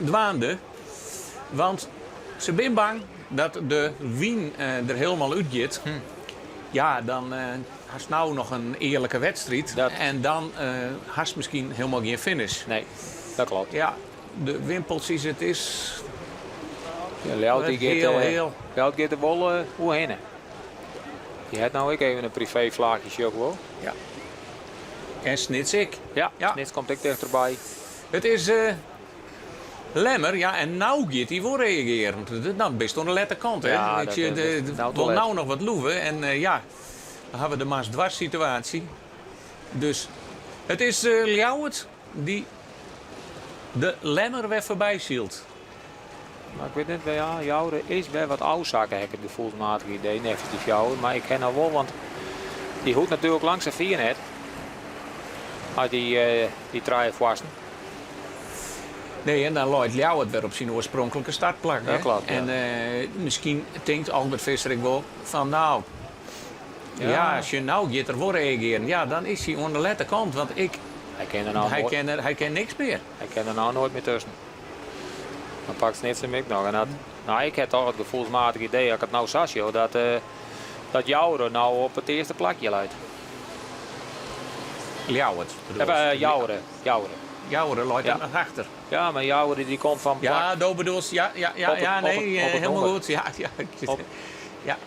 I: dwaande. Want ze zijn bang dat de wien er helemaal uitgaat. Ja, dan haast nou nog een eerlijke wedstrijd. En dan haast misschien helemaal geen finish.
K: Nee, dat klopt.
I: Ja, de wimpeltjes, het is...
K: Ja, Leout gaat er wel hoe heen. Die had nou ook even een privé vlaagje ook wel.
I: Ja. En Snits ik.
K: Ja, Snits komt ook dichterbij.
I: Het is... Lemmer, ja, en nou gaat hij wel reageren. Dan best aan de letterkant, hè.
K: Ja,
I: ik wil nou nog wat loeven. En dan hebben we de maas dwars situatie. Dus het is Ljouwert die de Lemmer weer voorbij zielt.
K: Maar ik weet niet, ja, Jouweren is bij wat oudzaken, heb ik de gevoelsmatige idee, negatief Jouweren. Maar ik ken nou wel, want die hoeft natuurlijk langs de 4 net. Uit die traaien vasten.
I: Nee, en dan loopt Ljouwert weer op zijn oorspronkelijke startplak.
K: Ja, klopt, ja.
I: En misschien denkt Albert Visser ik wel van nou... Ja, als je nou gaat er wel reageren, ja, dan is hij aan de letterkant. Want hij kent niks meer.
K: Hij kent er nou nooit meer tussen. Dan pakt Snits hem ik nog. En ik heb toch het gevoelsmatige idee, als ik het nou zag, dat Jouweren nou op het eerste plakje leidt.
I: Ljouwert bedoel je? Jouweren loopt er nog achter.
K: Ja, maar Jouweren die komt van...
I: Ja, dat bedoelt ja, helemaal goed. Ja.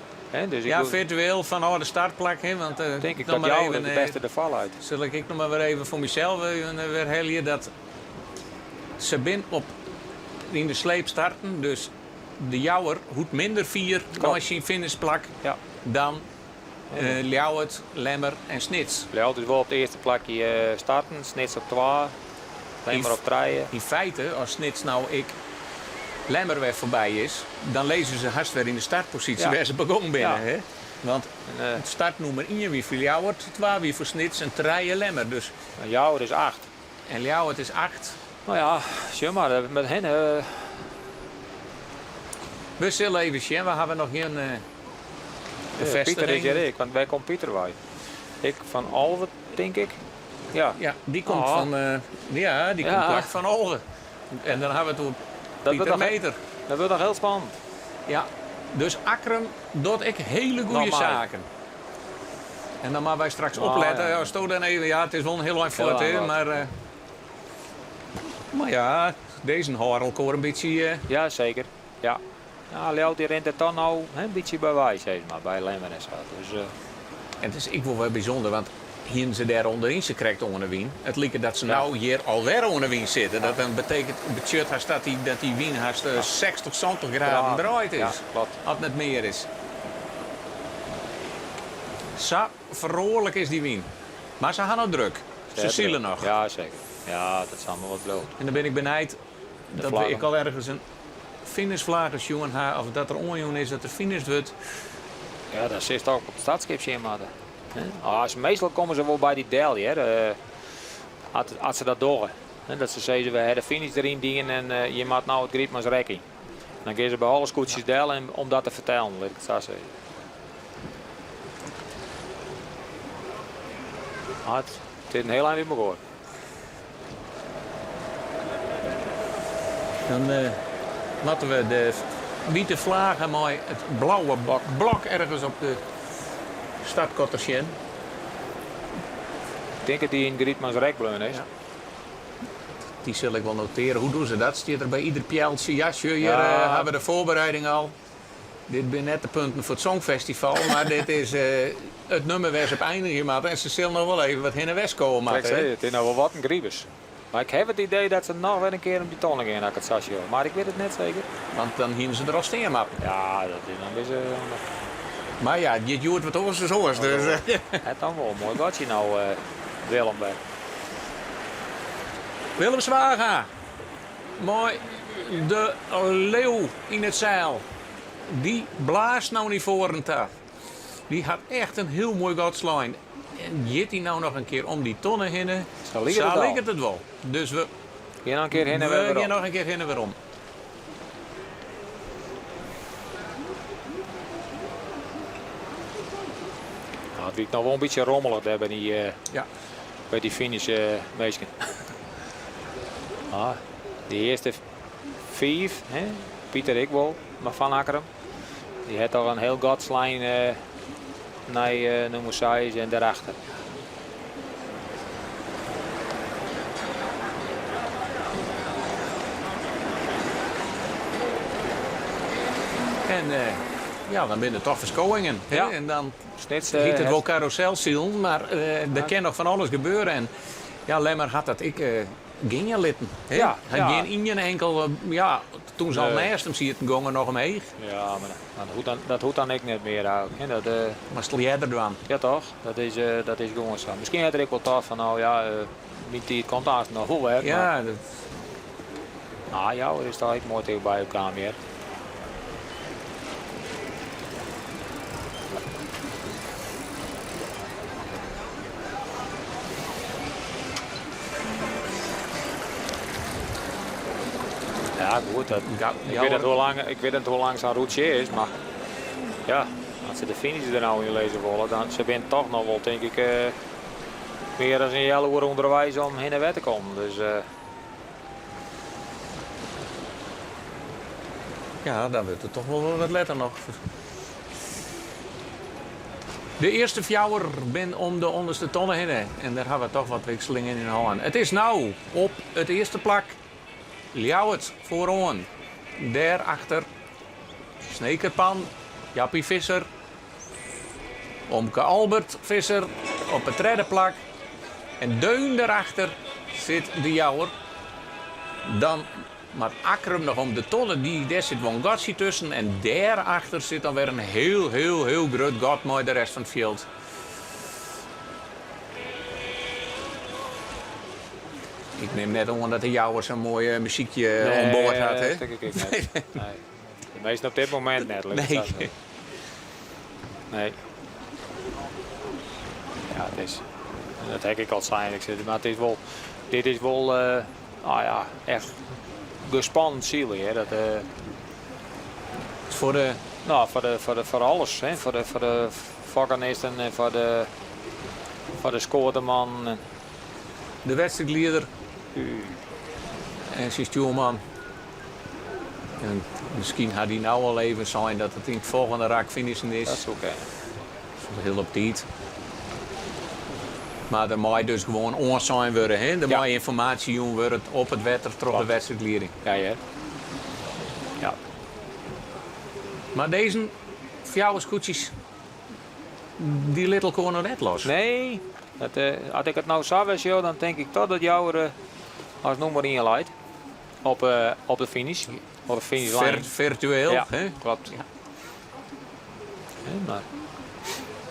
K: Dus
I: virtueel van de startplak. Hè, want,
K: denk ik dat Jouweren de beste ervan uit.
I: Zal ik nog maar weer even voor mezelf weer helien dat ze bin in de sleep starten. Dus de Jouwer hoeft minder 4 als je een finishplak dan Ljouwert, Lemmer en Snits.
K: Ljouwert is wel op het eerste plakje starten, Snits op 2, Lemmer op 3.
I: In feite, als Snits nou Lemmer weer voorbij is, dan lezen ze haast weer in de startpositie
K: Ja.
I: waar ze begonnen binnen.
K: Ja.
I: Hè? Want het startnummer 1 wie voor Ljouwert, 2 wie voor Snits en 3 Lemmer. Dus.
K: Ljouwert is 8.
I: En Ljouwert is 8.
K: Nou ja, zeg maar, met hen...
I: We zullen even zien, we hebben nog geen
K: Pieter
I: bevestiging.
K: is ik, want wij komt Pieter bij. Ik van Alve, denk ik. Ja,
I: Ja, die komt
K: Oh.
I: van die
K: Ja.
I: komt echt van Olven. En dan hebben we toen
K: Dat
I: Pieter
K: wordt nog-
I: Meter.
K: dat wordt nog heel spannend.
I: Ja, dus Akrum doet ik hele goede
K: Normaal.
I: zaken. En dan maar wij straks
K: Oh,
I: opletten.
K: ja.
I: Ja, stoot dan even, ja, het is wel een heel lang voort,
K: lang
I: hè,
K: wat.
I: maar ja, deze Harelkoor een beetje.
K: Ja, zeker. Ja. Ja, Ljouwert die rent het dan nou een beetje bij wij, zeg maar, bij Lemmer en zo. Dus,
I: En het is ik wel bijzonder, want hier ze daar onderin ze krijgt onder wien. Het lijkt dat ze nou hier alweer onder wien zitten. Dat dan betekent budget haast dat die wien haast 60, 70 graden draait is.
K: Ja, klopt.
I: Als het net meer is. Zo vrolijk is die wien. Maar ze gaan nog druk. Ze zielen nog.
K: Ja, zeker. Ja, dat is allemaal wat bloot.
I: En dan ben ik benijd dat
K: vlaggen.
I: ik al ergens een finishvlagers jongen ha, of dat er onjongen is dat er finish wordt.
K: Ja, dat zit ook op het stadskip zien, maar. Meestal komen ze wel bij die daily, hè. Als ze dat doen. Dat ze zeggen, we hebben de finish erin dingen en je maakt nou het griep maar eens rekking. Dan gaan ze bij alle scootjes delen om dat te vertellen, laat ik het zo zeggen. Het is een heel eind in elkaar.
I: Dan laten we de witte vlaggen mooi het blauwe blok ergens op de startkotter zien.
K: Ik denk dat die in Grietmans rekbleun is.
I: Ja. Die zal ik wel noteren. Hoe doen ze dat? Staat er bij ieder pijltje jasje? Hier
K: Ja.
I: hebben we de voorbereiding al. Dit zijn net de punten voor het Songfestival, maar dit is het nummer waar ze op eindigen maken. En ze zullen nog wel even wat heen en west komen.
K: Kijk, het is nou wel wat een griebus. Maar ik heb het idee dat ze nog wel een keer op die tonnen gaan, als ik het zo zie. Maar ik weet het net zeker.
I: Want dan gingen ze er al steen mappen.
K: Ja, dat is dan weer
I: Maar ja, dit joert wat oors is oors. Dus,
K: het dan wel mooi wat je nou Willem bij.
I: Willem Zwaga. Mooi. De leeuw in het zeil. Die blaast nou niet voor een taf. Die had echt een heel mooi godslijn. En jit hij nou nog een keer om die tonnen heen.
K: Zo ligt
I: het wel. Dus we
K: gaan nog een keer heen en
I: we
K: weer
I: gaan
K: om.
I: nog een keer heen en weer om.
K: Nou, het wiekt nog wel een beetje rommelig daar bij die, bij die finish meisje. De eerste 5, Pieter ik wel, maar Van Akkerem. Die heeft al een heel godslijn naar nummer 6 en daarachter.
I: En dan ben je toch verschoningen.
K: Ja.
I: En dan
K: Snits,
I: giet het wel carouselzielen, maar er kan nog van alles gebeuren. En ja, Lemmer had dat ik ging je litten.
K: Ja,
I: Hij
K: ja.
I: ging in je enkel, toen ze al naast hem ziet, gongen nog omheen.
K: Ja, maar dat hoeft dan ik net meer eigenlijk.
I: Maar stel jij er dan?
K: Ja toch, dat is gewoon zo. Misschien had ik wel toch van nou ja, niet die komt daar nog wel weg.
I: Ja,
K: Maar, nou ja, er is toch echt mooi tegen bij elkaar meer. Ja goed, ik weet niet hoe lang zo'n route is, maar ja, als ze de finish er nou in lezen willen, dan ze zijn toch nog wel denk ik meer dan een hele uur onderwijs om heen en weer te komen. Dus,
I: ja, dan wordt het toch wel wat letter nog. De eerste fjouwer ben om de onderste tonnen heen. En daar hebben we toch wat wisselingen in handen. Het is nou op het eerste plak Ljouwert vooraan. Daarachter Snekerpan, Jappie Visser, Omke Albert Visser op het derde plak. En deun daarachter zit de Jouwer. Dan maar Akrum nog om de tonnen, daar zit Van Gotsi tussen. En daarachter zit dan weer een heel groot gat mooi de rest van het veld. Ik neem net aan dat de jouwer zo'n mooi muziekje on boord had. Hè?
K: Dat denk ik niet. Nee. De meesten op dit moment net.
I: Nee.
K: Nee. Ja, het is... Dat heb ik al zijn. Maar het is wel... Dit is wel... echt gespannen ziel. Hè? Dat,
I: Voor de...
K: Nou, voor alles. Hè? Voor de vakkenisten en voor de scoorderman.
I: De wedstrijdleider. En zijn stuurman. En misschien had hij nou al even zijn dat het in het volgende raak finishen is.
K: Dat is oké.
I: Dat is heel op tijd. Maar er moet dus gewoon on zijn worden. Hè? Er moet informatie worden op het wetter, trots de wedstrijdleiding.
K: Ja.
I: Maar deze fjouwerskoetjes, die little gewoon net los.
K: Nee, als ik het nou zou was, dan denk ik toch dat jou als nummer 1 leidt. Op de finish. Op de finishlijn.
I: Virtueel.
K: Ja,
I: hè?
K: klopt. Ja. Maar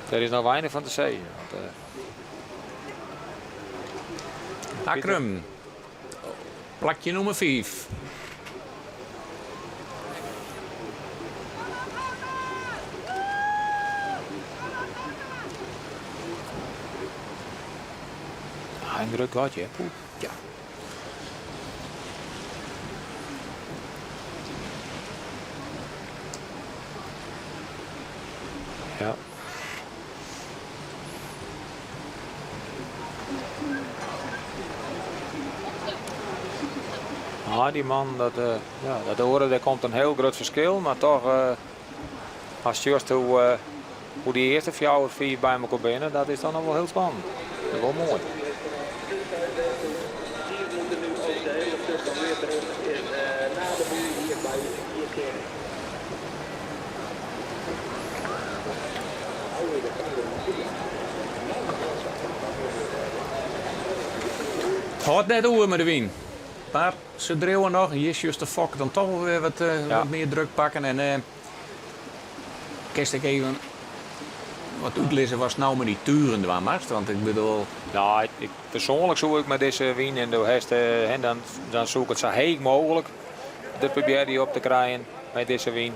K: er is nog weinig van te zeggen.
I: Akrum. Plakje nummer 5.
K: Een druk gaatje.
I: Ja.
K: Ja. Die man, dat horen, daar komt een heel groot verschil. Maar toch, als je ziet hoe die eerste 4 bij elkaar binnen, dat is dan nog wel heel spannend. Dat is wel mooi.
I: Het gaat net over met de wien. Maar ze dreeuwen nog. Hier is juist de fok dan toch wel weer wat meer druk pakken. En kerst ik even wat uitlezen was nou met die turen waar mast. Want ik bedoel...
K: Ja, persoonlijk zoek ik met deze wien en dan zoek ik het zo heet mogelijk. Dat probeer die op te krijgen met deze wien.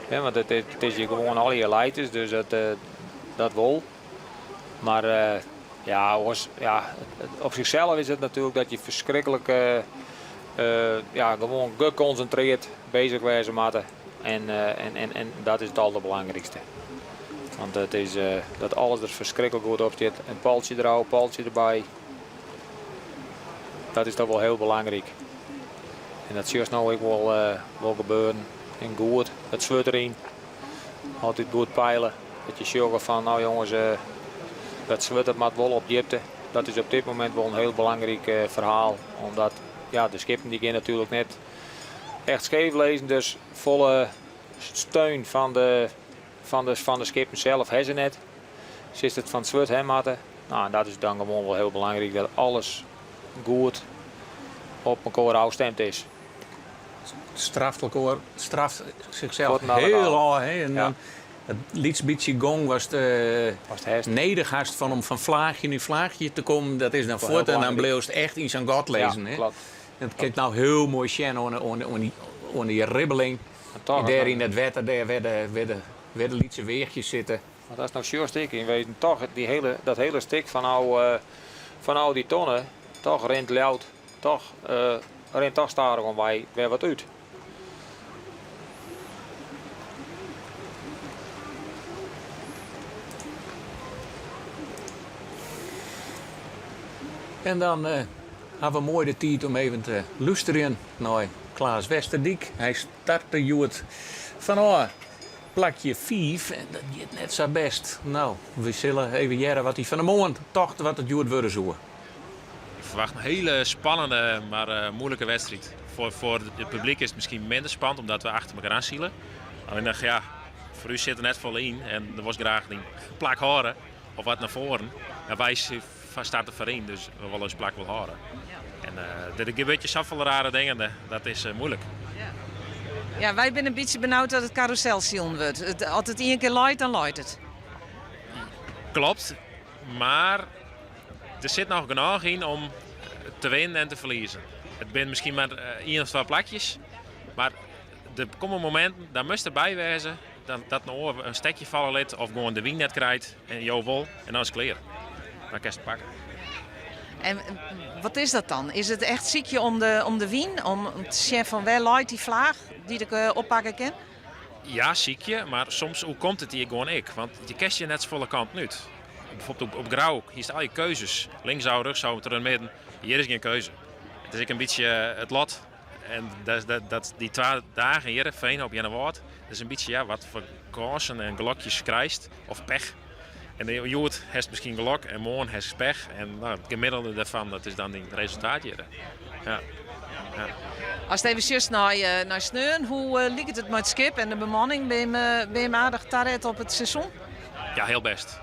K: Ja, want het is hier gewoon al je leiders, dus dat wel. Maar op zichzelf is het natuurlijk dat je verschrikkelijk gewoon geconcentreerd bezig wezen moet. En dat is het allerbelangrijkste. Want het is dat alles er verschrikkelijk goed op zit. Een paaltje erop, paaltje erbij. Dat is toch wel heel belangrijk. En dat zie je nou ook wel gebeuren. En goed, het zwart erin. Altijd goed peilen. Dat je zorgt van, nou jongens, dat zwart het moet wel op diepte. Dat is op dit moment wel een heel belangrijk verhaal. Omdat de skippen die gaan natuurlijk net echt scheef lezen. Dus volle steun van de skippen zelf hebben ze net. Zit het van het zwart hematten. Nou, dat is dan gewoon wel heel belangrijk dat alles goed op elkaar afgestemd is.
I: Straft zichzelf heel erg. En dan het lietsbietje gong was de nedergast van om van vlaagje nu vlaagje te komen. Dat is dan voort en dan bleef het echt in zijn gat lezen.
K: Ja, klopt.
I: En het kijkt nou heel mooi zien onder die ribbeling. En daar in het wetter daar werden lietse weertjes zitten.
K: Maar dat is nou juist ik in wezen. Toch dat hele stuk van al die tonnen, toch rent luid, toch rent toch starig om wij weer wat uit.
I: En dan hebben we mooi de tijd om even te luisteren naar Klaas Westerdijk. Hij startte Joet van plakje 5 en dat gaat net zo best. Nou, we zullen even jaren wat hij van de moment tocht wat het Joet worden zoeken.
M: Ik verwacht een hele spannende, maar moeilijke wedstrijd. Voor het publiek is het misschien minder spannend omdat we achter elkaar aanzielen. Alleen dacht voor u zit er net vol in en er was graag een plak horen of wat naar voren. En wij staan er voor in, dus we willen eens plak wel horen. En dat is een beetje zoveel rare dingen, dat is moeilijk.
C: Ja, wij zijn een beetje benauwd dat het carousel zien wordt. Als het één keer luidt, dan luidt het.
M: Klopt, maar er zit nog genoeg in om te winnen en te verliezen. Het zijn misschien maar 1 of 2 plakjes. Maar er komen momenten, daar moest erbij wezen dat nou een stekje vallen liet of gewoon de wien net krijgt en jou vol en dan is het klaar. Dan kan je het pakken.
C: En wat is dat dan? Is het echt ziekje om de wien? Om te zien van waar leidt die vlaag die ik oppakken kan?
M: Ja, ziek je, maar soms hoe komt het hier gewoon ik? Want je kent je net zo volle kant niet. Bijvoorbeeld op Grauw, hier staan al je keuzes. Linksouw, rugzouw, ter midden. Hier is geen keuze. Het is ook een beetje het lot. En die 2 dagen hier, Veenhoop en Woord, dat is een beetje wat voor kansen en gelokjes krijgt. Of pech. En de Jood heeft misschien gelok en morgen heeft pech. En nou, het gemiddelde daarvan, dat is dan het resultaat hier. Ja. Ja.
C: Als het even juist naar Sneun, hoe liep het met het skip en de bemanning? Ben je aardig taret op het seizoen?
M: Ja, heel best.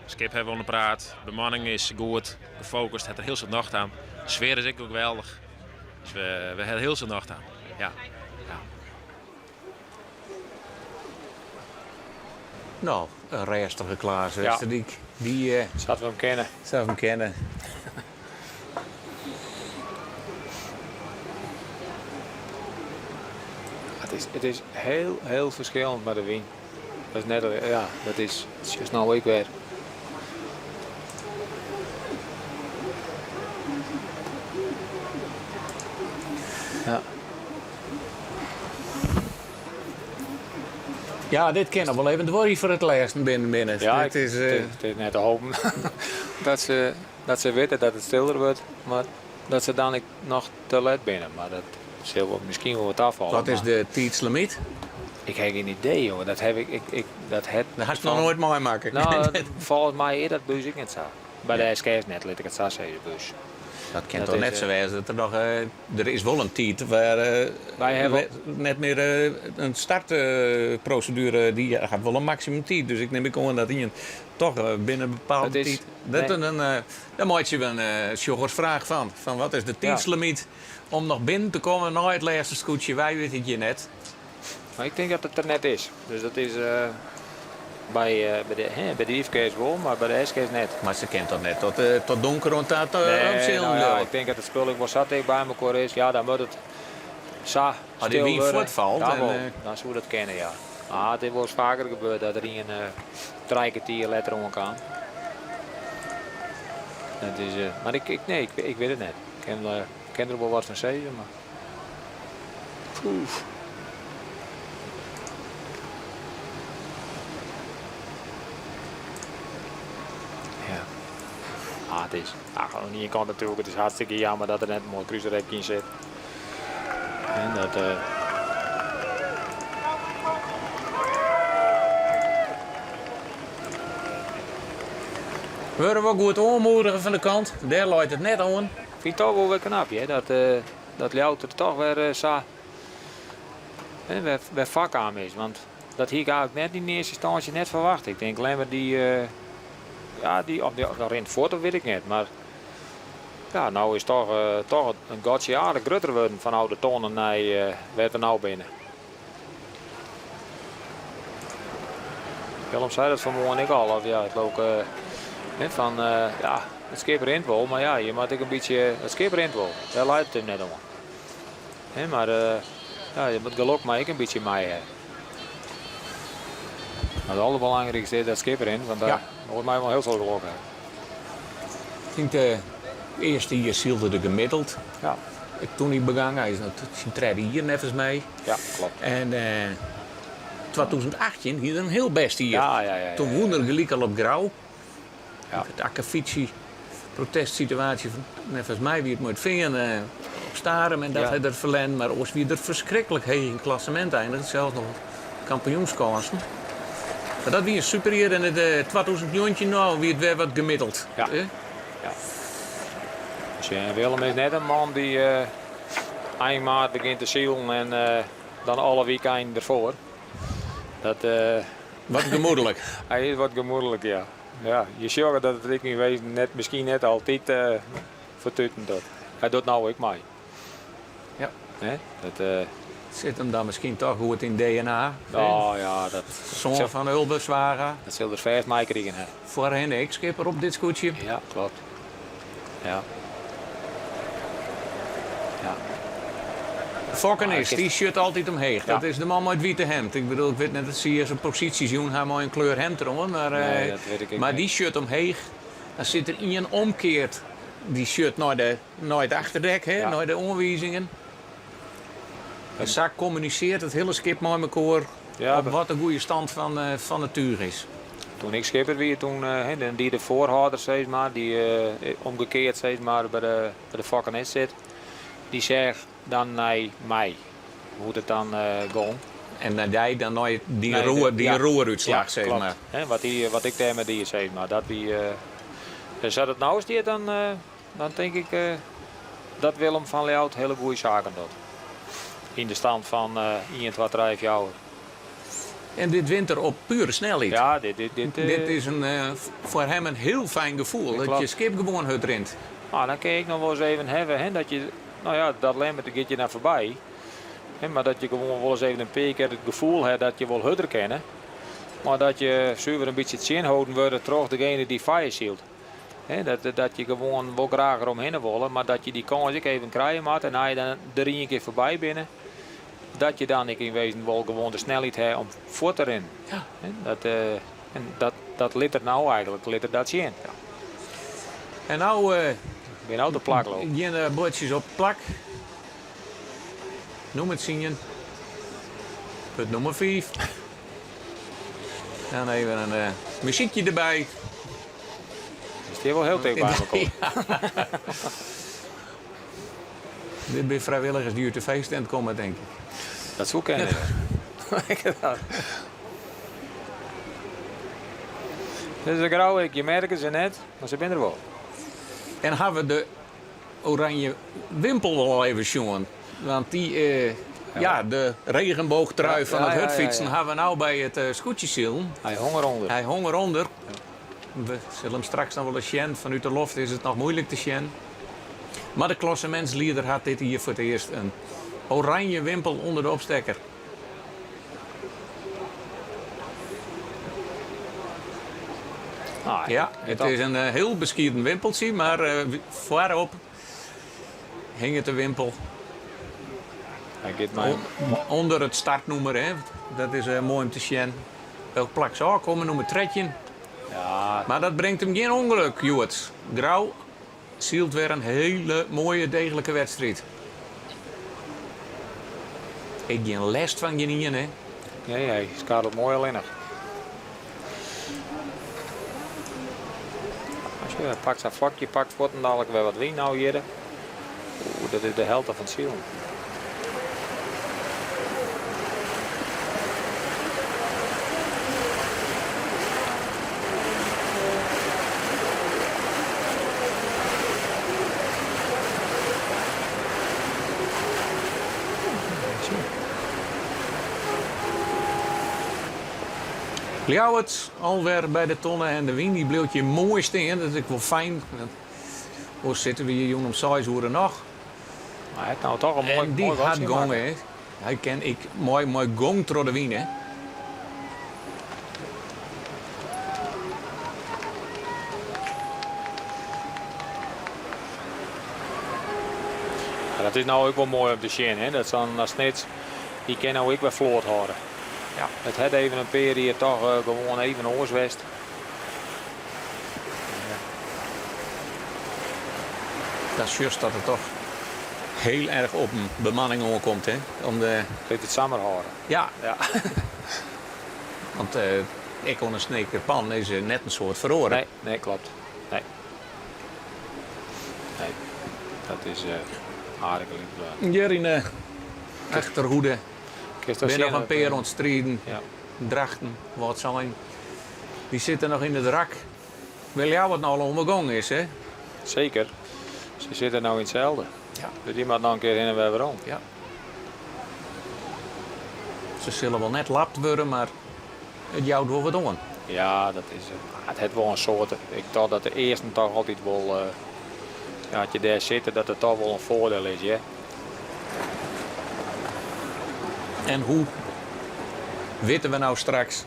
M: Skip hebben we onderpraat, de bemanning is goed, gefocust, het er heel veel nacht aan. De sfeer is ook geweldig. Dus we hebben heel veel nacht aan. Ja. Ja.
I: Nou, een restige Klaas
K: Ja.
I: Westerdiek. Die
K: Zouden we hem kennen.
I: zou hem kennen.
K: Het is heel verschillend met de wien. Dat is net, ja, dat is juist nou ik weer. Ja.
I: Ja, dit kennen we wel even. Het wordt hier voor het laatste binnen.
K: Ja,
I: het is,
K: het is net te hopen dat ze weten dat het stiller wordt, maar dat ze dan nog te laat binnen. Maar dat zal misschien wel wat afvallen.
I: Wat is de tijdslimiet?
K: Ik heb geen idee, joh. Dat heb ik. Dat
I: had je nog nooit mooi maken.
K: Nou, volgens mij is dat bus ik niet zo. Bij de SKF net, laat ik het zo zeggen, de bus.
I: Dat kan
K: Dat
I: toch
K: is,
I: net zo wezen dat er nog... er is wel een tijd waar
K: wij hebben
I: net meer een startprocedure die gaat wel een maximum tijd. Dus ik neem ik aan dat die toch binnen een bepaalde tijd... Daar moet je wel een joggersvraag van. Van wat is de tijdslimiet om nog binnen te komen na het laatste scootje? Wij weten het je net.
K: Maar ik denk dat het er net is. Dus dat is bij de IFK's wel, maar bij de SK's net.
I: Maar ze kent dat net tot donker rond dat
K: ik denk dat het spul wel zat bij elkaar is. Ja, dan moet het zo
I: als die wie voortvalt.
K: Dan zou dat kennen, ja. Ah, het is wel eens vaker gebeurd dat er een 3 kwartier letter om kan. Dat is, maar ik weet het net. Ik ken er wel wat van zeggen, maar... Poef. Het is gewoon aan de kant natuurlijk. Het is hartstikke jammer dat er net een mooi cruiserrekje in zit. En dat...
I: We worden wel goed aanmoedigen van de kant. Daar loopt het net aan.
K: Ik vind het toch wel weer knap, hè? Dat Louter toch weer zo... weer vak aan is. Want dat hier ga ik net in eerste instantie net verwacht. Ik denk alleen maar die rent voort, dat weet ik niet. Maar ja, nou is toch een godje aardig groter worden van oude tonnen naar waar we nou binnen. Willem zei dat vanmorgen ik al. Of ja, het loopt van het skip rent wel, maar ja, je moet ook een beetje het skip rent wel. Daar leidt het hem net om. Maar je moet geluk maar ik een beetje mee hebben. Maar het allerbelangrijkste is dat skip erin, want daar wordt mij wel heel veel geluk hebben.
I: Ik denk de eerste hier zielde de gemiddeld.
K: Ja.
I: Toen hij begon, hij is zijn hier nevens mee.
K: Ja, klopt.
I: En 2018 hier een heel best hier.
K: Ja.
I: Toen woonde er gelijk al op Grauw. Ja. De Akkefietsie protestsituatie van nevens mij wie het moet vinden op Starem en dat hij er verlend. Maar ook wie er verschrikkelijk heeg in klassement eindigt, zelfs nog kampioenskansen. Maar dat wie super hier in het 2000 nou wie het weer wat gemiddeld.
K: Ja. Dus Willem is net een man die eind maart begint te zielen en dan alle weekend ervoor. Dat,
I: wat gemoedelijk.
K: Hij is wat gemoedelijk, ja. Ja, je zorgt dat het ik niet weet, misschien net altijd vertutten dat. Hij doet nou ook mee.
I: Ja.
K: Dat,
I: zit hem dan misschien toch goed in DNA?
K: Nou ja, dat...
I: Zoon van Ulbeswagen.
K: Dat zal er 5 mei krijgen.
I: Voorheen de ex-skipper op dit scootje.
K: Ja, klopt. Ja. Ja.
I: Fokkenis, die shirt altijd omheen.
K: Ja.
I: Dat is de man met het witte hemd. Ik bedoel, ik weet net dat zie je zijn posities doen, hij mooi een kleur hemd erom. Maar,
K: Nee, dat weet ik
I: maar
K: niet.
I: die shirt omheen, dan zit er in omkeert die shirt naar het achterdek, hè, naar de aanwijzingen. En zo communiceert het hele skip met elkaar op wat de goede stand van het tuur is.
K: Toen ik schipper was, toen die de voorhouder, zeg maar, die omgekeerd zeg maar, bij de Fokkenis zit, die zegt dan naar mij hoe het dan gaat.
I: En dan naar die
K: Nee,
I: roeruitslag,
K: ja,
I: zeg
K: klopt.
I: maar.
K: Hè, wat ik daar met die zeg maar. Dat wie, dus als het nou is die, dan denk ik dat Willem van Leeuwen hele goede zaken doet. In de stand van 1, 2, 3 jaar.
I: En dit winter op pure snelheid.
K: Ja, dit
I: is voor hem een heel fijn gevoel. Dat
K: klopt.
I: je skip gewoon het rint.
K: Nou, dan kan ik nog wel eens even hebben hè, dat je, nou ja, dat lemmer gaat je naar voorbij. Hè, maar dat je gewoon wel eens even een paar keer het gevoel hebt dat je wel hudder kennen. Maar dat je zuiver een beetje het zin houden wordt terug degene die fire shield. Dat je gewoon wel graag eromheen wil, maar dat je die kans ook even krijgen moet. En als je dan er een keer voorbij binnen, dat je dan in wezen wel gewoon de snelheid hebt om voor te rennen.
I: Ja.
K: Dat liet er nou eigenlijk, liet er dat zien. Ja.
I: En nou
K: ben nou de plak lopen.
I: Geen bordjes op plak. Noem het zien. Punt nummer 5. Dan even een muziekje erbij.
K: Is die wel heel tegen bij elkaar.
I: Ja. Dit bij vrijwilligers die uit de feesttent komen, denk ik.
K: Dat zou kennen. Dit is een grauw, je merkt ze net, maar ze zijn er wel.
I: En hebben we de oranje wimpel wel even zien. Want die, de regenboogtrui van het hutfietsen hebben we nou bij het scootjesiel.
K: Hij honger onder.
I: Hij honger onder. We zullen hem straks nog wel eens zien. Vanuit de loft is het nog moeilijk te zien. Maar de klassementsleider had dit hier voor het eerst. Een oranje wimpel onder de opstekker. Ja, het is een heel bescheiden wimpeltje, maar voorop hing het de wimpel. Onder het startnummer, hè. Dat is mooi om te zien. Welk plak zou komen, nummer 13.
K: Ja.
I: Maar dat brengt hem geen ongeluk, Joet. Grauw zielt weer een hele mooie, degelijke wedstrijd. Ik heb geen last van je niet, hè.
K: Nee, hij skaat het mooi alleen nog. Als je pakt zijn vakje, pakt voor en dadelijk weer wat wien nou hier. Oeh, dat is de helft van het ziel.
I: Ljouwert alweer bij de tonnen en de wind die bleef je mooi staan. Dat is wel fijn. Hoe zitten we hier jong om 6 uur nog?
K: Maar hij heeft nou toch een mooi
I: en die
K: mooi
I: had
K: wat
I: gong, hè. Hij ken ik mooi gong door de wind, hè.
K: Ja, dat is nou ook wel mooi op de zien, hè. Dat is dan als net, die kan nou ook weer vloot houden. Ja. Het had even een peer hier toch gewoon even oorswest.
I: Dat is juist dat het toch heel erg op een bemanning aankomt, hè. Om de...
K: Dit het samen houden.
I: Ja. Want ik kon een snekerpan is net een soort verhoren.
K: Nee, klopt. Nee. Dat is aardig.
I: Hier in de achterhoede.
K: Ben
I: Ben nog een peer ontstreden.
K: Ja.
I: Drachten, wat zijn. Die zitten nog in het rak. Wil jou wat nou al ondergang is, hè?
K: Zeker. Ze zitten nou in hetzelfde.
I: Ja.
K: Dus die moet nog een keer in en weer weer om.
I: Ja. Ze zullen wel net lapt worden, maar het jouwt wel wat doen.
K: Ja, dat is het heeft wel een soort. Ik dacht dat de eerste toch altijd wel. Ja, dat je daar zit, dat het toch wel een voordeel is, ja.
I: En hoe weten we nou straks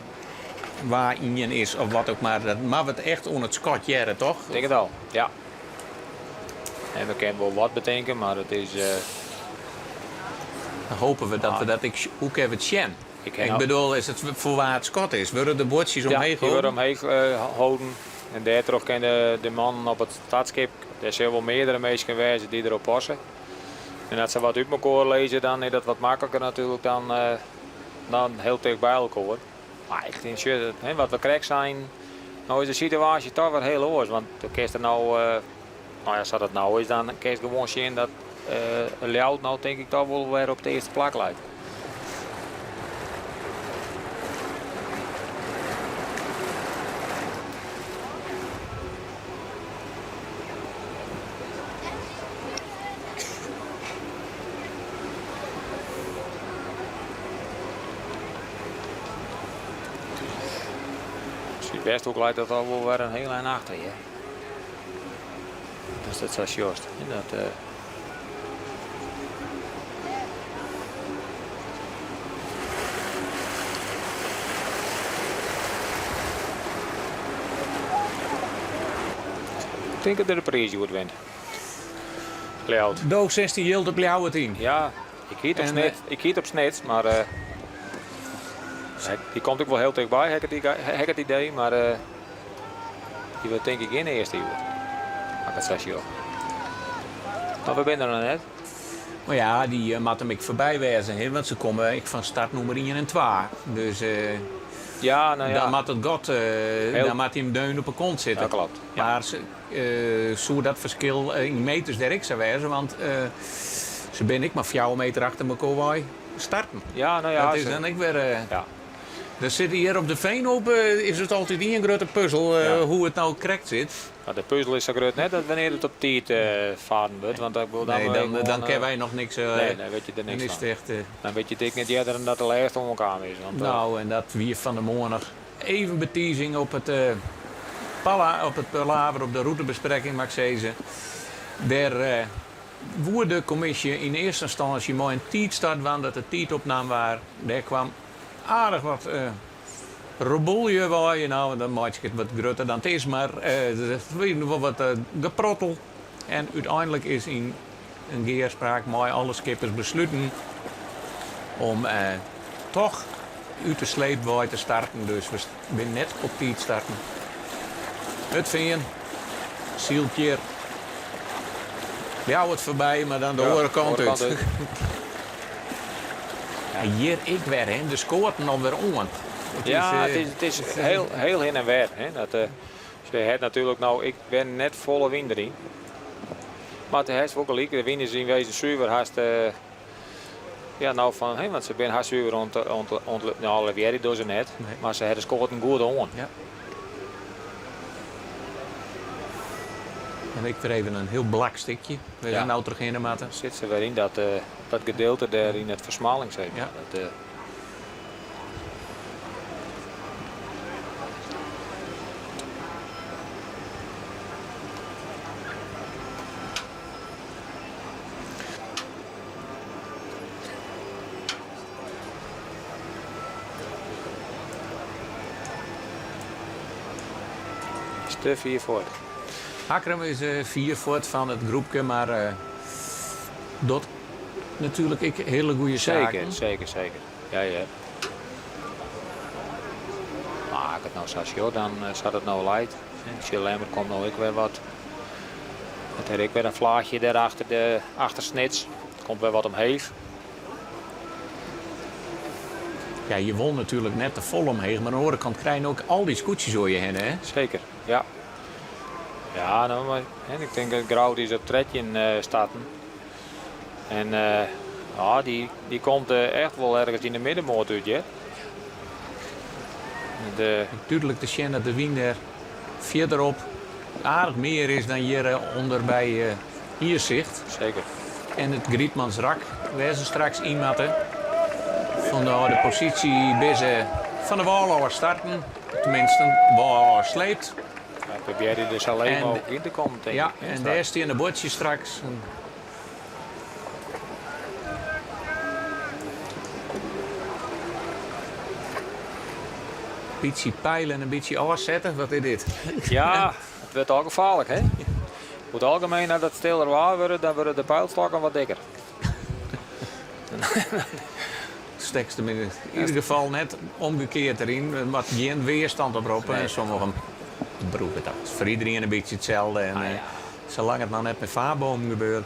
I: waar Ingen is of wat ook maar? Dat mag het echt onder het skot jaren, toch?
K: Ik denk het al, ja. En we kunnen wel wat bedenken, maar het is
I: Dan hopen we dat we dat ook even zien. Ik bedoel, is het voor waar het schot is? Worden de bordjes omheen
K: die worden omheen houden. En daardoor kunnen de mannen op het stadskip, er zijn wel meerdere mensen geweest die erop passen. En als ze wat uit elkaar lezen, dan is dat wat makkelijker natuurlijk dan heel dicht bij elkaar. Maar ik denk wat we krijgen zijn, nou is de situatie toch wel heel anders. Want de kerst er nou als dat nou is, dan kun je gewoon zien dat Ljout nou denk ik toch wel weer op de eerste plek lijkt. Best ook lijkt dat al wel weer een heel eind achter je. Dus dat is juist. Ik denk dat de prijs wordt wint. Ljout.
I: Doog 16 hield op Ljout 10.
K: Ja, ik kiet op snits, maar die komt ook wel heel dichtbij, heb ik het idee, maar die wordt denk ik in de eerste uur. Maar dat zeg je ook. Maar we zijn er nog net.
I: Maar ja, die moet hem ik voorbij wezen, want ze komen van startnummer 1 en 2. Dus
K: ja, nou ja.
I: Dan moet het God, dan moet hij hem deun op een kont zitten.
K: Dat klopt. Ja.
I: Maar zo dat verschil in meters direct zou wezen, want ze ben ik maar 4 meter achter elkaar starten.
K: Ja, nou ja.
I: Dat is dan ik weer. Ja. Er zit hier op de Veenhoop, is het altijd niet een grote puzzel hoe het nou correct zit.
K: Maar de puzzel is zo groot net dat wanneer het op tijd varen wordt. Want
I: dan kennen wij nog niks.
K: Nee, weet je er niks van.
I: Echt,
K: dan weet je dik niet eerder dat de lijst om elkaar is. Want,
I: nou, en dat wie van de morgen nog even betiezing op het palaver, op de routebespreking, mag ik zeggen. Daar woer de commissie in eerste instantie mooi een tijdstart, want dat de tijdopname was. Daar kwam aardig wat roboelje waar, nou, dan maak ik het wat groter dan het is, maar er is nog wel wat geprottel. En uiteindelijk is in een geerspraak met alle skippers besloten om toch uit de sleepwaai te starten. Dus we zijn net op tijd starten. Het veen, zieltje. Ja, het voorbij, maar dan de andere kant uit. Ja, hier ik weer, hè. De scoort nog weer om.
K: Het is heel heen en weer. Hè. Ze heeft natuurlijk nou, ik ben net volle wind erin. Maar het is ook gelijk, de wind is in wezen zuiver. Ja, nou van, hè, want ze zijn haast zuiver nou, weer doen ze net. Nee. Maar ze hebben scoort een goede on. Ja.
I: En ik weer even een heel blak stukje. We zijn nou terug in de maten.
K: Zit ze weer in dat gedeelte daar in het versmaling zeg. Ja. Te 4 voort.
I: Akram is 4 voort van het groepje, maar dat natuurlijk ik hele goede zaken.
K: Zeker. Ja. Maar ik het nou zo, dan zat het nou light. Chill Lemmer komt nou ik weer wat. Het heb ik weer een vlaagje daar achter snits. Komt weer wat omheen.
I: Ja, je won natuurlijk net te vol omheen, maar aan de andere kant krijg je ook al die scootjes door je heen, hè?
K: Zeker, ja. Ja, nou, maar, ik denk dat Grout is op tredje starten. En ja, die komt echt wel ergens in de middenmoot uit, hè?
I: Natuurlijk te zien dat de wind er verderop aardig meer is dan hier onder bij hier zicht.
K: Zeker.
I: En het Grietmansrak, waar ze straks inmatten. Vandaar de positie bij van de Wallauer starten. Tenminste, Wallauer sleept.
K: Ja, probeer je dus alleen maar in te komen tegen.
I: Ja, en daar is hij in de bordje straks. Een beetje pijlen en een beetje afzetten, wat is dit?
K: Ja, het wordt al gevaarlijk, hè? Moet algemeen naar dat stiller waar worden, dan worden de pijlstokken wat dikker.
I: Stek ze hem in ieder geval net omgekeerd erin. Er was geen weerstand op. En sommigen broeken dat is voor iedereen een beetje hetzelfde. En, zolang het nou net met vaarbomen gebeurt.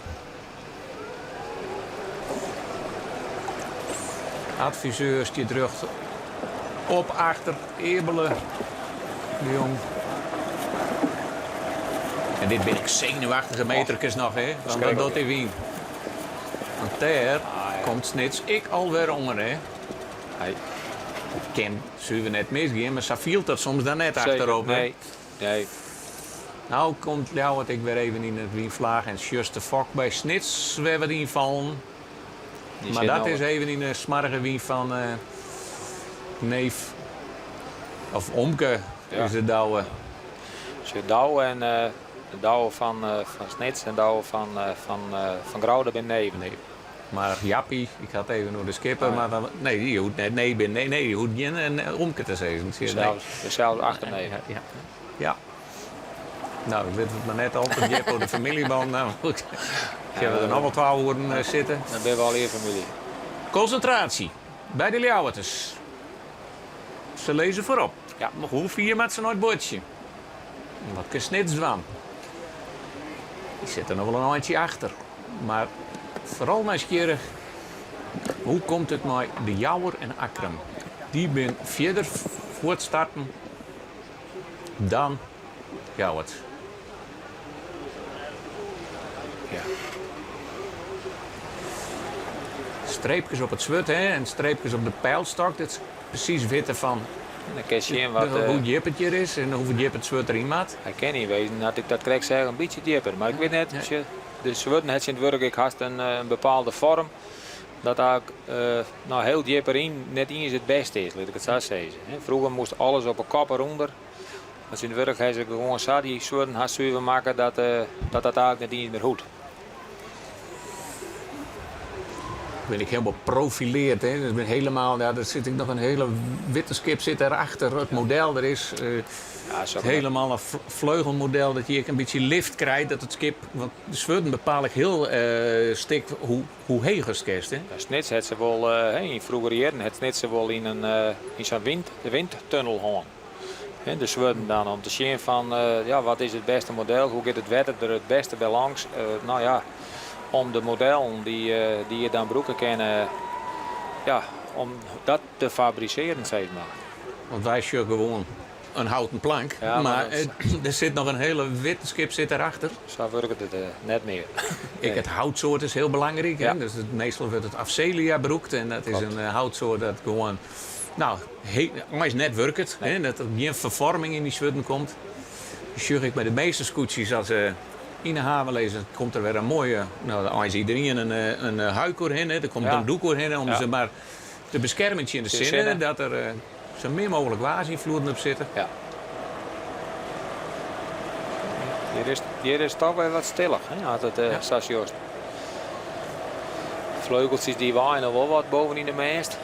I: Adviseurs die drukt op, achter, Ebelen, de jong. En dit ben ik zenuwachtige metertjes nog, hè. Want dat doet hij wien. Want daar komt Snits ik alweer onder, hè. Hij kan ze net misgaan, maar ze viel dat soms dan net achterop.
K: Nee.
I: Nou komt Ljouwert ik weer even in het wienvlaag en just de fok bij Snits weer wat invallen. Maar dat is even in de smarrige wien van neef of Omke is het douwen.
K: Dus je douwen en de douwen van Snits en douwen van Graude ben neven.
I: Nee. Maar Jappie, ik had even door de skipper, maar dan, nee, die hoeft net nee, die hoeft geen en Omke te zeggen.
K: Zelfs achterneven.
I: Ja. Nou, ik weet het maar net altijd, Jeppo, de familieband. Nou, goed. Ik heb er nog wel 12 woorden zitten.
K: Dan ben je wel hier familie.
I: Concentratie bij de Ljouwerters. Ze lezen voorop. Ja, maar hoe vier met ze nooit bordje? Wat gesnitst van. Die zit er nog wel een handje achter. Maar vooral nieuwsgierig, hoe komt het met de Jouwer en Akram? Die ben verder voor het starten dan Jouwert. Ja. Streepjes op het zwart en streepjes op de pijlstok. Dat is precies weten van
K: dan kan je zien wat,
I: hoe diep het hier is en hoeveel diep het zwart erin maakt.
K: Ik kan niet weten dat ik dat krijg zeggen een beetje dieper. Maar ik weet net, als je de zwart het in het werk haast een bepaalde vorm. Dat ook nou heel diep erin net eens het beste is, laat ik het zo zeggen. Vroeger moest alles op een kop eronder. Als in het werk hij ze gewoon zo die soorten haast zuiver maken dat eigenlijk net eens meer goed.
I: Ben ik helemaal profileerd. Hè. Dus ben helemaal, ja, daar zit ik nog een hele witte skip zit erachter. Het model er is helemaal een vleugelmodel dat je een beetje lift krijgt. Dat het skip, want de zwurden bepaal ik heel stik hoe heeg het kerst. Ja,
K: Snits het ze wel in vroeger jaren het Snits ze wel in zo'n windtunnel hangen. De zwurden dan om te zien van wat is het beste model, hoe gaat het wetter er het beste bij langs. Nou ja. Om de modellen die je dan broeken kennen, om dat te fabriceren, zeg maar.
I: Want wij showen gewoon een houten plank, ja, maar er zit nog een hele witte skip zit erachter.
K: Zo werkt het net meer.
I: Het houtsoort is heel belangrijk.
K: Ja.
I: Hè? Dus meestal wordt het Afzelia broekt en dat is een houtsoort dat gewoon, is net werkt. Nee. Dat er geen vervorming in die zwurden komt. Dus ik bij de meeste scootjes als in de haven lezen, komt er weer een mooie, dan is iedereen een huik doorheen, er komt een doek doorheen om ze maar te beschermen in de zinnen, dat er zo min mogelijk waasinvloeden op zitten.
K: Ja. Hier is toch weer wat stiller, had het station. Vleugeltjes die waaien nog wel wat bovenin de mast.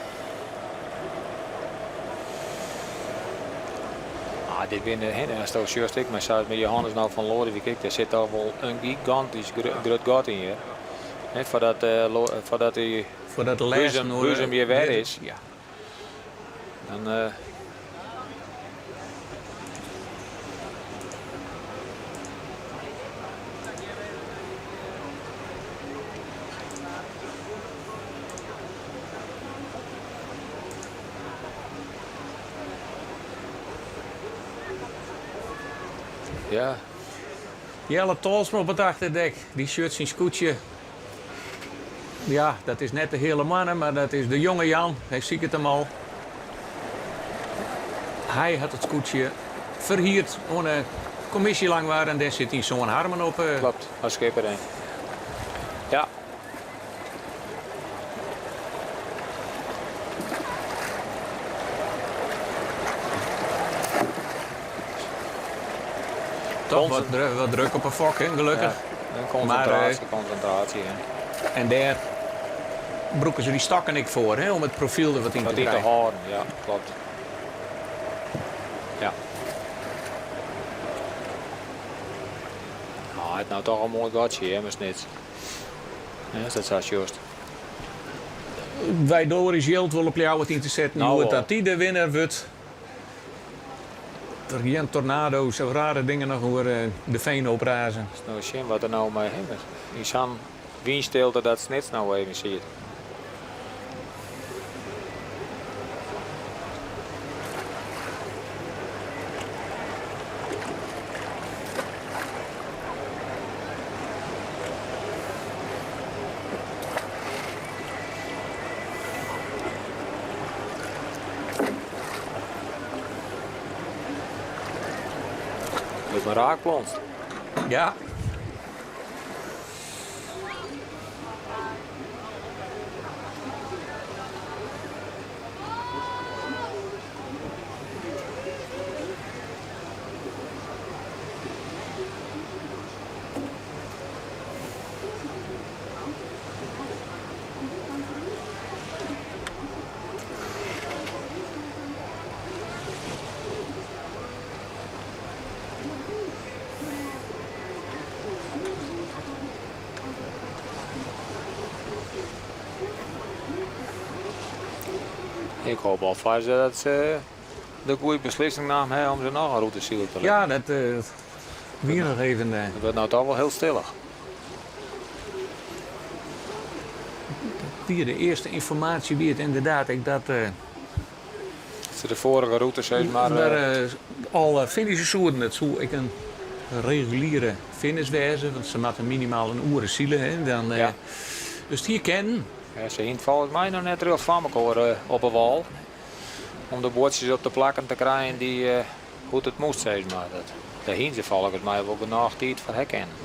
K: Dit binnen als dat juist ik, maar zoals met Johannes nou van Lodewijk, daar zit toch wel een gigantisch groot gat in hier. Voordat de lezen weer weg is.
I: Ja.
K: Dan ja.
I: Jelle Tolsma op het achterdek. Die shirt zijn scootje. Ja, dat is net de hele mannen, maar dat is de jonge Jan. Hij ziet het hem al. Hij had het scootje verhierd. Een commissie lang waren en daar zit hij zo'n Harmen op.
K: Klopt, als schipper heen. Ja.
I: Toch wat druk op een fok, hè, gelukkig.
K: Ja, concentratie. Hè.
I: En daar broeken ze die stakken ik voor, hè, om het profiel er wat in te krijgen.
K: te houden, ja, klopt. Ja. Nou, het nou toch een mooi gatje, hè, maar Snits. Ja, dat is juist.
I: wij door is Jilt wel op jou wat in te zetten.
K: Nou,
I: hoe dat die de winnaar wordt. Er geen tornado's of rare dingen nog over de veen oprazen.
K: Het is nou zien wat er nou mee heeft. In zo'n windstilte dat het net nou even ziet. Dat is een raakplons.
I: Ja.
K: Ik hoop alvast dat ze de goede beslissing namen om ze nog een route te leggen.
I: Ja, dat weer nog even.
K: Het wordt nou toch wel heel stillig.
I: Via de eerste informatie wie het inderdaad dat
K: Ze de vorige route zeg maar.
I: al finishen zouden het zo ik een reguliere finish wezen, want ze moeten minimaal een uur zielen hè, dan.
K: Ja.
I: Dus die kennen.
K: Ja, ze hint volgens mij nog net terug van elkaar op een wal. Om de bordjes op de plakken te krijgen die goed het moest zijn. Maar daar hint ze volgens mij wel genoeg tijd voor herkennen.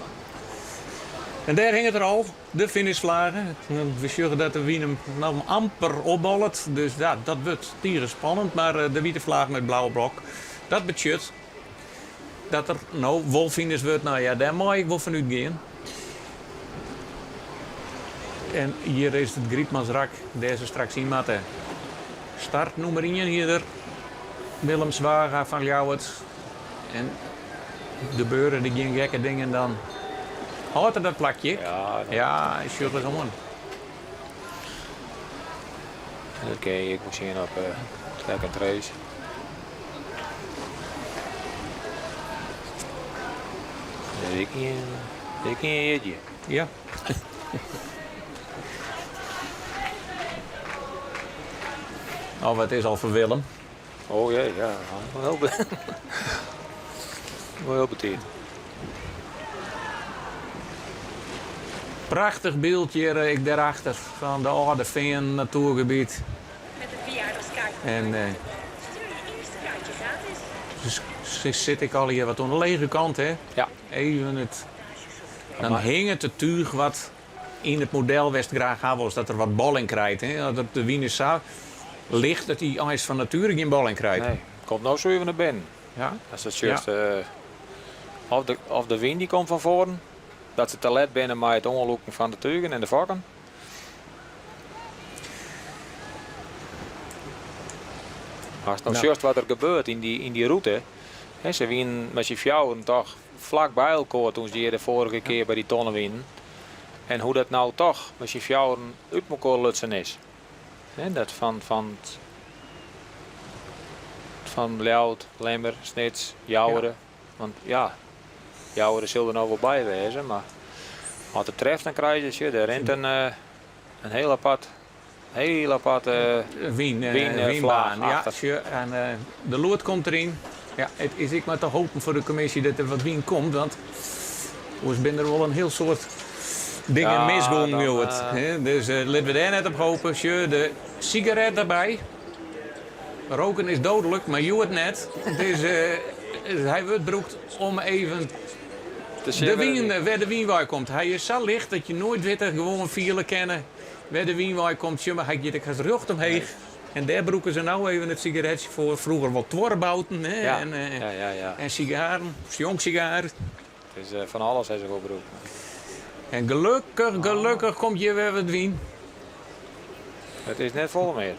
I: En daar hing het er al, de finishvlagen. We zeggen dat de wien hem nou amper opballet. Dus ja, dat wordt tieren spannend. Maar de witte vlaag met blauwe blok, dat betekent dat er nou wolfines wordt. Nou ja, daar mag ik wel van uitgaan. En hier is het Grietmansrak, deze straks zien matten. Start nummer 1 hier. Willem Zwaga van Ljouwert. En de beuren die geen gekke dingen dan. Houdt er dat plakje? Ja, is jullie gewoon.
K: Oké, ik moet zien op track and trace. Ik een eetje.
I: Ja. Oh, wat is al voor Willem?
K: Oh ja, ja. Wel heel betiet.
I: Prachtig beeldje ik daarachter van de oude Veen natuurgebied.
N: Met een verjaardagskaart.
I: En
N: Stuur je eerste kaartje gratis.
I: dus zit ik al hier wat aan de lege kant, hè?
K: Ja.
I: Even het. Dan hing het tuig wat in het model West graag was, dat er wat balling krijgt, hè? Dat de wien is zo licht dat die ijs van nature geen balling krijgt.
K: Nee, komt nou zo even naar binnen.
I: Ja.
K: Als het juist, of de wind die komt van voren, dat ze te let binnen met het ongelukken van de tuigen en de vakken. Als nou juist wat er gebeurt in die route, hè, ze winnen met z'n fjouwen toch vlak bij elkaar toen ze hier de vorige keer bij die tonnen winnen. En hoe dat nou toch met z'n fjouwen uit elkaar lutsen is. Hè, dat van Ljouwert, Lemmer, Snits, Jouweren. Want ja, Jouweren zullen er nou wel bij wezen, maar wat het treft dan krijg je, er rent een heel apart
I: wienbaan. Ja, en de lood komt erin. Ja, het is ik maar te hopen voor de commissie dat er wat wien komt, want we ben er wel een heel soort dingen misgegaan. Dus laten we daar net op hopen. De sigaret erbij. Roken is dodelijk, maar je het net. Dus hij wordt broekt om even de wien, waar de wienwaai komt. Hij is zo licht dat je nooit weet gewoon vielen kennen. Waar de wienwaai komt, maar hij gaat er rug omheen. Nee. En daar broeken ze nou even het sigaretje voor. Vroeger wat tworbouten en sigaren, jongsigaren.
K: Dus van alles heeft ze wel broek.
I: En gelukkig komt je weer wat wien.
K: Het is net vol meer.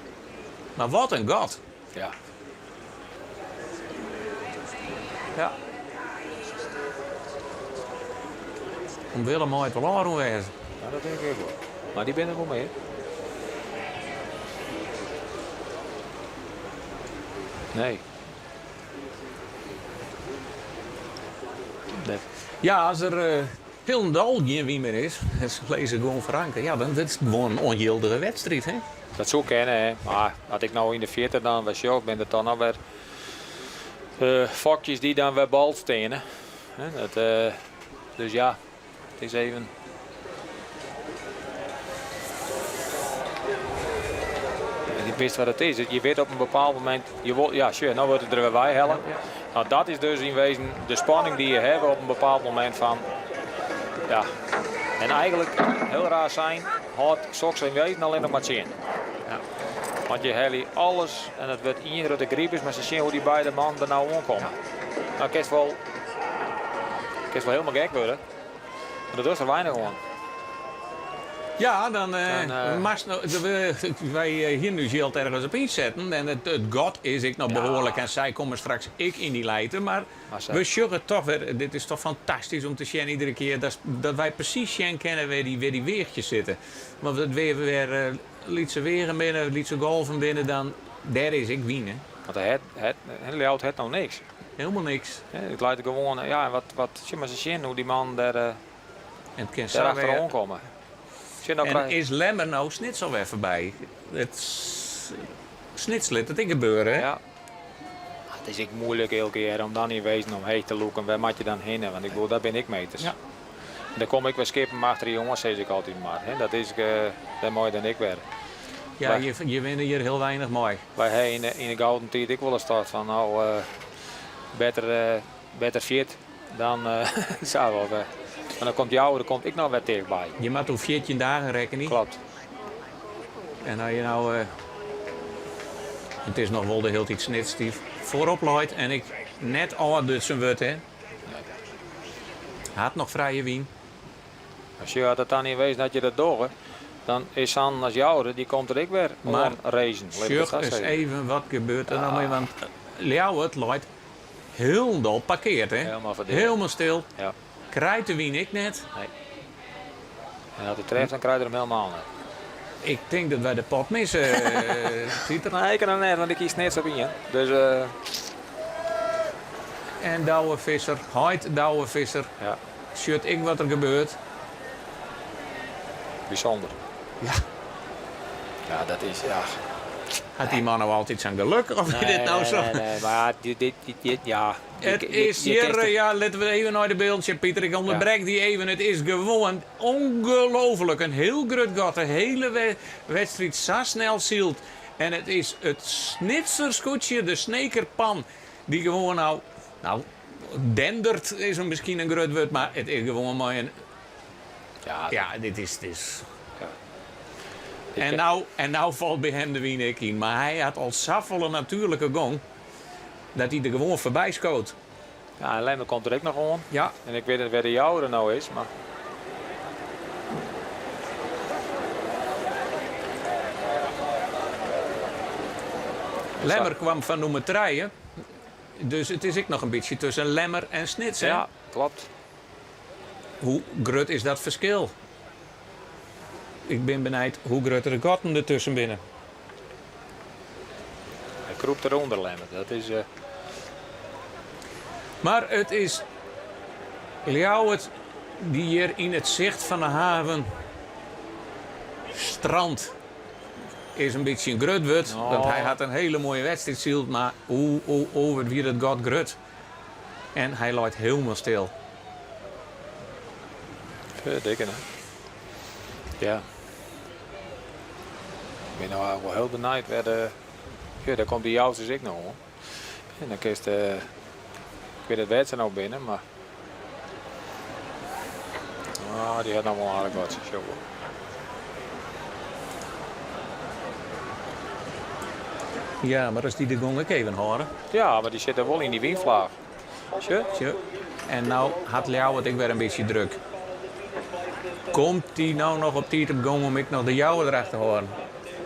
I: Maar wat een god.
K: Ja.
I: Ja. Om Willem ooit wel aan wezen.
K: Ja, dat denk ik wel. Maar die binnen wel meer. Nee.
I: Ja, als er Hilendal geen wie meer is, het lezen gewoon Franken, ja, dan is het gewoon een ongildige wedstrijd, hè?
K: Dat zou kennen, hè. Maar had ik nou in de 40 dan was je ook, ben het dan alweer vakjes die dan weer bal stenen. Dus ja, het is even. Je wist wat het is. Je weet op een bepaald moment, nou wordt het er weer bij hellen. Nou, dat is dus in wezen de spanning die je hebt op een bepaald moment van. Ja. En eigenlijk, heel raar zijn, had Sox in wezen alleen nog maar zien. Ja. Want je hebt alles en het wordt één grote griep, maar ze zien hoe die beide mannen er nou aankomen. Nou, het wel helemaal gek worden. Maar dat is er weinig gewoon.
I: Ja, dan wij hier nu geld ergens op inzetten. En het god is ik nog behoorlijk. En zij komen straks in die lijten. Maar we zeggen toch weer, dit is toch fantastisch om te zien iedere keer. Dat wij precies zien kennen waar die weertjes zitten. Want dat weer liet ze wegen binnen, liet ze golven binnen, dan daar is ik winnen.
K: Want het nou niks.
I: Helemaal niks.
K: Het lijkt gewoon, ja, wat zie maar ze zien hoe die man daar achteraan komen.
I: En is Lemmer nou Snitsel weer voorbij? Het snitselen, dat ding gebeuren, hè?
K: Ja. Het is ik moeilijk elke keer om dan niet wezen om heen te loeken. Waar moet je dan heen? Want ik bedoel, daar ben ik meters. Ja. Dan kom ik weer skippen achter die jongens, zeg ik altijd maar. Hè? Dat is daar mooi dan ik weer.
I: Ja, je wint hier heel weinig mooi.
K: Wij hebben in de gouden tijd ik wel eens start van nou, beter fit dan zou wel weer. En dan komt jou, dan komt ik nou weer tegenbij.
I: Je moet op 14 dagen rekenen.
K: Klopt.
I: En als je nou, het is nog wel de heel iets snits die voorop loopt en ik net al dus zijn wordt, hè. Had nog vrije wien.
K: Als je het dan niet weet dat je dat doet, dan is San als jou, die komt er ik weer
I: maar
K: racen.
I: Zeg eens even wat gebeurt er nou mee, want Ljouwert loopt heel parkeert, hè. Helemaal stil.
K: Ja.
I: Krijgt de wien ik net.
K: Nee. En als het treft, dan krijg je hem helemaal niet.
I: Ik denk dat wij de pot missen, Pieter.
K: Nee, ik kan hem net, want ik kies net zo in. Dus,
I: En Douwe Visser, Douwe Visser.
K: Ja.
I: Shirt ik wat er gebeurt.
K: Bijzonder.
I: Ja.
K: Ja, dat is, ja.
I: Had die man nou altijd zijn geluk? Of is dit nou zo?
K: Nee, maar dit ja.
I: Het is hier, ja, laten we even naar de beeldje, Pieter. Ik onderbreek die even. Het is gewoon ongelooflijk. Een heel groot gat. De hele wedstrijd zo snel zielt. En het is het snitserscootje, de snekerpan, die gewoon nou dendert is misschien een groot woord, maar het is gewoon mooi. En, ja, dit is. Ja. En nou valt bij hem de wien in. Maar hij had al zoveel een natuurlijke gong dat hij er gewoon voorbij schoot.
K: Ja, en Lemmer komt er ook nog gewoon.
I: Ja.
K: En ik weet niet waar de jouwe er nou is, maar.
I: Lemmer kwam van nummer 3. Dus het is ook nog een beetje tussen Lemmer en Snits.
K: Ja, klopt.
I: Hoe groot is dat verschil? Ik ben benieuwd hoe groot de gaten ertussen binnen.
K: Hij kroept eronder, Lemmer. Dat is.
I: Maar het is Ljouwert die hier in het zicht van de haven strand is een beetje een grut wordt.
K: Oh.
I: Want hij had een hele mooie wedstrijd zield, maar hoe wie het gaat grut. En hij loopt helemaal stil.
K: Dikke, hè? Ja. Ik ben nou wel heel benieuwd waar de. Ja, daar komt die jouw dus ik nog hoor. En dan kun je ik weet het wedstrijd nou binnen, maar. Die had nog wel aardig wat.
I: Ja, maar als die de gong ook even horen.
K: Ja, maar die zit er wel in die windvlaag.
I: Tje. En nou had Ljouwert ik weer een beetje druk. Komt die nou nog op tijd op gong om ik nog de jouwer erachter te horen?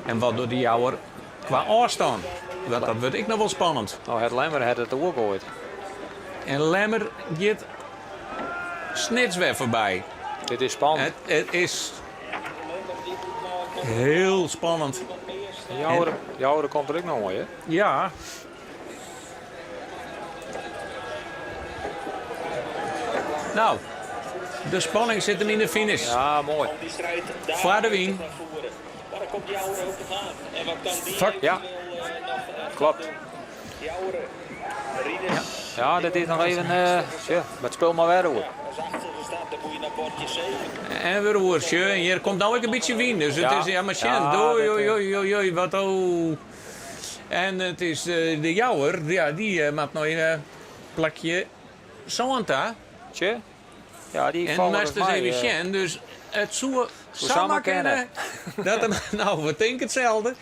I: En wat doet die jouwer qua afstand? Dat wordt ik nog wel spannend.
K: Nou, het Lemmer had het er ook ooit.
I: En Lemmer gaat Snits weer voorbij.
K: Dit is spannend.
I: Het is heel spannend.
K: Jouwer komt er ook nog mooi, hè?
I: Ja. Nou, de spanning zit hem in de finish.
K: Ja, mooi.
I: Voor de win.
K: Ja, klopt. Ja, dat is nog even, met spul maar weer hoor.
I: En weer hoersje. En hier komt nou ook een beetje wind. Dus het is maar schijn. Oei, wat oh. En het is de jouwer, ja, die maakt nog een plakje Santa.
K: Ja, die
I: en
K: vallen
I: naast is even schijn. Dus het zou maar kennen dat hem, nou, we denken hetzelfde.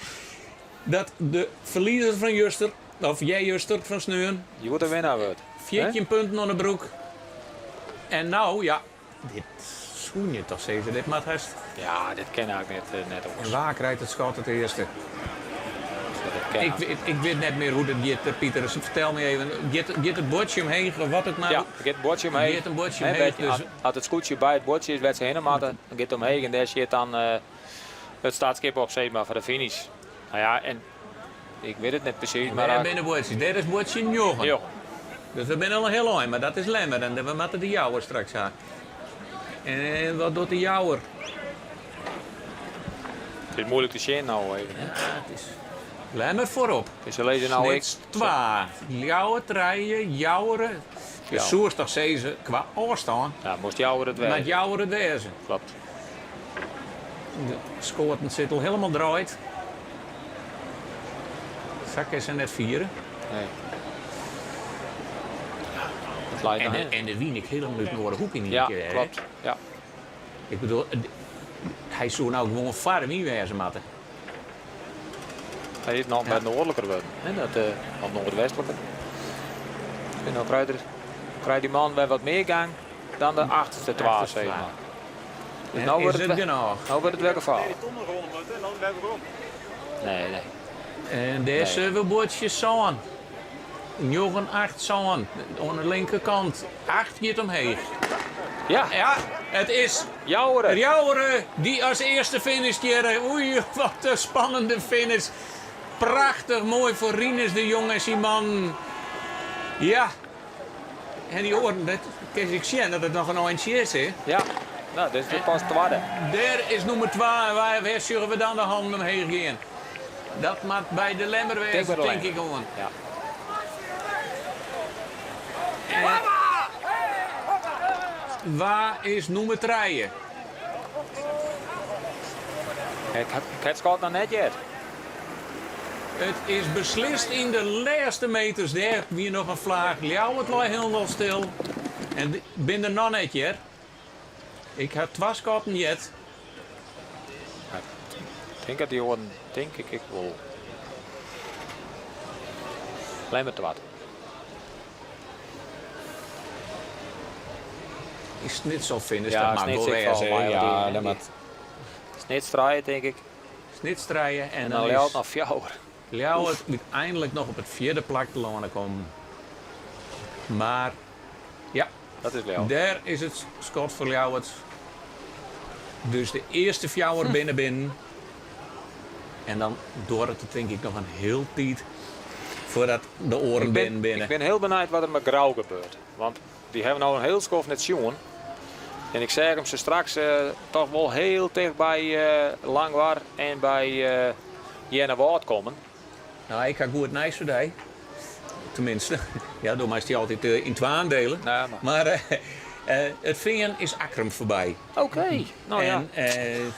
I: Dat de verliezer van Juster, of jij Juster van Sneuren.
K: Je wordt een winnaar wordt.
I: 14 punten onder de broek. En nou, ja, dit schoen je toch zeker, dit maat heeft.
K: Ja, dit ken ik net ook.
I: En waar krijgt het schot het eerste? Ik weet net meer hoe dat gaat, Pieter. Dus vertel me even. Gaat het bordje omheen, wat het nou?
K: Ja, gaat het bordje omheen.
I: Gaat een bordje omheen.
K: Dus... Als het scootje bij het bordje is, werd ze heen, dan gaat het omheen. En daar zit dan het staatskip op, zeg maar, voor de finish. Nou ja, en ik weet het net precies. Maar
I: daar ben de bordjes. Dit is bordje Jochen. Dus we zijn al een heel lang, maar dat is lemmer. En we moeten de jouwer straks aan. En wat doet de jouwer?
K: Het is moeilijk te zien nou even.
I: Ja, het is... Lemmer voorop.
K: Is er lezen nou ik?
I: Twa. Jouwer, treien, jouweren. Dus zo is toch ze qua afstand.
K: Ja, moest jouwer het wezen.
I: Met jouwer het wezen.
K: Klopt.
I: De scoorten zit al helemaal draait. Zak is er net vieren.
K: Nee.
I: En de wien ik helemaal uit naar de hoek in.
K: Ja, klopt. Ja.
I: Ik bedoel, hij zou nou gewoon vader niet wezen matten.
K: Hij is nog bij noordelijker worden, nog noordwestelijker. En dan krijgt die man bij wat meer gang dan de achterste 12, zeg maar. Dus nou wordt het weer gevaarlijk. Nee.
I: En deze we bordjes zo'n. Jochen 8 zo'n. Aan de linkerkant. 8 gaat omheen.
K: Ja,
I: het is
K: Jouweren.
I: Jouweren die als eerste finish. Oei, wat een spannende finish. Prachtig mooi voor Rinus de Jong en Simon. Ja. En die oren, dat kan ik zien dat het nog een eindje is, hè?
K: Ja, nou, dit is pas tweede.
I: Daar is nummer 2 en waar zullen we dan de handen omheen gaan? Dat maakt bij de lemmer wezen, denk ik gewoon.
K: Ja.
I: Waar is nummer 3?
K: Het schat nog net jet.
I: Het is beslist in de laatste meters. Daar weer nog een vlaag. Ljouw, het lag helemaal stil. En binnen nog net jet. Ik heb 2 schatten jet.
K: Ik denk dat die horen, denk ik wel. Alleen met te wat.
I: Die snitselfinish,
K: ja,
I: dat mag wel wezen. Ja, dat moet.
K: Snitstraaien, denk ik.
I: Snitstraaien
K: en dan Ljouw naar Fjouwer.
I: Ljouw het uiteindelijk nog op het 4e plak te landen komen. Maar ja,
K: dat is Ljouw.
I: Daar is het schot voor Ljouw. Dus de eerste Fjouwer binnen. En dan door het denk ik nog een heel tijd voordat de oren binnen.
K: Ik ben heel benieuwd wat er met Grauw gebeurt. Want die hebben nou een heel schof net zien. En ik zeg hem ze straks toch wel heel dicht bij Langwaar en bij Jenne Woord komen.
I: Nou, ik ga goed nice today. Tenminste. Ja, door mij is die altijd in 2 aandelen.
K: Nee,
I: maar het vingen is Akrum voorbij.
K: Oké. Nou ja.
I: En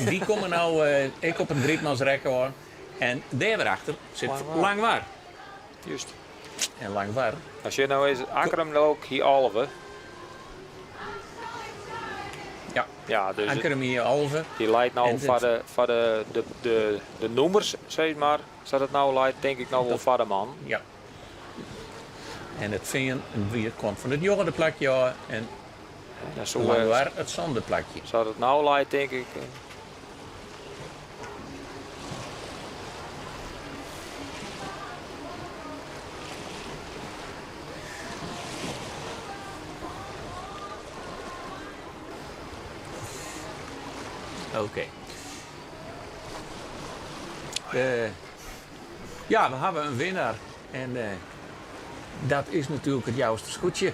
I: die komen nou ik op een 3-mans record. En daarachter zit Langwaar.
K: Juist.
I: En Langwaar.
K: Als je nou eens Akrum ook hier Alve. Ja, dus
I: Akrum hier Alve.
K: Die leidt nou voor de nummers, zeg maar. Zodat het nou leidt, denk ik nou wel voor de man.
I: Ja. En het vingen weer komt van het jongere plakje en Langwaar het zondeplakje.
K: Zodat het nou leidt, denk ik.
I: Oké. Ja, we hebben een winnaar. En dat is natuurlijk het juiste scootje.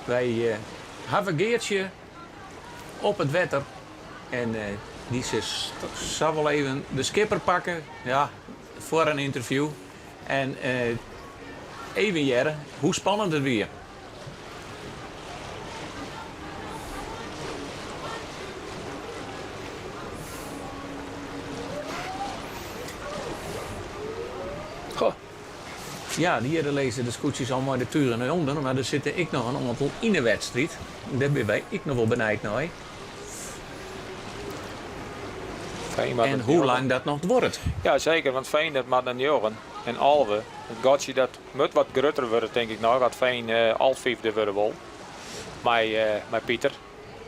I: Wij have een geertje op het wetter. En die zal wel even de skipper pakken, ja, voor een interview. En even jaren hoe spannend het weer. Goh. Ja, hier lezen de scootjes allemaal de turen en onder, maar er zit ik nog een aantal in de wedstrijd. Daar ben ik nog wel benieuwd naar. En hoe lang dat nog wordt.
K: Ja, zeker, want Veen dat met een Joren en Alve. Het gotje dat moet wat groter worden, denk ik nog. Dat Veen al vijfde worden wil. Met Pieter.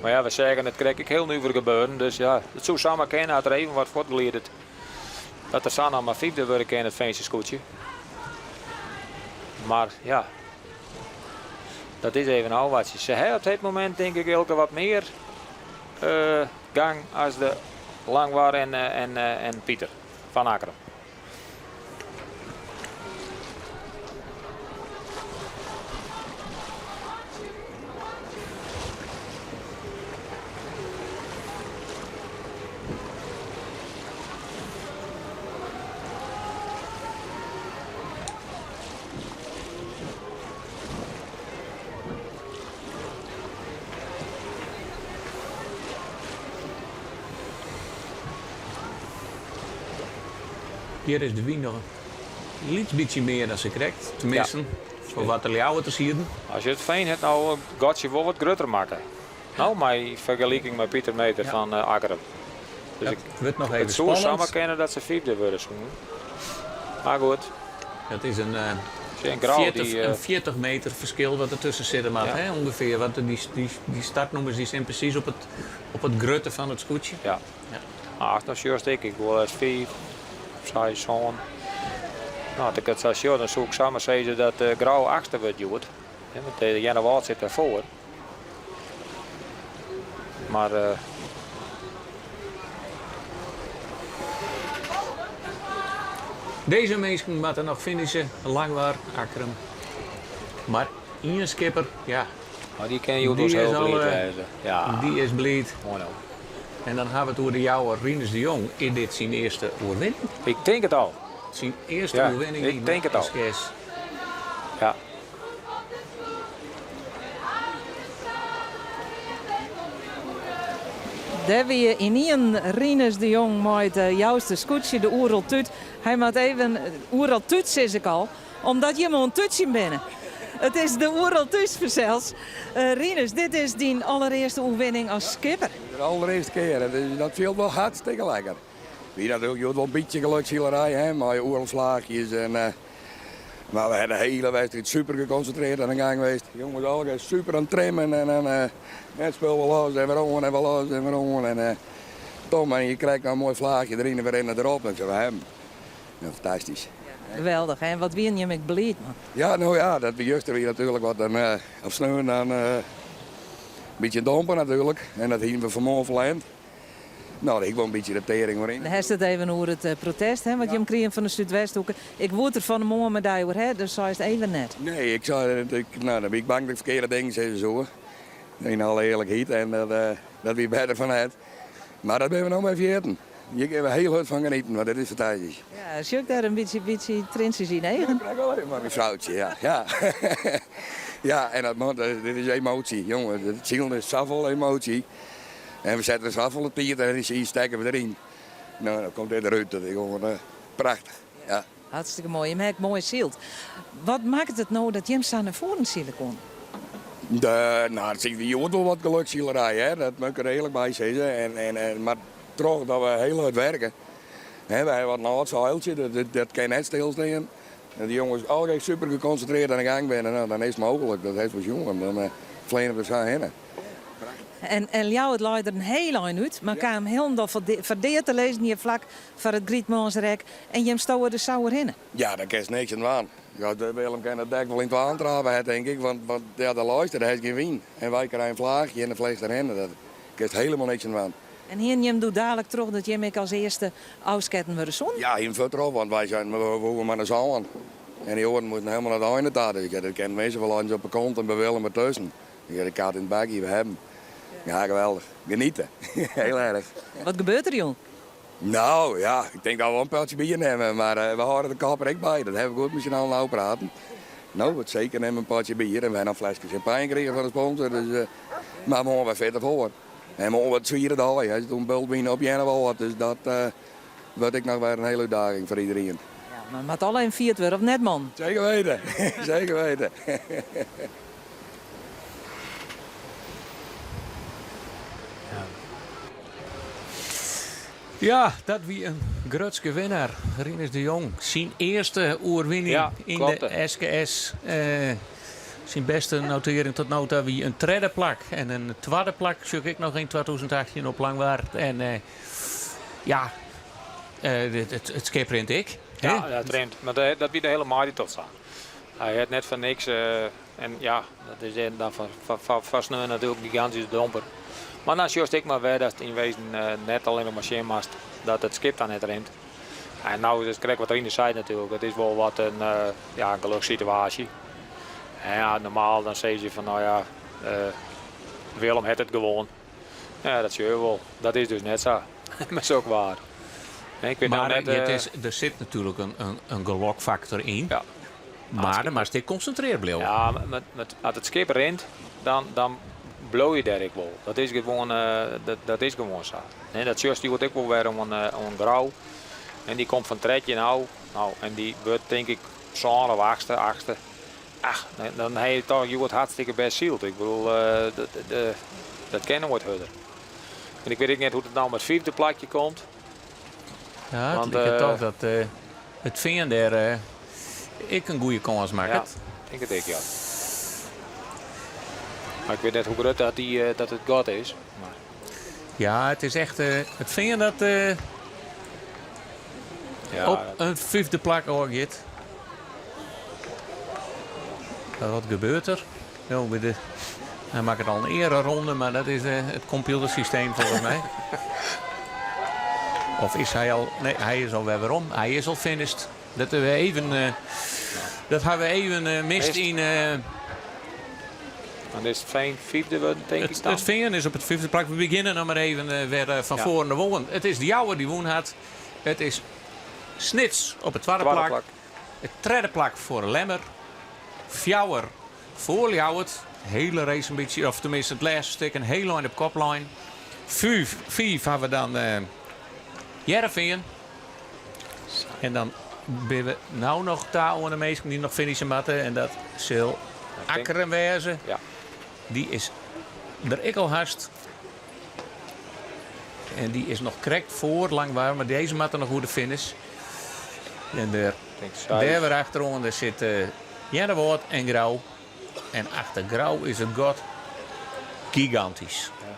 K: Maar ja, we zeggen, het krijg ik heel nu voor gebeuren. Dus ja, het zou samen kennen, had er even wat voortgeleerd. Dat er samen maar vijfde worden kennen, het Veense scootje. Maar ja, dat is even een watje. Ze hebben op dit moment denk ik elke wat meer gang als de Langwaar en Pieter van Akkeren.
I: Hier is de wien nog een beetje meer dan ze krijgt. Tenminste, voor wat de jouwen te zien.
K: Als je het Veen hebt, nou gaat je wel wat groter maken. Nou, mijn vergelijking met Pieter Meter van Akkeren. Dus
I: het wordt nog even
K: het zou
I: spannend.
K: samen kennen dat ze vijfde worden. Maar goed.
I: Het is een 40 meter verschil wat er tussen zit, maar, hè, ongeveer. Want die startnummers die zijn precies op het grutte van het scootje.
K: Ja. Nou, dat is juist ik wil eens 5, 6, 7. Nou, als ik het zo zie, dan zou ik samen zeggen dat de grauw achtste wordt duwt. Want de Janne Wout zit ervoor. Maar
I: deze mensen moeten nog finishen, Langwaar, Akkeren. Maar één skipper, ja.
K: Maar die ken je dus heel breed wijzen.
I: Ja. Die is bleed.
K: Mooi nou.
N: En dan hebben we het over de jouwe Rinus de Jong. Is dit zijn eerste overwinning?
K: Ik denk het al.
N: Zijn eerste
K: Ja,
N: overwinning
K: ik denk het al. Ja.
C: Daar weer in één Rinus de Jong met de juiste scootje, de Oerel Tut. Hij maakt even Oerel Tut, zeg ik al, omdat je maar een tutje binnen. Het is de Oerel Tut zelfs. Rinus, dit is die allereerste overwinning als skipper.
O: De allereerste keer, dat viel wel hartstikke lekker. Wie dat ook, je wel een beetje gelukshielerij, hè, maar je oerelslaagjes en... maar we hebben de hele wedstrijd super geconcentreerd aan de gang geweest. De jongens allemaal super aan het trimmen en het speel wel los en weer on en weer los en weer on. En Tom, en je krijgt nou een mooi vlaagje erin en we rennen erop. En zo hebben. Ja, fantastisch.
C: Geweldig, hè? Wat wien je met beleid, man.
O: Ja, nou ja, dat bejuster weer natuurlijk wat dan op sneeuw dan een beetje dompen natuurlijk. En dat hier we vanmorgen verleend. Nou, ik wil een beetje de tering erin.
C: Dan heeft het even over het protest, hè, wat je hem kreeg van de Zuidwesthoeken. Ik word er van de morgen met jou, hè, dus zo is het even net.
O: Nee, ik zei, nou, dan ben ik bang dat ik verkeerde dingen zeg zo. In alle eerlijkheid, en dat weer beter vanuit. Maar dat ben we nog maar vergeten. Je kan er heel goed van genieten, maar dat is fantastisch.
C: Ja, zie ik daar een beetje trintjes in eigen?
O: Ik krijg wel even maar een vrouwtje, ja. Ja, ja en dit is emotie, jongen. Het ziel is zoveel emotie. En we zetten zoveel op tier en hier steken we erin. Nou, dan komt dit eruit. Dat is gewoon prachtig. Ja.
C: Hartstikke mooi. Je hebt mooi zield. Wat maakt het nou dat je hem zo naar voren zielen kon?
O: Nou, dat zie je hoort wel wat gelukshielerij, hè. Dat moet ik er eerlijk bij zeggen. Maar toch dat we heel hard werken. Hè, wij hebben wat een huiltje, dat kan net stilstaan. En die jongens altijd super geconcentreerd aan de gang zijn. Nou, dan is het mogelijk. Dat heeft wat jongen. Dan vlenen we zo heen.
C: En jou het luidt er een heel lang uit, maar kwam helemaal verdeeld te lezen in je vlak van het Grietmansrek en je stouwen er sauer in.
O: Ja, daar kan je niks aan. Ja, Willem kan het dek wel in het aantraven, denk ik, want ja, de luister, daar heeft geen wien. En wij krijgen een vlaagje en een vlees erin, daar kan je helemaal niks aan.
C: En hier je doet dadelijk terug dat je hem als eerste afsketten worden zon?
O: Ja, hier vet erop, want wij zijn we maar naar zon. En die horen moeten helemaal naar de einde daar. Dus dat kennen mensen wel eens op de kant en bij Willem ertussen. De kat in het bakje, we hebben. Ja, geweldig. Genieten. Heel erg.
C: Wat gebeurt er, jong?
O: Nou ja, ik denk dat we wel een pijltje bier nemen, maar we houden de kapper ook bij. Dat hebben we goed met z'n allen nou praten. Nou, wat zeker nemen een potje bier en we hebben een flesje champagne gekregen van de sponsor. Dus, maar we gaan verder voor. En we gaan wat zwieren daar. Als je toen bultwien op je wel wat, dus dat wordt ik nog weer een hele uitdaging voor iedereen.
C: Ja, maar met alleen viert weer of net, man?
O: Zeker weten. Zeker weten.
I: Ja, dat wie een grootste winnaar. Rinus de Jong. Zijn eerste oerwinning in de SKS. Zijn beste notering tot nu toe wie een derde plak. En een tweede plak zoek ik nog in 2018 op Langwaard. En het skiprint ik.
K: Ja, het rent. Maar dat wie de hele maat tot staan. Hij had net van niks. En ja, dat is dan van sneu natuurlijk een gigantische domper. Maar dan zie ik maar weer dat het in wezen net alleen op machine mast dat het skip dan net rent. En nou is het correct wat Rinus zei natuurlijk. Het is wel wat een gelukssituatie. En ja, normaal dan zeg je van nou ja, Willem heeft het gewoon. Ja, dat zie je wel. Dat is dus net zo. Maar dat is ook waar. En ik weet
I: maar
K: nou net,
I: er zit natuurlijk een gelokfactor in. Ja. Maar dan je concentreerd blijven.
K: Ja, als het skip rent, dan blow je daar ik wel. Dat is gewoon zo. En dat just die wordt ook wel weer om een grauw. En die komt van tretje nou en die wordt denk ik zo'n of achtste. Ach, dan heb je toch je wordt hartstikke best zield. Ik bedoel, dat kennen we het harder. En ik weet ook niet hoe het nou met het vierde plakje komt.
I: Ja, want, ik denk toch dat het vinden daar ik een goede kans maakt.
K: Ja, denk het ik, ja. Maar ik weet net hoe groot dat het god is. Maar.
I: Ja, het is echt het vinden dat op een vijfde plak orgit. Wat gebeurt er? Nou, hij maakt het al een eerder ronde, maar dat is het computersysteem volgens mij. Of is hij al? Nee, hij is al weer om. Hij is al finished. Dat hebben we even, dat hebben we even mist in.
K: Dan is het fijn vijfde, denk ik dan.
I: Het vinden is op het vijfde plak. We beginnen dan maar even weer van voren de wonen. Het is de jouwe die woon had. Het is Snits op het tweede plak. Het derde plak voor Lemmer. Fjouwer voor Ljouwert. Hele race een beetje, of tenminste het laatste stuk, een hele line op koplijn. Vijf hebben we dan Jereveen. En dan ben we nou nog daar onder de meesten die nog finishen matten. En dat zal Akkeren wezen.
K: Ja.
I: Die is er ik al haast. En die is nog correct voor Langwaar, maar deze matten nog goede finish. En daar weer achterom zit Jennewoord en Grauw. En achter Grauw is het god gigantisch. Ja.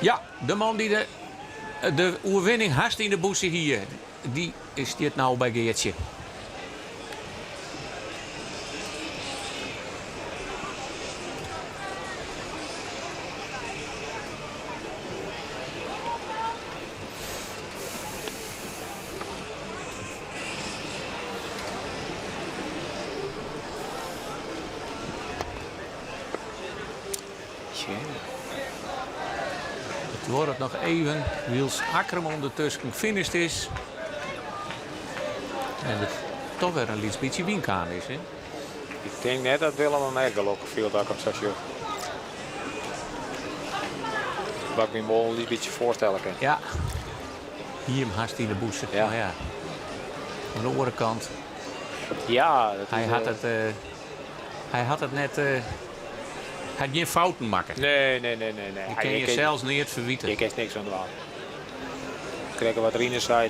I: Ja, de man die de overwinning haast in de boesse hier, die is dit nou bij Geertje. Het wordt nog even, Wils Akkerem ondertussen gefinished is. En het toch weer een beetje winkaan is. Hè?
K: Ik denk net dat Willem een Mergelok viel daar op het station. Wat ik me wel een beetje voorstellen kan.
I: Ja, hier haast in de boesse. Ja. Maar ja, aan de andere kant.
K: Ja, dat
I: hij,
K: is,
I: hij had het net. Hij had geen fouten maken.
K: Nee.
I: Je kan je zelfs niet verwieten.
K: Je kent niks aan de waan. Kijk wat Rinus zei,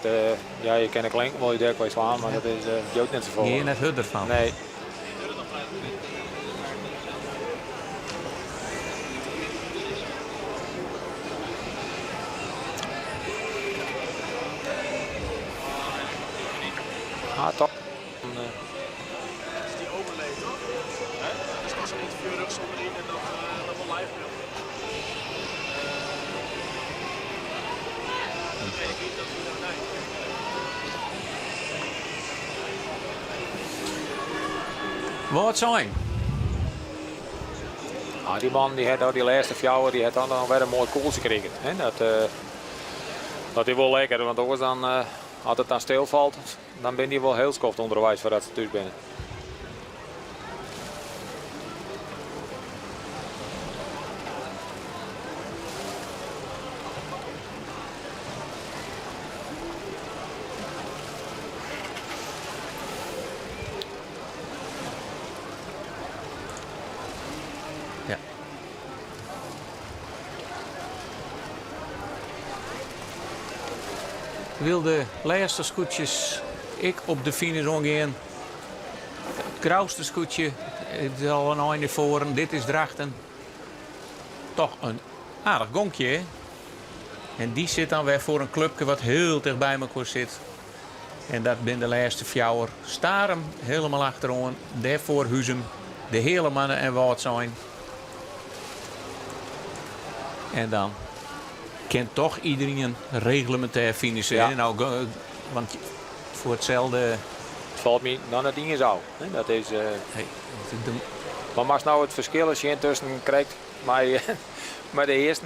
K: ja, je kan een klink wel je derkwijt slaan, maar dat is je ook net zo vol.
I: Je net hudder van.
K: Nee. Ah, toch.
I: Wat zijn?
K: Ah, die man die had die laatste fjouwer, die had dan weer een mooi koeltje gekregen. Hè? Dat is wel lekker, want anders dan, als het dan stilvalt, dan ben je wel heel skoft onderwijs voordat ze thuis binnen.
I: Wil de laatste scootjes ik op de finish omgaan. Het grauwste scootje, het is al een einde voor. Dit is Drachten. Toch een aardig gonkje, hè? En die zit dan weer voor een clubje wat heel dicht bij elkaar zit. En dat ben de laatste fjouwer. Staar hem helemaal achterom. Daarvoor Huzem. De hele mannen en wat zijn. En dan kent toch iedereen reglementair finishen.
K: Ja.
I: Nou, want voor hetzelfde...
K: Het valt me dan het ding is al. Dat is, maar mag nou het verschil als je intussen krijgt met de eerste?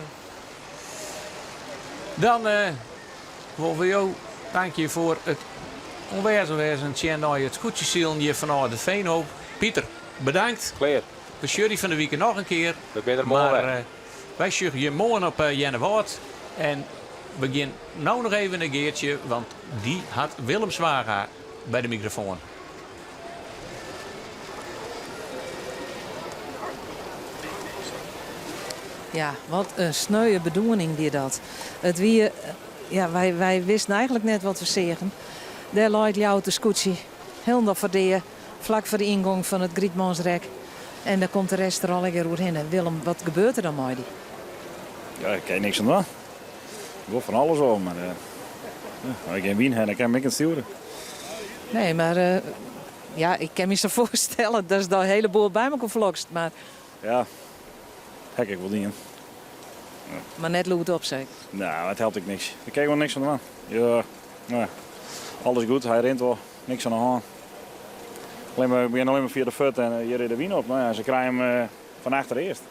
I: Dan wil we jou dank je voor het onwezen tjen naar het scootjesielen hier vanuit de Veenhoop. Pieter, bedankt.
K: Klaar.
I: We jury van de week nog een keer.
K: We zijn er morgen.
I: Wij jury je morgen op Jennewoord. En we beginnen nou nog even een keertje, want die had Willem Zwaga bij de microfoon.
C: Ja, wat een sneuwe bedoeling die dat. Het wie, ja, wij wisten eigenlijk net wat we zeggen. Daar luidt jou de scootje helemaal voor de, vlak voor de ingang van het Grietmansrek. En dan komt de rest er al lekker doorheen. Willem, wat gebeurt er dan met die?
J: Ja, ik kan niks aan doen. Ik wil van alles over, maar als ik geen wien heb, dan kan ik het sturen.
C: Nee, maar ja, ik kan me zo voorstellen dat is de hele boel bij elkaar vlokst. Maar,
J: Ja, hek ik wel niet in.
C: maar net loert op, zeker.
J: Nou, het helpt ik niks. Ik kijk wel niks aan de man. Ja, nou, alles goed, hij rent wel, niks aan de hand. Ik begin alleen maar via de fut en hier reed de wien op. Nou ja, ze krijgen hem van achter eerst.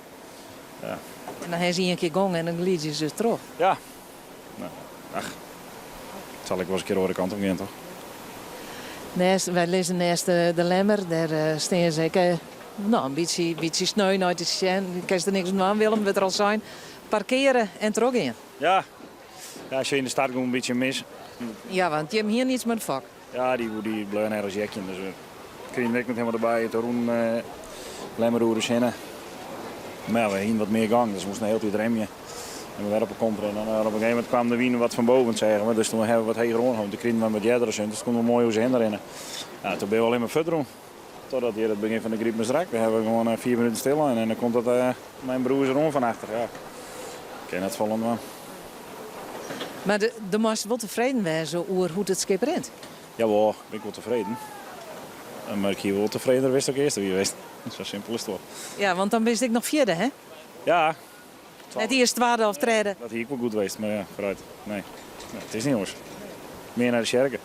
J: Ja.
C: En dan heeft hij een keer gong en dan glied je ze terug.
J: Ja. Nou, ach. Dat zal ik wel eens een keer over de kant op gaan, toch?
C: Wij lezen naast de Lemmer, daar staan zeker nou, een beetje sneu uit de scène. Ik kan er niks aan Willem, wat er al zijn. Parkeren en terug in.
J: Ja. Ja, als je in de stad gewoon een beetje mis.
C: Ja, want je hebt hier niets met vak.
J: Ja, die blijven nergens jekje. Dus kun je direct met helemaal erbij. Toen Lemmerroeren zinnen. Maar we hingen wat meer gang, dus we moesten een hele tijd remmen. En we werden op een komper. En dan op een gegeven moment kwam de wien wat van boven, zeggen we. Dus toen hebben we wat heger ongehouden. Toen kregen we met jedders in, dus toen konden we mooi hoe ze heen erin. Ja, toen ben we alleen maar verder doen. Totdat hier het begin van de griep misdrakt. We hebben gewoon 4 minuten stil en dan komt dat mijn broer er om van achter. Ja. Ik ken het volgende man.
C: Maar de moest wel tevreden wezen over hoe het schip rent.
J: Jawel, ik ben wel tevreden. Maar ik hier wel tevreden, wist ook eerst wie wist. Zo simpel is het wel.
C: Ja, want dan wist ik nog vierde, hè?
J: Ja.
C: Net eerst tweede of derde.
J: Dat hier ik wel goed geweest, maar ja, vooruit. Nee, het is niet jongens. Meer naar de Sjerken.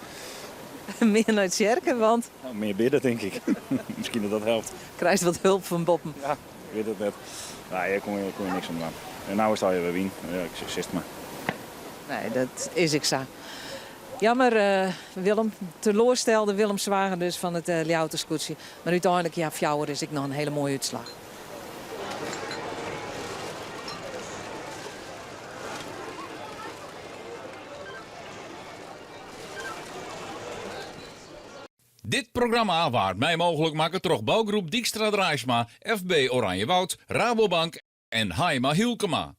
C: Meer naar het Sjerken, want...
J: Nou, meer bidden, denk ik. Misschien dat dat helpt.
C: Krijgt wat hulp van Boppen.
J: Ja, ik weet het net. Nee, hier kon je niks aan doen. En nou is het al weer wien. Ja, ik zeg maar.
C: Nee, dat is ik zo. Jammer, Willem. Teleurstelde Willem Zwager dus van het Ljouwterscootje. Maar uiteindelijk, ja, fjouwer is ik nog een hele mooie uitslag.
H: Dit programma waard mij mogelijk maken door bouwgroep Dijkstra Draaisma, FB Oranjewoud, Rabobank en Haima Hielkema.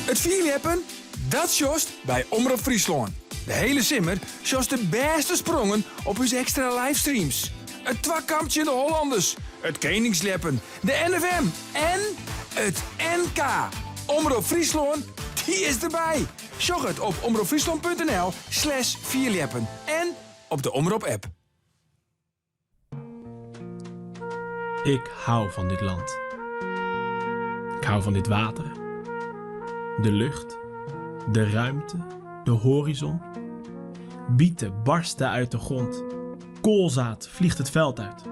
A: Het vierleppen, dat jost bij Omroep Friesland. De hele simmer jost de beste sprongen op uw extra livestreams. Het twakkampje de Hollanders, het Koningsleppen, de NFM en het NK. Omroep Friesland, die is erbij. Sjog het op omroepfriesland.nl/vierleppen en op de Omroep-app.
F: Ik hou van dit land. Ik hou van dit water. De lucht. De ruimte. de horizon. Bieten barsten uit de grond. Koolzaad vliegt het veld uit.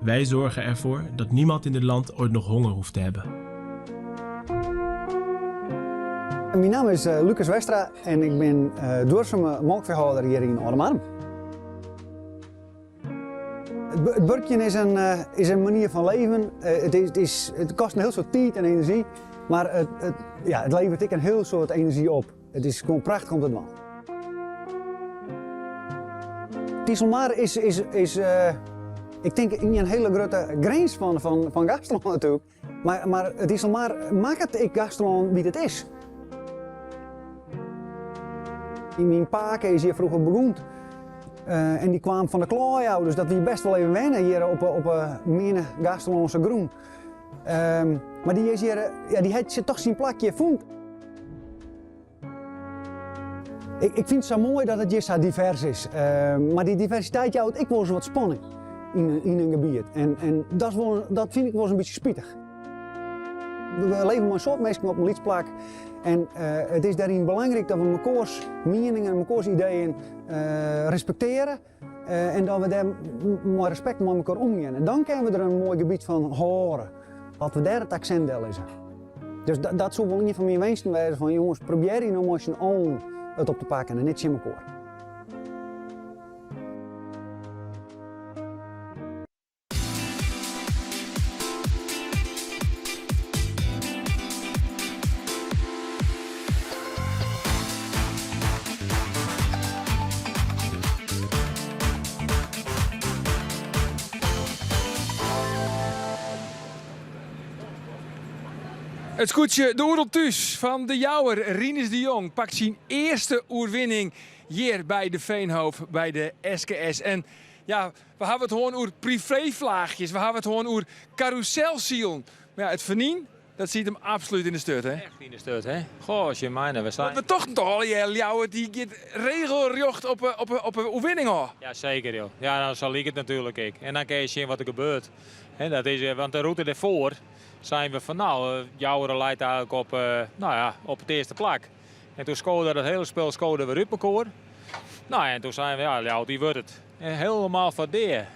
F: Wij zorgen ervoor dat niemand in dit land ooit nog honger hoeft te hebben.
P: Mijn naam is Lucas Westra en ik ben duurzame melkveehouder hier in Oudemarm. Het burkje is een manier van leven. Het kost een heel soort tijd en energie, maar het levert een heel soort energie op. Het is gewoon prachtig om te doen. Tieselmar is ik denk niet een hele grote grens van Gastrolon natuurlijk, maar Tieselmar maakt het Gastrolon wie het is. Mijn pa is hier vroeger begonnen en die kwam van de klooi, dus dat we best wel even wennen hier op mijn Gastrolonse groen. Maar die is hier, die heeft zich toch zijn plakje gevonden. Ik vind het zo mooi dat het hier zo divers is, maar die diversiteit houdt ik wel eens wat spanning in een gebied. En dat vind ik wel eens een beetje spietig. We leven maar een soort mensen op een lietsplak. En het is daarin belangrijk dat we mekaars meningen en mekaars ideeën respecteren. En dat we daar met respect met elkaar omgaan. En dan kunnen we er een mooi gebied van horen. Wat we daar het accent deel is. Dus dat zou wel een van mijn wensen zijn van jongens, probeer je nou maar eens aan het op te pakken en niet in elkaar.
A: Het scootje de Oereltuus van de Jouwer, Rinus de Jong, pakt zijn eerste oerwinning hier bij de Veenhoop, bij de SKS. En ja, we hebben het gewoon over privévlaagjes, we hebben het gewoon over carouselzielen. Maar ja, het vernien, dat ziet hem absoluut in de stut, hè?
K: Echt in de stut, hè? Goh, als je mijne, we zijn...
A: We toch al, Jouwer, die gaat regelrecht op een oerwinning hoor.
K: Ja, zeker joh. Ja, dan zal ik het natuurlijk ook. En dan kun je zien wat er gebeurt. En dat is, want de route ervoor zijn we van Jouwer leidt eigenlijk op het eerste plak. En toen scoorde het hele spel we uit elkaar. Nou en toen zijn we, ja, die wordt het. En helemaal van deer.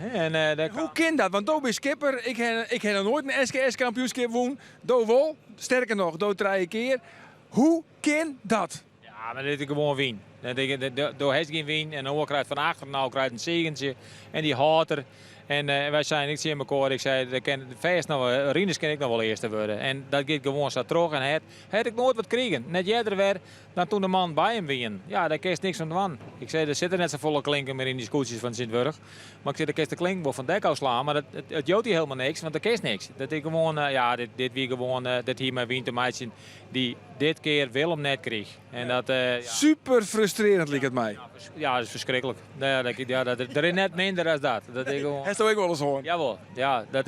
A: Hoe kan dat? Want Doe ben skipper, ik heb nog nooit een SKS-kampioenschap gewonnen. Doe wel, sterker nog, Doe 3 keer. Hoe kan dat?
K: Ja, maar dit is gewoon win. Doe heeft geen win en dan krijgt van achter, nou krijgt een zegentje en die houdt er. En wij zijn niet in elkaar. Ik zei, Rinus kan ik nog wel eerste worden. En dat gaat gewoon zo terug. En had ik nooit wat kregen. Net jij weer dan toen de man bij hem wien. Ja, daar kreeg niks van doen. Ik zei, er zitten net zo volle klinken meer in die scootjes van Sint-Wurg. Maar ik zei, daar kreeg de klinkbal van Dekko slaan. Maar het joot hier helemaal niks, want er kreeg niks. Dat ik gewoon, dit wie gewoon, dat hier mijn wintermeidje die dit keer Willem net kreeg. En dat,
A: super frustrerend lijkt het mij.
K: Ja, dat is verschrikkelijk. Er is net minder dan dat. Dat is gewoon...
A: Heeft dat ook wel eens hoor?
K: Jawel, ja, dat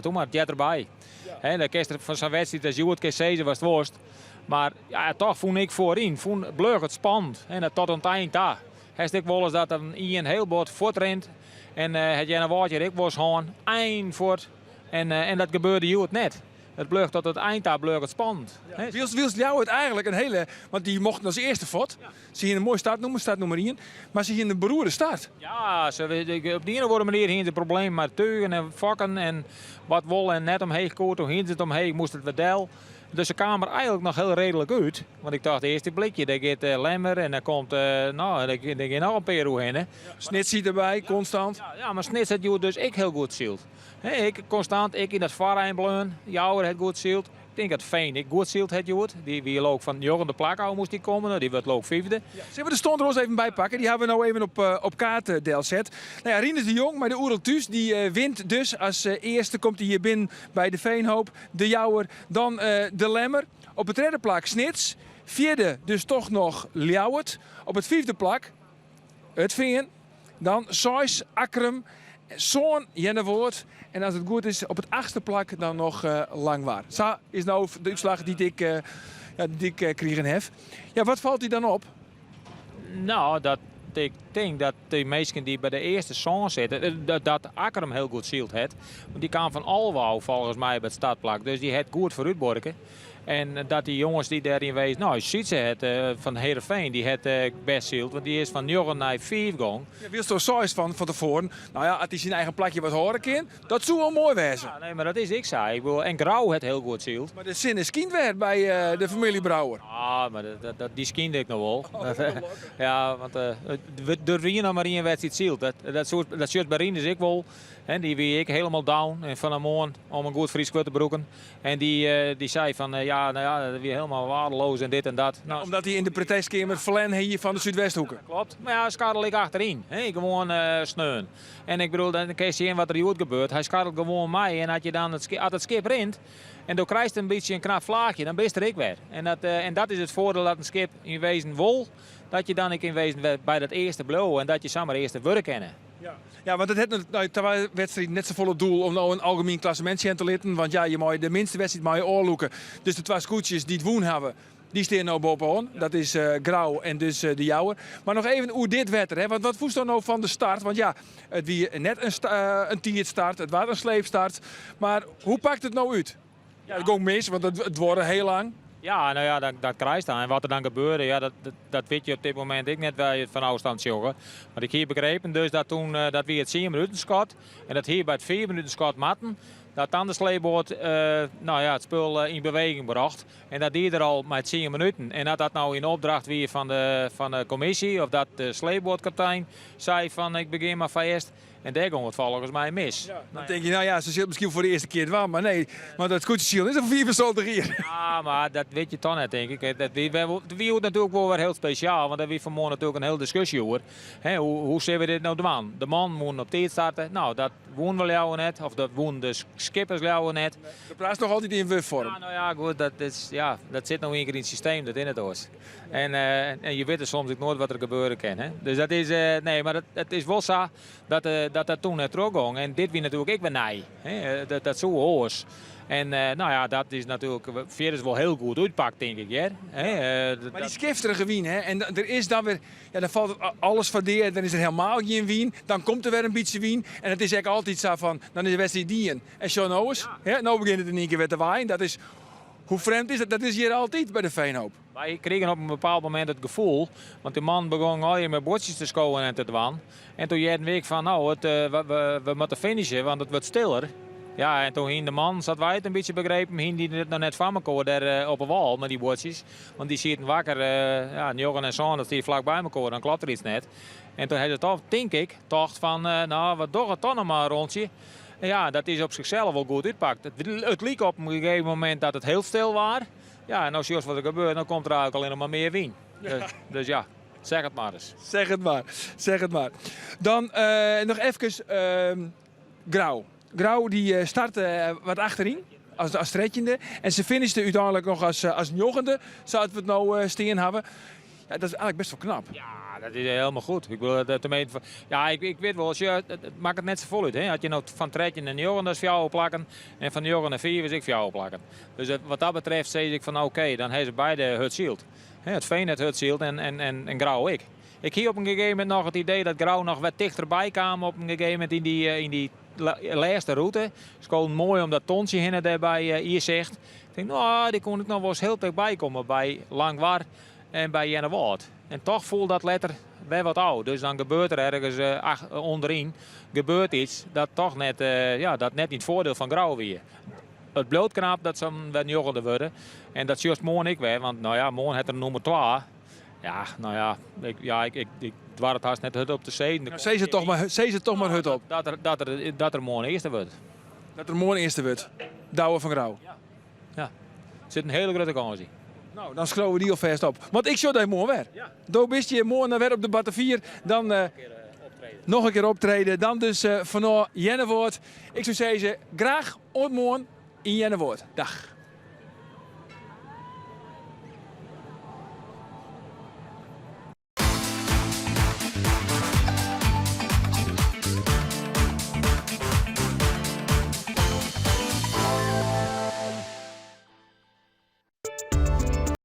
K: doe maar, het erbij. Ja. He, de kerst van zijn wedstrijd, als je het keer was het worst. Maar ja, toch vond ik voorin, bleug het spannend. En dat tot aan het eind daar. Hij stik wel eens dat er een heel bord voortrent. En het jij een woordje ik was gewoon eind voort. En dat gebeurde je het net. Het bleug tot het eind daar bleug het spannend.
A: Ja. Wils jou het eigenlijk een hele, want die mochten als eerste fort. Ja. Ze hier een mooie start nummer 1, maar ze hier een beroerde start.
K: Ja, op die ene manier hier het probleem met teugen en vakken en wat wol en net omheen koort. Toen ging het omheen, moest het wedel. Dus de kamer eigenlijk nog heel redelijk uit. Want ik dacht, eerst die blikje, daar gaat Lemmer en dan komt, daar gaat nog een Peru heen. Ja,
A: Snit zit erbij, constant.
K: Ja, maar Snit had je dus ik heel goed zield. Ik constant, ik in dat vareinbleun, Jouwer het goed zield. Ik denk dat Veen ik goed zield het jood. Die loop van Jorgen de Plakau moest die komen, die werd loop 5e.
A: Ja. Zullen we de stond er eens even bij pakken? Die hebben we nou even op kaart deel zet. Nou ja, Rinus de Jong, maar de Oereltuus, die wint dus. Als eerste komt hij hier binnen bij de Veenhoop, de Jouwer, dan de Lemmer. Op het derde plak Snits. 4e dus toch nog Ljouwert. Op het 5e plak het Veen. Dan Sois, Akrum, Zoon, Jennevoort. En als het goed is, op het 8e plak dan nog Langwaar. Zo is nou de uitslag die ik kregen heb. Ja, wat valt hij dan op?
K: Nou, ik denk dat de meesten die bij de eerste song zitten, dat Akkerum heel goed zield heeft. Want die kwam van Alwouw volgens mij bij het startplak. Dus die had goed vooruitborken.
B: En dat die jongens die daarin wezen, nou, je ziet ze het van Heerenveen, die het best zielt, want die is van 9 naar 5 gegaan.
A: Ja, wie is er zo van tevoren? Nou ja, als hij zijn eigen plakje wat horen kan, dat zou wel mooi wezen.
B: Ja, nee, maar dat is ik zei. Ik bedoel, en Grauw het heel goed zielt.
A: Maar de zin is kind werd bij de familie Brouwer.
B: Ah, maar die skiende ik nog wel. Ja, want we durven hier nog maar in een wedstrijd zielt. Dat soort Barines ik wel. En die wie ik helemaal down en van een morgen om een goed Fries te broeken. En die zei van ja, nou ja, dat weer helemaal waardeloos en dit en dat. Nou,
A: omdat hij in de protestkamer Verlen hier van de Zuidwesthoeken.
B: Klopt, maar ja, Skartel ik achterin. Gewoon sneun. En ik bedoel, dan kun je zien wat er hier gebeurt. Hij skartelt gewoon mij en als je dan het skip rint en dan krijgt een beetje een knap vlaagje, dan ben je er ik weer. En dat is het voordeel dat een skip in wezen wol, dat je dan in wezen bij dat eerste blow en dat je samen eerste worden kennen.
A: Ja, want het heeft terwijl de wedstrijd net zo volle doel om nou een algemeen klassementje te litten. Want ja, je mag de minste wedstrijd maar je oorloeken. Dus de 2 scootjes die het woen hebben, die staan nou bovenaan. Dat is Grauw en dus de Jouwer. Maar nog even hoe dit werd er. Hè? Want wat voest dan nou van de start? Want ja, het wie net een tierstart, het was een sleepstart. Maar hoe pakt het nou uit? Ja, het ging mis, want het wordt heel lang.
B: Ja, nou ja, dat krijgt dan. En wat er dan gebeurde, ja, dat weet je op dit moment ik net waar je het van afstand joggen. Maar ik heb begrepen dus dat toen dat we het 10 minuten schot en dat hier bij het 4 minuten schot matten, dat dan de sleepboot nou ja, het spul in beweging bracht. En dat die er al met 10 minuten. En dat nou in opdracht weer van de commissie of dat de sleepbootkapitein zei van ik begin maar vast. En daar ging het volgens mij mis.
A: Ja, dan denk je, nou ja, ze zit misschien voor de eerste keer het wel, maar nee. Maar dat scootjesziel is een 74 hier.
B: Ja, maar dat weet je toch net, denk ik. Dat wie natuurlijk wel weer heel speciaal, want daar wie vanmorgen natuurlijk een hele discussie over. Hoe zien we dit nou doen? De man moet op tijd starten. Nou, dat woon we jou net, of dat woon de skippers jou net.
A: De praat nog altijd in WUF-vorm.
B: Ja, nou ja, goed, dat zit nog een keer in het systeem, dat in het oors. En je weet er soms ook nooit wat er gebeuren kan. Hè? Dus dat is, nee, maar het is wel zo dat toen net terugging. En dit wie natuurlijk ik ben nee. Dat zo hoors. En nou ja, dat is natuurlijk verder wel heel goed uitpakt, denk ik. Ja?
A: Maar die skifterige wien, hè? En er is dan weer, ja, dan valt alles verdeerd, dan is er helemaal geen wien, dan komt er weer een beetje wien. En het is eigenlijk altijd zo van, dan is de wedstrijd die en Sean Owens, ja. Nou begint het in één keer weer te waaien. Dat is, hoe vreemd is dat? Dat is hier altijd bij de Veenhoop.
B: Wij kregen op een bepaald moment het gevoel, want de man begon al je met bordjes te scoren en te dwan. En toen jij een week van, nou, we moeten finishen, want het wordt stiller. Ja, en toen hing de man, zat wij het een beetje begrepen, hing die het nog net van elkaar daar op een wal met die bordjes. Want die zitten wakker, ja, Jorgen en Saunders die vlak bij elkaar, dan klopt er iets net. En toen had het toch, denk ik, dacht van, nou, wat toch het toch nog maar een rondje. En ja, dat is op zichzelf wel goed uitpakt. Het leek op een gegeven moment dat het heel stil was. Ja, en als je wat er gebeurt, dan komt er eigenlijk alleen nog maar meer wien. Ja. Dus ja, zeg het maar eens.
A: Zeg het maar, zeg het maar. Dan nog even Grauw. Grauw die startte wat achterin, als trekkende. En ze finishte uiteindelijk nog als joggende, zouden we het nou steen hebben. Ja, dat is eigenlijk best wel knap.
B: Ja, dat is helemaal goed. Ik wil ja, ik weet wel, het maakt het net zo vol uit. Hè? Had je nou van trekken naar joggen, dat is voor jou plakken. En van joggen naar 4 is ik voor jou plakken. Dus wat dat betreft zei ik van oké, dan hebben ze beide het zield. Het Veen het zield en Grauw ik. Ik hier op een gegeven moment nog het idee dat Grauw nog wat dichterbij kwam op een gegeven moment in die laatste route. Het is gewoon mooi om dat tonsje heen daarbij hier zegt. Ik denk, nou, die kon ik nog wel eens heel dichtbij komen bij Langwar en bij Jennewoord. En toch voelt dat letter wel wat oud. Dus dan gebeurt er ergens onderin gebeurt iets dat toch net, dat net niet het voordeel van Grauw weer. Het bloot knap dat ze wat joggender worden. En dat is juist morgen ik weer, want nou ja, morgen heeft er nummer 2. Ja, nou ja, ik dwar het haast net hut op de zee.
A: Nou, zee ze toch maar hut op.
B: Dat er morgen eerste wordt.
A: Dat er morgen eerste wordt. Douwe van Grauw.
B: Ja. Er zit een hele grote kans in.
A: Nou, dan schroeven we die alvast op. Want ik zou dat morgen weer. Ja. Doe bist je morgen weer op de Battenvier. Dan nog een keer optreden. Dan dus vanaf Jennewoord. Ik zou zeggen, graag ontmoeten in Jennewoord. Dag.